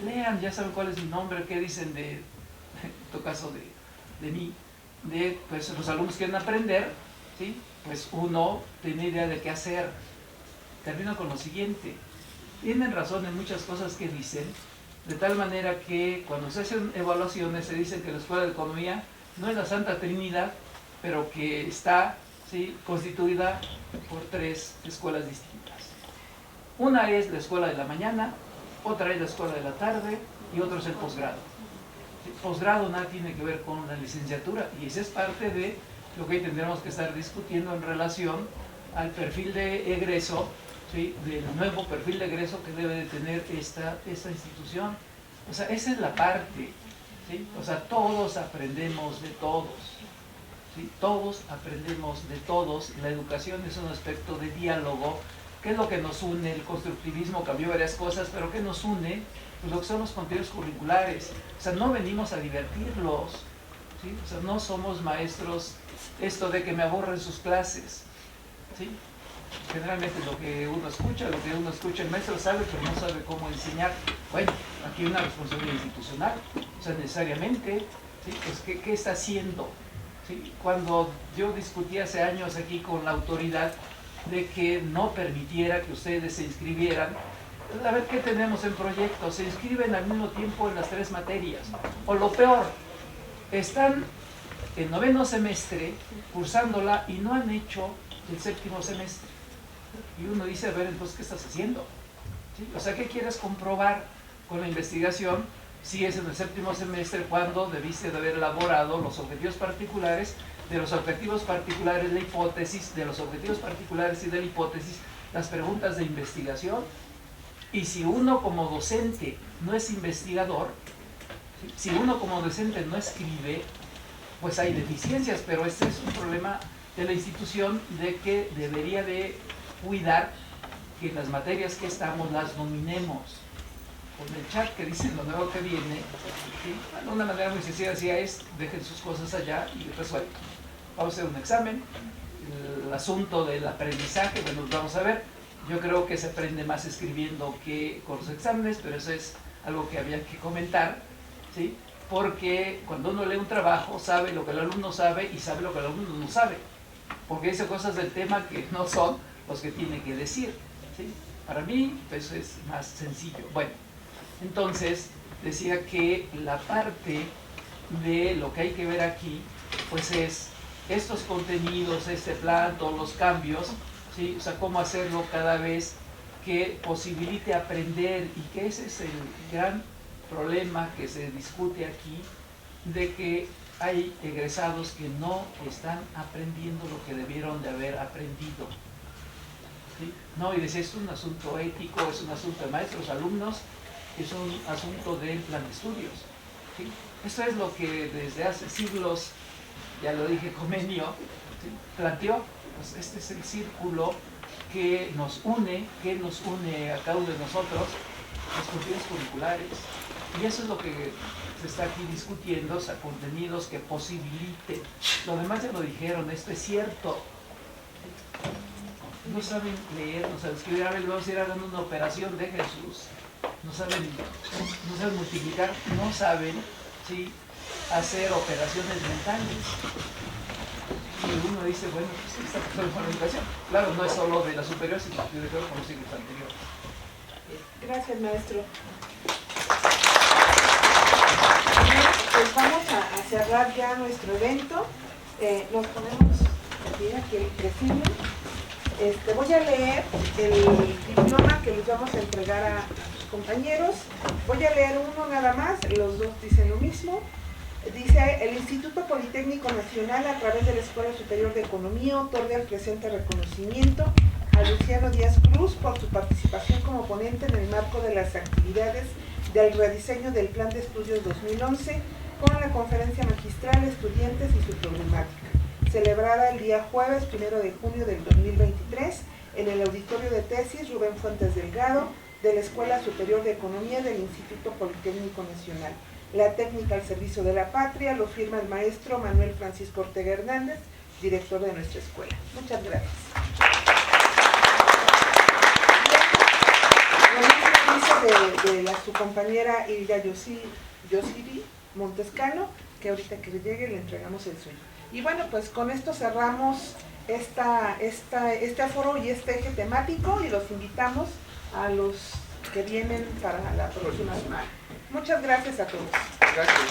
K: Lean, ya saben cuál es mi nombre, qué dicen de, en todo caso, de mí, de, pues, los alumnos quieren aprender, ¿sí? Pues uno tiene idea de qué hacer. Termino con lo siguiente. Tienen razón en muchas cosas que dicen, de tal manera que cuando se hacen evaluaciones se dice que la Escuela de Economía no es la Santa Trinidad, pero que está, ¿sí?, constituida por 3 escuelas distintas. Una es la escuela de la mañana, otra es la escuela de la tarde y otra es el posgrado. El posgrado nada tiene que ver con la licenciatura y esa es parte de lo que tendremos que estar discutiendo en relación al perfil de egreso, ¿sí?, del nuevo perfil de egreso que debe de tener esta institución. O sea, esa es la parte, ¿sí? O sea, todos aprendemos de todos, ¿sí? Todos aprendemos de todos. La educación es un aspecto de diálogo. ¿Qué es lo que nos une? El constructivismo cambió varias cosas, pero ¿qué nos une? Pues lo que son los contenidos curriculares. O sea, no venimos a divertirlos, ¿sí? O sea, no somos maestros esto de que me aburren sus clases, ¿sí? Generalmente lo que uno escucha, el maestro sabe, pero no sabe cómo enseñar. Bueno, aquí hay una responsabilidad institucional, o sea, necesariamente, ¿sí? Pues, ¿qué está haciendo? ¿Sí? Cuando yo discutí hace años aquí con la autoridad de que no permitiera que ustedes se inscribieran, a ver qué tenemos en proyecto, se inscriben al mismo tiempo en las 3 materias, o lo peor, están en 9º semestre cursándola y no han hecho el 7º semestre. Y uno dice, a ver, entonces, ¿qué estás haciendo? ¿Sí? O sea, ¿qué quieres comprobar con la investigación si es en el 7º semestre cuando debiste de haber elaborado los objetivos particulares, de los objetivos particulares la hipótesis, de los objetivos particulares y de la hipótesis las preguntas de investigación? Y si uno como docente no es investigador, ¿sí?, si uno como docente no escribe, pues hay deficiencias, pero este es un problema de la institución, de que debería de cuidar que las materias que estamos las dominemos. Con el chat que dicen lo nuevo que viene, ¿sí?, bueno, una manera muy sencilla decía es, dejen sus cosas allá y resuelvan. Vamos a hacer un examen, el asunto del aprendizaje, bueno, vamos a ver, yo creo que se aprende más escribiendo que con los exámenes, pero eso es algo que había que comentar, ¿sí?, porque cuando uno lee un trabajo sabe lo que el alumno sabe y sabe lo que el alumno no sabe, porque dice cosas del tema que no son los que tiene que decir, ¿sí? Para mí eso es más sencillo. Bueno, entonces decía que la parte de lo que hay que ver aquí pues es estos contenidos, este plan, todos los cambios, ¿sí? O sea, cómo hacerlo cada vez que posibilite aprender, y que ese es el gran problema que se discute aquí, de que hay egresados que no están aprendiendo lo que debieron de haber aprendido, ¿sí? No, y decía, es un asunto ético, es un asunto de maestros, alumnos, es un asunto del plan de estudios, ¿sí? Esto es lo que desde hace siglos, ya lo dije, Comenio, ¿sí?, planteó. Pues este es el círculo que nos une a cada uno de nosotros, los contenidos curriculares. Y eso es lo que se está aquí discutiendo, o sea, contenidos que posibiliten. Lo demás ya lo dijeron, esto es cierto. No saben leer, no saben escribir, a ver, vamos a ir haciendo una operación de Jesús. No saben multiplicar, no saben, ¿sí?, hacer operaciones mentales. Y uno dice, bueno, pues está pasando con la educación. Claro, no es solo de la superior, sino de acuerdo con los siglos anteriores.
A: Gracias, maestro. Pues vamos a cerrar ya nuestro evento. Nos ponemos aquí el presidio. Voy a leer el diploma que les vamos a entregar a sus compañeros. Voy a leer uno nada más, los dos dicen lo mismo. Dice, el Instituto Politécnico Nacional, a través de la Escuela Superior de Economía, otorga el presente reconocimiento a Luciano Díaz Cruz por su participación como ponente en el marco de las actividades del rediseño del Plan de Estudios 2011 con la conferencia magistral Estudiantes y su problemática, celebrada el día jueves 1 de junio del 2023 en el auditorio de tesis Rubén Fuentes Delgado de la Escuela Superior de Economía del Instituto Politécnico Nacional. La técnica al servicio de la patria lo firma el maestro Manuel Francisco Ortega Hernández, director de nuestra escuela. Muchas gracias. De su compañera Ilya Yosiri Montescano, que ahorita que llegue le entregamos el suyo. Y bueno, pues con esto cerramos este aforo y este eje temático, y los invitamos a los que vienen para la próxima semana. Muchas gracias a todos.
C: Gracias.